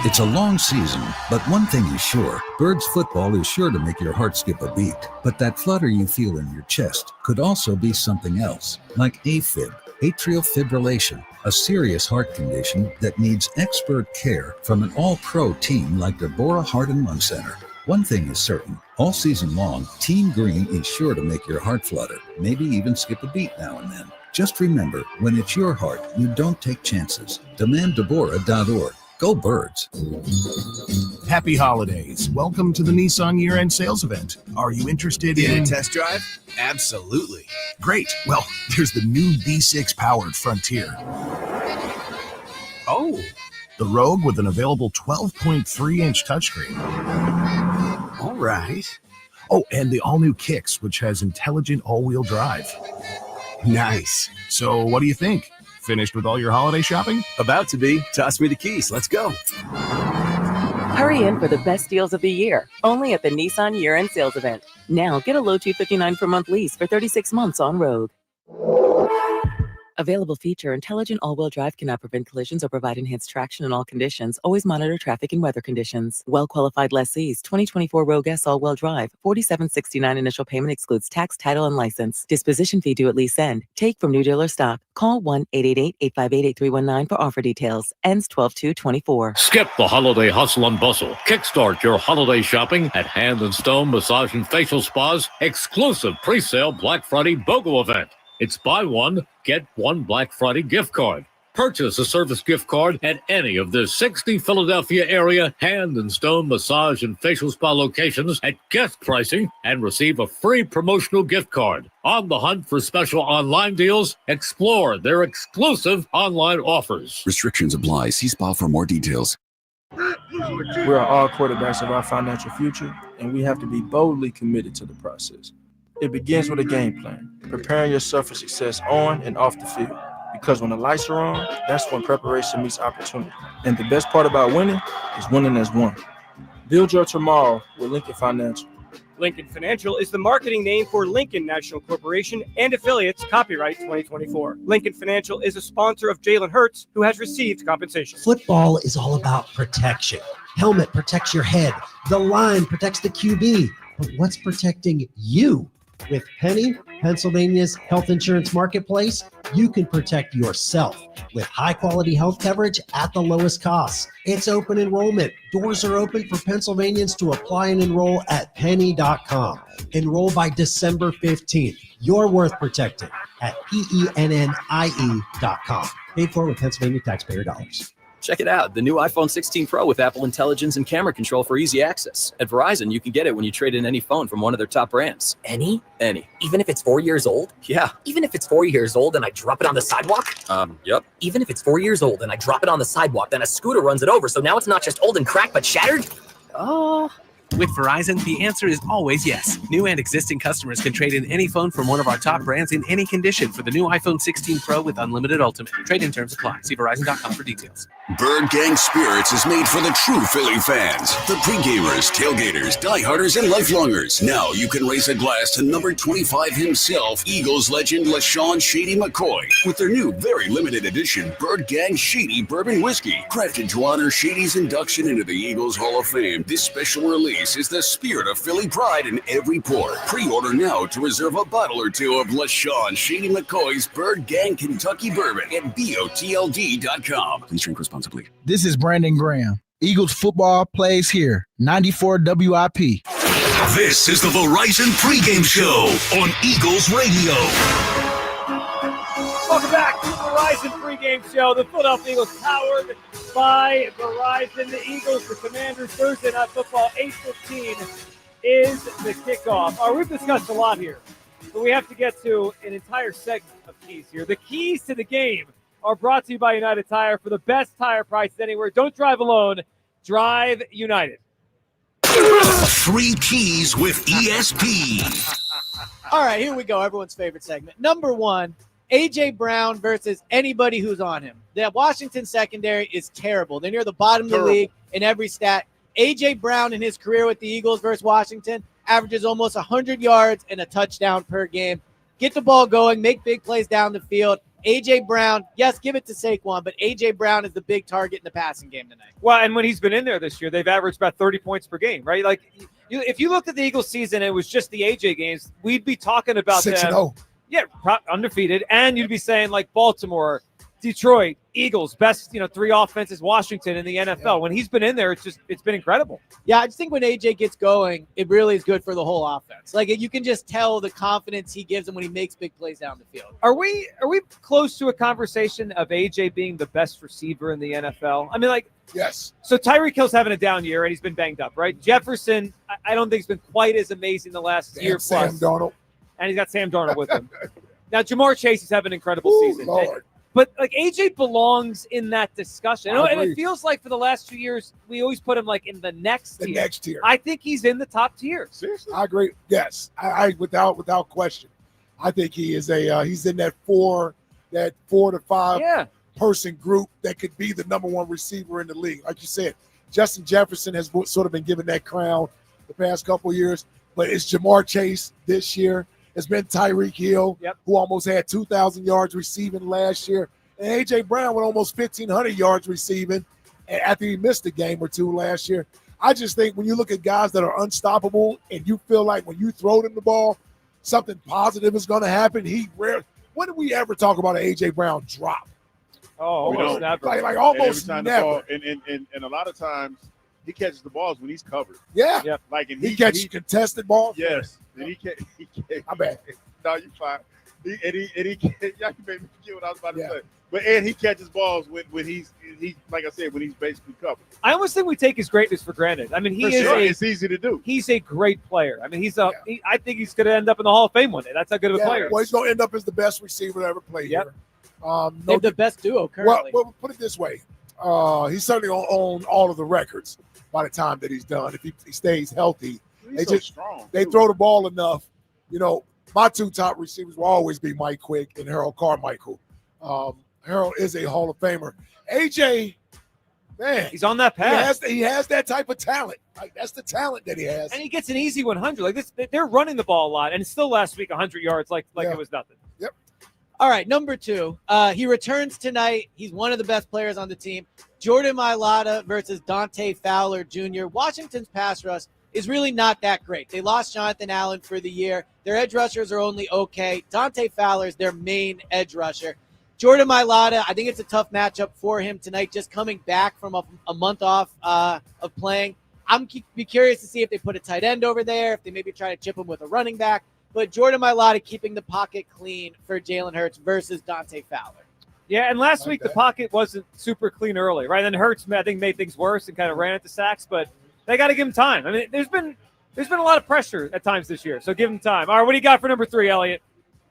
It's a long season, but one thing is sure. Birds football is sure to make your heart skip a beat. But that flutter you feel in your chest could also be something else, like AFib, atrial fibrillation, a serious heart condition that needs expert care from an all-pro team like Deborah Heart and Lung Center. One thing is certain, all season long, Team Green is sure to make your heart flutter, maybe even skip a beat now and then. Just remember, when it's your heart, you don't take chances. DemandDeborah.org. Go Birds. Happy holidays. Welcome to the Nissan year-end sales event. Are you interested in a test drive? Absolutely. Great. Well, there's the new V6 powered Frontier. Oh, the Rogue with an available 12.3-inch touchscreen. All right. Oh, and the all-new Kicks, which has intelligent all-wheel drive. Nice. So what do you think? Finished with all your holiday shopping? About to be. Toss me the keys. Let's go. Hurry in for the best deals of the year, only at the Nissan year-end sales event. Now, get a low $259 per month lease for 36 months on Rogue. Available feature, intelligent all-wheel drive cannot prevent collisions or provide enhanced traction in all conditions. Always monitor traffic and weather conditions. Well-qualified lessees, 2024 Rogue S all-wheel drive, $47.69 initial payment excludes tax, title, and license. Disposition fee due at lease end. Take from new dealer stock. Call 1-888-858-8319 for offer details. Ends 12/2/24. Skip the holiday hustle and bustle. Kickstart your holiday shopping at Hand and Stone Massage and Facial Spa's exclusive pre-sale Black Friday BOGO event. It's buy one, get one Black Friday gift card. Purchase a service gift card at any of the 60 Philadelphia area Hand and Stone Massage and Facial Spa locations at guest pricing and receive a free promotional gift card. On the hunt for special online deals, explore their exclusive online offers. Restrictions apply. See spa for more details. We are all quarterbacks of our financial future, and we have to be boldly committed to the process. It begins with a game plan, preparing yourself for success on and off the field. Because when the lights are on, that's when preparation meets opportunity. And the best part about winning is winning as one. Build your tomorrow with Lincoln Financial. Lincoln Financial is the marketing name for Lincoln National Corporation and affiliates, copyright 2024. Lincoln Financial is a sponsor of Jalen Hurts, who has received compensation. Football is all about protection. Helmet protects your head. The line protects the QB. But what's protecting you? With Penny, Pennsylvania's health insurance marketplace, you can protect yourself with high-quality health coverage at the lowest cost. It's open enrollment. Doors are open for Pennsylvanians to apply and enroll at penny.com. Enroll by December 15th. You're worth protecting at pennie.com. Paid for with Pennsylvania taxpayer dollars. Check it out, the new iPhone 16 Pro with Apple Intelligence and camera control for easy access. At Verizon, you can get it when you trade in any phone from one of their top brands. Any? Any. Even if it's 4 years old? Yeah. Even if it's 4 years old and I drop it on the sidewalk? Yep. Even if it's 4 years old and I drop it on the sidewalk, then a scooter runs it over, so now it's not just old and cracked, but shattered? With Verizon, the answer is always yes. New and existing customers can trade in any phone from one of our top brands in any condition for the new iPhone 16 Pro with unlimited Ultimate. Trade-in terms apply. See Verizon.com for details. Bird Gang Spirits is made for the true Philly fans, the pre-gamers, tailgaters, dieharders, and lifelongers. Now you can raise a glass to number 25 himself, Eagles legend LaShawn Shady McCoy, with their new very limited edition Bird Gang Shady Bourbon Whiskey. Crafted to honor Shady's induction into the Eagles Hall of Fame, this special release is the spirit of Philly pride in every pour. Pre-order now to reserve a bottle or two of LaShawn Shady McCoy's Bird Gang Kentucky Bourbon at BOTLD.com. Please drink responsibly. This is Brandon Graham. Eagles football plays here. 94 WIP. This is the Verizon Pregame Show on Eagles Radio. Welcome back to the Verizon Pregame Show. The Philadelphia Eagles powered by Verizon. The Eagles, the Commanders, Thursday Night Football, 8:15 is the kickoff. We've discussed a lot here, but we have to get to an entire segment of keys here. The keys to the game are brought to you by United Tire for the best tire prices anywhere. Don't drive alone. Drive United. 3 keys with ESP. All right, here we go. Everyone's favorite segment. Number 1, A.J. Brown versus anybody who's on him. The Washington secondary is terrible. They're near the bottom of the league in every stat. A.J. Brown in his career with the Eagles versus Washington averages almost 100 yards and a touchdown per game. get the ball going, make big plays down the field. A.J. Brown, yes, give it to Saquon, but A.J. Brown is the big target in the passing game tonight. Well, and when he's been in there this year, they've averaged about 30 points per game, right? Like, if you looked at the Eagles season, it was just the A.J. games, we'd be talking about 6-0. Yeah, undefeated. And you'd be saying, like, Baltimore, Detroit, Eagles, best, 3 offenses, Washington in the NFL. Yeah. When he's been in there, it's been incredible. Yeah, I just think when AJ gets going, it really is good for the whole offense. Like, you can just tell the confidence he gives them when he makes big plays down the field. Are we close to a conversation of AJ being the best receiver in the NFL? I mean, like, yes. So Tyreek Hill's having a down year and he's been banged up, right? Jefferson, I don't think he's been quite as amazing the last year plus. Sam Darnold. And he's got Sam Darnold with him. Now, Jamar Chase is having an incredible season. Lord. But, like, AJ belongs in that discussion. And it feels like for the last 2 years, we always put him, like, in the next tier. The next tier. I think he's in the top tier. Seriously? I agree. Yes. I without question. I think he is he's in that 4 to 5 person group that could be the number one receiver in the league. Like you said, Justin Jefferson has sort of been given that crown the past couple of years. But it's Jamar Chase this year. It's been Tyreek Hill, who almost had 2,000 yards receiving last year. And A.J. Brown with almost 1,500 yards receiving after he missed a game or two last year. I just think when you look at guys that are unstoppable and you feel like when you throw them the ball, something positive is going to happen. When did we ever talk about an A.J. Brown drop? Oh, almost never. Like almost and never. Ball, and a lot of times he catches the balls when he's covered. Yeah. Yep. Like, and he catches contested balls. Yes. And he can't. I bet. No, you're fine. Y'all can make me forget what I was about to say. But he catches balls when he's like I said, when he's basically covered. I almost think we take his greatness for granted. I mean, it's easy to do. He's a great player. I mean, I think he's going to end up in the Hall of Fame one day. That's how good of a player. Well, he's going to end up as the best receiver to ever play here. They have the best duo currently. Well, put it this way. He's certainly going to own all of the records by the time that he's done. If he stays healthy. They throw the ball enough. My 2 top receivers will always be Mike Quick and Harold Carmichael. Harold is a Hall of Famer. AJ, man, he's on that path. He has that type of talent. Like, that's the talent that he has. And he gets an easy 100. Like this, they're running the ball a lot, and still last week 100 yards, like it was nothing. Yep. All right, number 2. He returns tonight. He's one of the best players on the team. Jordan Mailata versus Dante Fowler Jr. Washington's pass rush is really not that great. They lost Jonathan Allen for the year. Their edge rushers are only okay. Dante Fowler is their main edge rusher. Jordan Mailata, I think it's a tough matchup for him tonight, just coming back from a month off of playing. I'm be curious to see if they put a tight end over there, if they maybe try to chip him with a running back. But Jordan Mailata keeping the pocket clean for Jalen Hurts versus Dante Fowler. Yeah, and last week the pocket wasn't super clean early, right? And then Hurts, I think, made things worse and kind of ran into sacks, but they got to give him time. I mean, there's been a lot of pressure at times this year, so give him time. All right, what do you got for number 3, Elliot?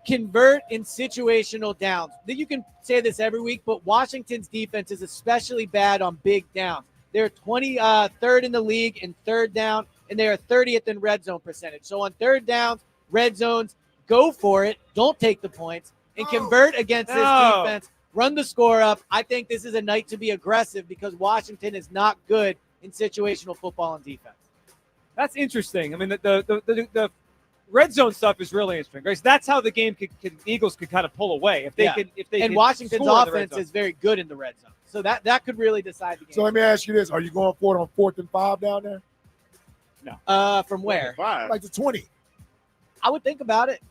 Convert in situational downs. You can say this every week, but Washington's defense is especially bad on big downs. They're 23rd in the league in third down, and they are 30th in red zone percentage. So on third downs, red zones, go for it. Don't take the points and convert against this defense. Run the score up. I think this is a night to be aggressive because Washington is not good in situational football and defense. That's interesting. I mean, the red zone stuff is really interesting, right? So that's how the game Eagles could kind of pull away if they and Washington's offense is very good in the red zone, so that could really decide the game. So let me ask you this: are you going for it on 4th and 5 down there? No. From where? Like the 20. I would think about it.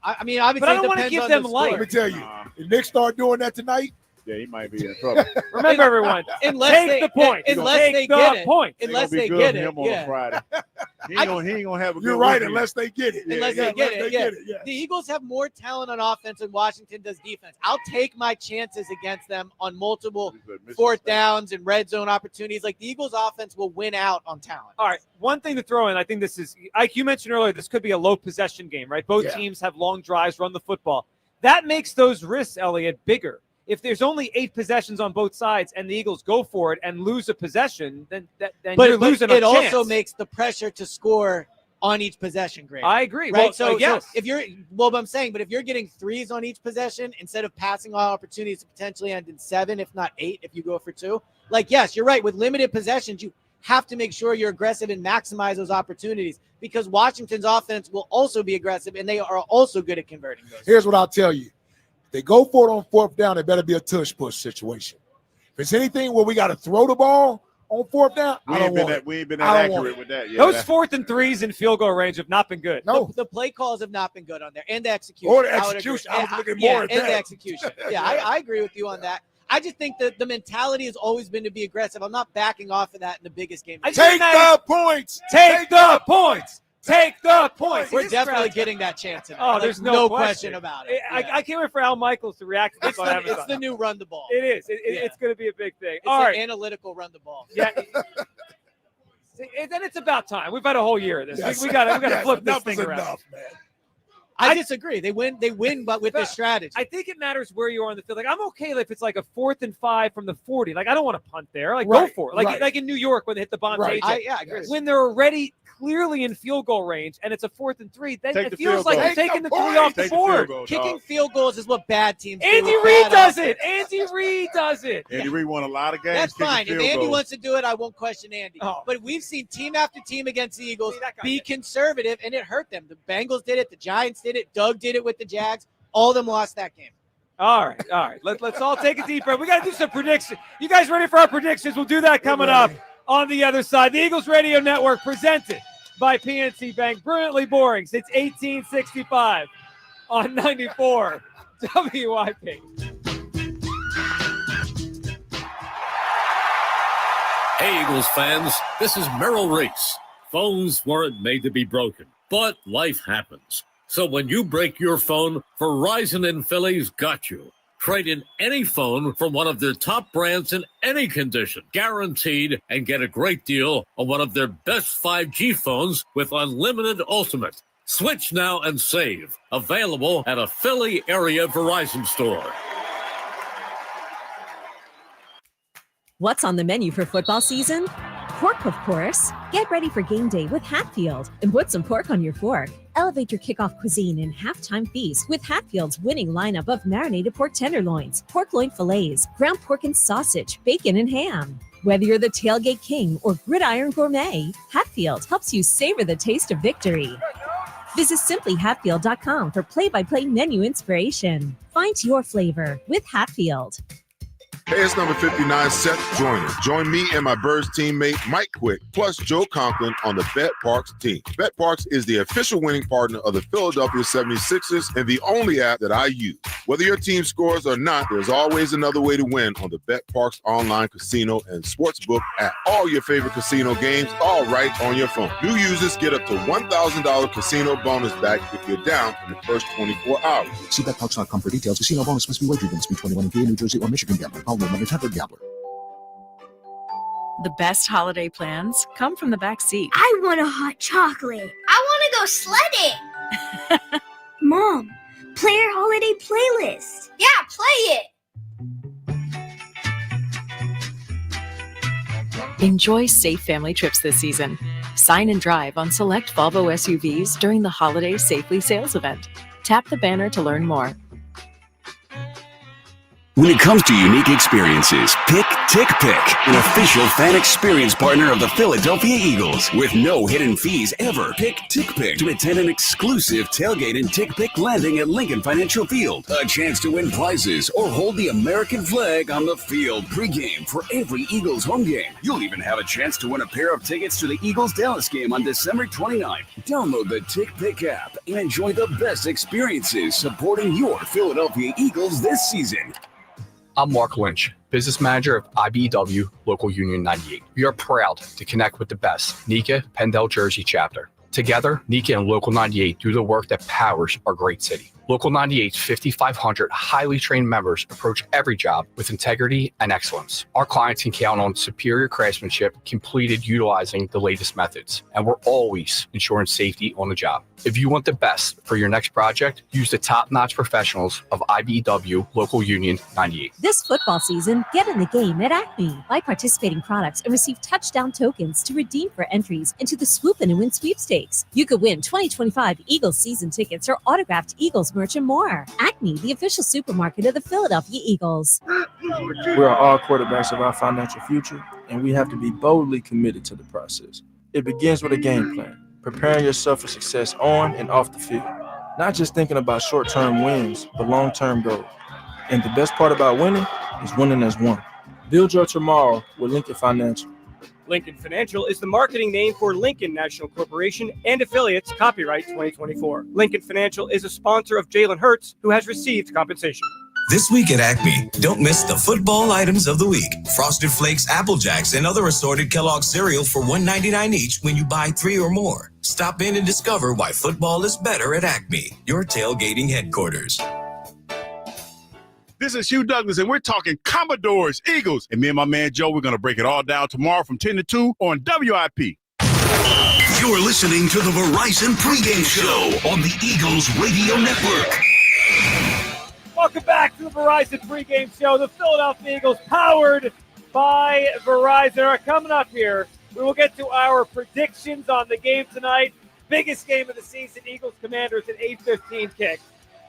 I mean, obviously, but I don't want to give them light. Let me tell you, if Nick start doing that tonight, yeah, he might be in trouble. Remember, everyone, take the point. Unless they get it. Point. Unless they get it. On Friday. He ain't gonna have a good You're right, weekend. unless they get it. Unless they get it. The Eagles have more talent on offense than Washington does defense. I'll take my chances against them on multiple 4th downs and red zone opportunities. Like, the Eagles offense will win out on talent. All right, one thing to throw in, I think this is, Ike, you mentioned earlier, this could be a low possession game, right? Both teams have long drives, run the football. That makes those risks, Elliot, bigger. If there's only 8 possessions on both sides and the Eagles go for it and lose a possession, then you're losing a chance. It also makes the pressure to score on each possession greater. I agree. Right? Well, so yes. If you're but if you're getting 3s on each possession instead of passing on opportunities to potentially end in 7, if not 8, if you go for 2, like, yes, you're right. With limited possessions, you have to make sure you're aggressive and maximize those opportunities, because Washington's offense will also be aggressive, and they are also good at converting those. Here's what I'll tell you. If they go for it on fourth down, it better be a tush-push situation. If it's anything where we got to throw the ball on fourth down, we ain't been that accurate with that. Those 4th and 3s in field goal range have not been good. No. The play calls have not been good on there, and the execution. Or the execution. I was looking more at that. And the execution. Yeah, I agree with you on that. I just think that the mentality has always been to be aggressive. I'm not backing off of that in the biggest game. Take the points. Take the points. Take the points. We're definitely getting that chance. Oh, there's no question about it. Yeah. I can't wait for Al Michaels to react to this on Amazon. It's the new run the ball. It is. It's going to be a big thing. It's All an right. analytical run the ball. Yeah. Then it's about time. We've had a whole year of this. Yes. We got to Yes, flip this enough thing is around. enough, man. I disagree. They win, but with this strategy. I think it matters where you are on the field. Like, I'm okay if it's like a 4th and 5 from the 40. Like, I don't want to punt there. Like, go for it. Like in New York when they hit the Bontage. Right. I agree. When they're already clearly in field goal range and it's a 4th and 3, then Take it the feels field like goal. you're taking the 3 point. off the Take the board. field goal, Kicking dog. field goals is what bad teams do. Andy with Reid bad does offense. it. Andy Reid does it. Andy Reid won a lot of games. That's kicking fine. If field Andy goals. wants to do it, I won't question Andy. Oh. But we've seen team after team against the Eagles See, that guy be did. conservative, and it hurt them. The Bengals did it. The Giants did it. Doug did it with the Jags. All of them lost that game. All right. Let's all take a deep breath. We got to do some predictions. You guys ready for our predictions? We'll do that coming up on the other side. The Eagles Radio Network presented by PNC Bank. Brilliantly boring since 1865 on 94 WIP. Hey, Eagles fans, this is Merrill Reese. Phones weren't made to be broken, but life happens. So when you break your phone, Verizon in Philly's got you. Trade in any phone from one of their top brands in any condition, guaranteed, and get a great deal on one of their best 5G phones with unlimited ultimate. Switch now and save. Available at a Philly area Verizon store. What's on the menu for football season? Pork, of course. Get ready for game day with Hatfield and put some pork on your fork. Elevate your kickoff cuisine and halftime feast with Hatfield's winning lineup of marinated pork tenderloins, pork loin fillets, ground pork and sausage, bacon and ham. Whether you're the tailgate king or gridiron gourmet, Hatfield helps you savor the taste of victory. Visit simplyhatfield.com for play-by-play menu inspiration. Find your flavor with Hatfield. Hey, it's number 59, Seth Joyner. Join me and my Birds teammate Mike Quick, plus Joe Conklin on the Bet Parks team. Bet Parks is the official winning partner of the Philadelphia 76ers and the only app that I use. Whether your team scores or not, there's always another way to win on the Bet Parks online casino and sportsbook app. All your favorite casino games, all right on your phone. New users get up to $1,000 casino bonus back if you're down in the first 24 hours. See BetParks.com for details. Casino bonus must be wagered against be 21 in PA, New Jersey, or Michigan. Gambler. Gambler. The best holiday plans come from the back seat. I want a hot chocolate. I want to go sledding. Mom, play our holiday playlist. Yeah, play it. Enjoy safe family trips this season. Sign and drive on select Volvo SUVs during the Holiday Safely Sales event. Tap the banner to learn more. When it comes to unique experiences, pick Tick Pick, an official fan experience partner of the Philadelphia Eagles. With no hidden fees ever, pick Tick Pick to attend an exclusive tailgate and Tick Pick landing at Lincoln Financial Field. A chance to win prizes or hold the American flag on the field pregame for every Eagles home game. You'll even have a chance to win a pair of tickets to the Eagles-Dallas game on December 29th. Download the Tick Pick app and enjoy the best experiences supporting your Philadelphia Eagles this season. I'm Mark Lynch, business manager of IBEW Local Union 98. We are proud to connect with the best NECA Pendle Jersey chapter. Together, NECA and Local 98 do the work that powers our great city. Local 98's 5,500 highly trained members approach every job with integrity and excellence. Our clients can count on superior craftsmanship completed utilizing the latest methods, and we're always ensuring safety on the job. If you want the best for your next project, use the top-notch professionals of IBEW Local Union 98. This football season, get in the game at Acme. Buy participating products and receive touchdown tokens to redeem for entries into the Swoop In and Win sweepstakes. You could win 2025 Eagles season tickets or autographed Eagles merch, and more. Acme, the official supermarket of the Philadelphia Eagles. We are all quarterbacks of our financial future, and we have to be boldly committed to the process. It begins with a game plan, preparing yourself for success on and off the field. Not just thinking about short-term wins, but long-term goals. And the best part about winning is winning as one. Build your tomorrow with Lincoln Financial. Lincoln Financial is the marketing name for Lincoln National Corporation and affiliates, copyright 2024. Lincoln Financial is a sponsor of Jalen Hurts, who has received compensation. This week at Acme, don't miss the football items of the week. Frosted Flakes, Apple Jacks, and other assorted Kellogg's cereal for $1.99 each when you buy 3 or more. Stop in and discover why football is better at Acme, your tailgating headquarters. This is Hugh Douglas, and we're talking Commodores, Eagles. And me and my man Joe, we're going to break it all down tomorrow from 10 to 2 on WIP. You're listening to the Verizon Pregame Show on the Eagles Radio Network. Welcome back to the Verizon Pregame Show. The Philadelphia Eagles, powered by Verizon, are coming up here. We will get to our predictions on the game tonight. Biggest game of the season, Eagles Commanders at 8:15 kick.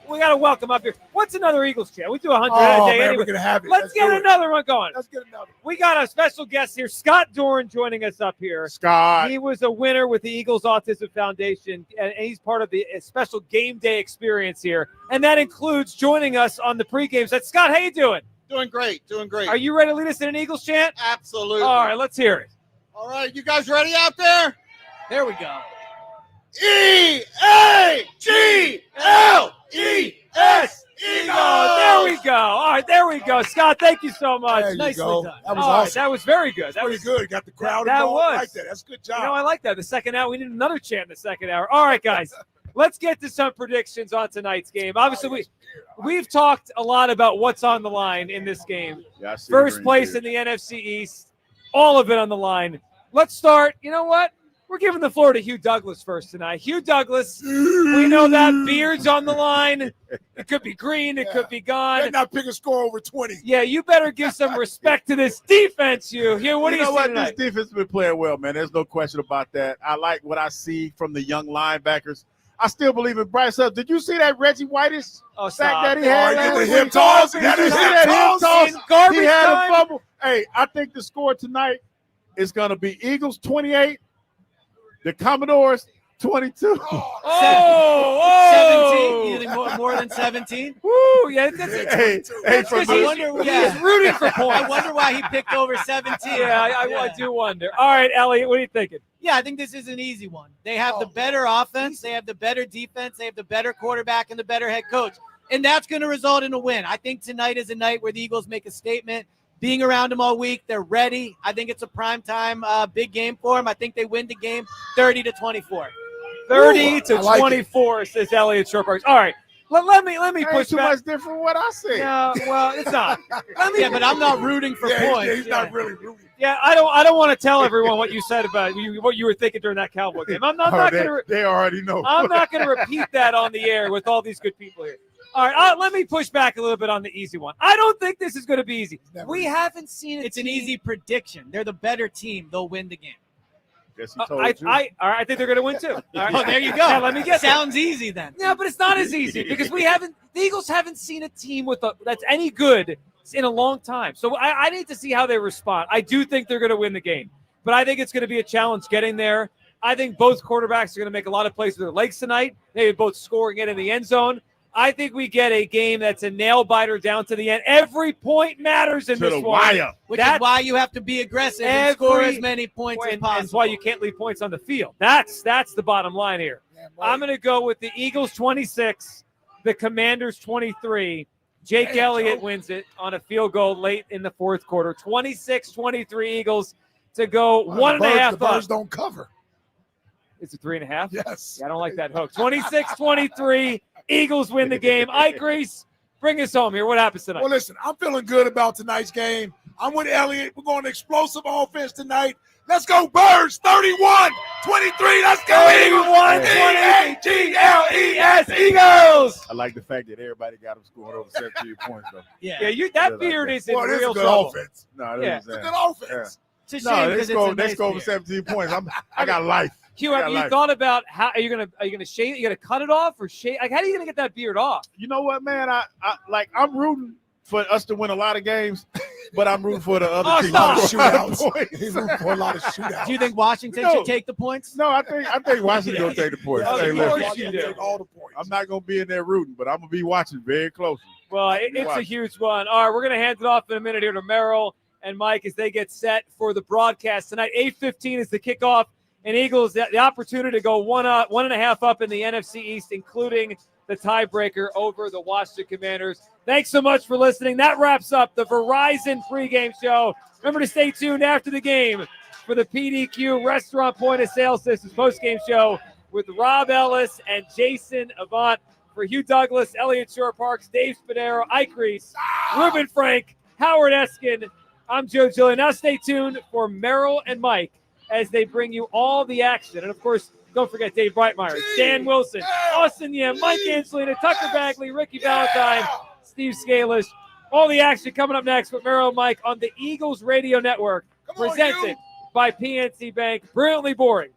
We got to welcome up here. What's another Eagles chat? We do 100 a day. Man, anyway. we're going to have it. Let's get another one going. Let's get another. We got a special guest here, Scott Doran, joining us up here. Scott. He was a winner with the Eagles Autism Foundation, and he's part of the special game day experience here. And that includes joining us on the pregame set. Scott, how you doing? Doing great. Are you ready to lead us in an Eagles chant? Absolutely. All right, let's hear it. All right, you guys ready out there? There we go. E-A-G-L-E-S, Eagles! There we go. All right, there we go. Scott, thank you so much. There you Nicely go. done. That was All right, awesome. that was very good. That Pretty was good. Got the crowd that involved. was. I like that. That's a good job. I like that. The second hour, we need another chant in the second hour. All right, guys, let's get to some predictions on tonight's game. Obviously, we've talked a lot about what's on the line in this game. Yeah, I see First the place green in the NFC East, all of it on the line. Let's start. You know what? We're giving the floor to Hugh Douglas first tonight. Hugh Douglas, we know that beard's on the line. It could be green. It could be gone. They're not pick a score over 20. Yeah, you better give some respect to this defense, Hugh. Hugh, what do you know see what? tonight? This defense has been playing well, man. There's no question about that. I like what I see from the young linebackers. I still believe in Bryce Huff. Did you see that Reggie Whitish sack stop. that he had? Oh, last the hip week? toss. Did you see that hip toss? In garbage He had time? a fumble. Hey, I think the score tonight is going to be Eagles 28, the Commodores 22. Oh, 17. You think more than 17? Woo, yeah, that's Hey, that's from because the- he's rooting for points. I wonder why he picked over 17. Yeah, I do wonder. All right, Elliot, what are you thinking? Yeah, I think this is an easy one. They have the better offense, they have the better defense, they have the better quarterback and the better head coach. And that's going to result in a win. I think tonight is a night where the Eagles make a statement. Being around them all week, they're ready. I think it's a primetime big game for them. I think they win the game 30-24. 30-24, says Elliot Shortburg. All right, let me Ain't push too back. much different from what I said. No, well, it's not. Yeah, but I'm not rooting for points. He's not really rooting. Yeah, I don't want to tell everyone what you said about what you were thinking during that Cowboy game. I'm not going to. They already know. I'm not going to repeat that on the air with all these good people here. All right, let me push back a little bit on the easy one. I don't think this is going to be easy. We haven't seen it. It's an easy prediction. They're the better team. They'll win the game. Guess he told you. I think they're going to win too. All right. Oh, there you go. Yeah, let me get Sounds easy then. Yeah, but it's not as easy because the Eagles haven't seen a team that's any good in a long time. So I need to see how they respond. I do think they're going to win the game, but I think it's going to be a challenge getting there. I think both quarterbacks are going to make a lot of plays with their legs tonight. They both scoring it in the end zone. I think we get a game that's a nail-biter down to the end. Every point matters in this one. Wire. Which is why you have to be aggressive and score as many points as possible. That's why you can't leave points on the field. That's the bottom line here. I'm going to go with the Eagles 26, the Commanders 23. Jake Elliott wins it on a field goal late in the fourth quarter. 26-23 Eagles to go 1.5 The up. Birds don't cover. Is it 3.5? Yes. Yeah, I don't like that hook. 26-23. Eagles win the game. Ike Reese, bring us home here. What happens tonight? Well, listen, I'm feeling good about tonight's game. I'm with Elliott. We're going to explosive offense tonight. Let's go, Birds. 31-23. Let's go, Eagles. 31-23 Eagles. I like the fact that everybody got them scoring over 17 points, though. Yeah, that beard is in Boy, this is real a good trouble. offense. No, Yeah. It's a good offense. It's a No, shame they because score, it's a nice over beard. 17 points. I got life. Hugh, have you thought about how are you gonna shave it? You gonna cut it off or shave? Like, how are you gonna get that beard off? You know what, man? I'm rooting for us to win a lot of games, but I'm rooting for the other team. Shootouts. He's rooting for a lot of shootouts. Do you think Washington should take the points? No, I think Washington gonna take the points. Of Hey, course listen, you do. Take all the points. I'm not gonna be in there rooting, but I'm gonna be watching very closely. Well, it's a huge one. All right, we're going to hand it off in a minute here to Merrill and Mike as they get set for the broadcast tonight. 8:15 is the kickoff, and Eagles the opportunity to go 1.5 up in the NFC East, including the tiebreaker over the Washington Commanders. Thanks so much for listening. That wraps up the Verizon pregame show. Remember to stay tuned after the game for the PDQ Restaurant Point of Sale Systems postgame show with Rob Ellis and Jason Avant. For Hugh Douglas, Elliot Shore-Parks, Dave Spadaro, Ike Reese, Ruben Frank, Howard Eskin, I'm Joe Gillian. Now stay tuned for Merrill and Mike as they bring you all the action. And, of course, don't forget Dave Breitmeyer, Dan Wilson, Austin Yim, Mike Angelina, Tucker Bagley, Ricky Valentine, Steve Scalish. All the action coming up next with Merrill and Mike on the Eagles Radio Network, presented by PNC Bank. Brilliantly boring.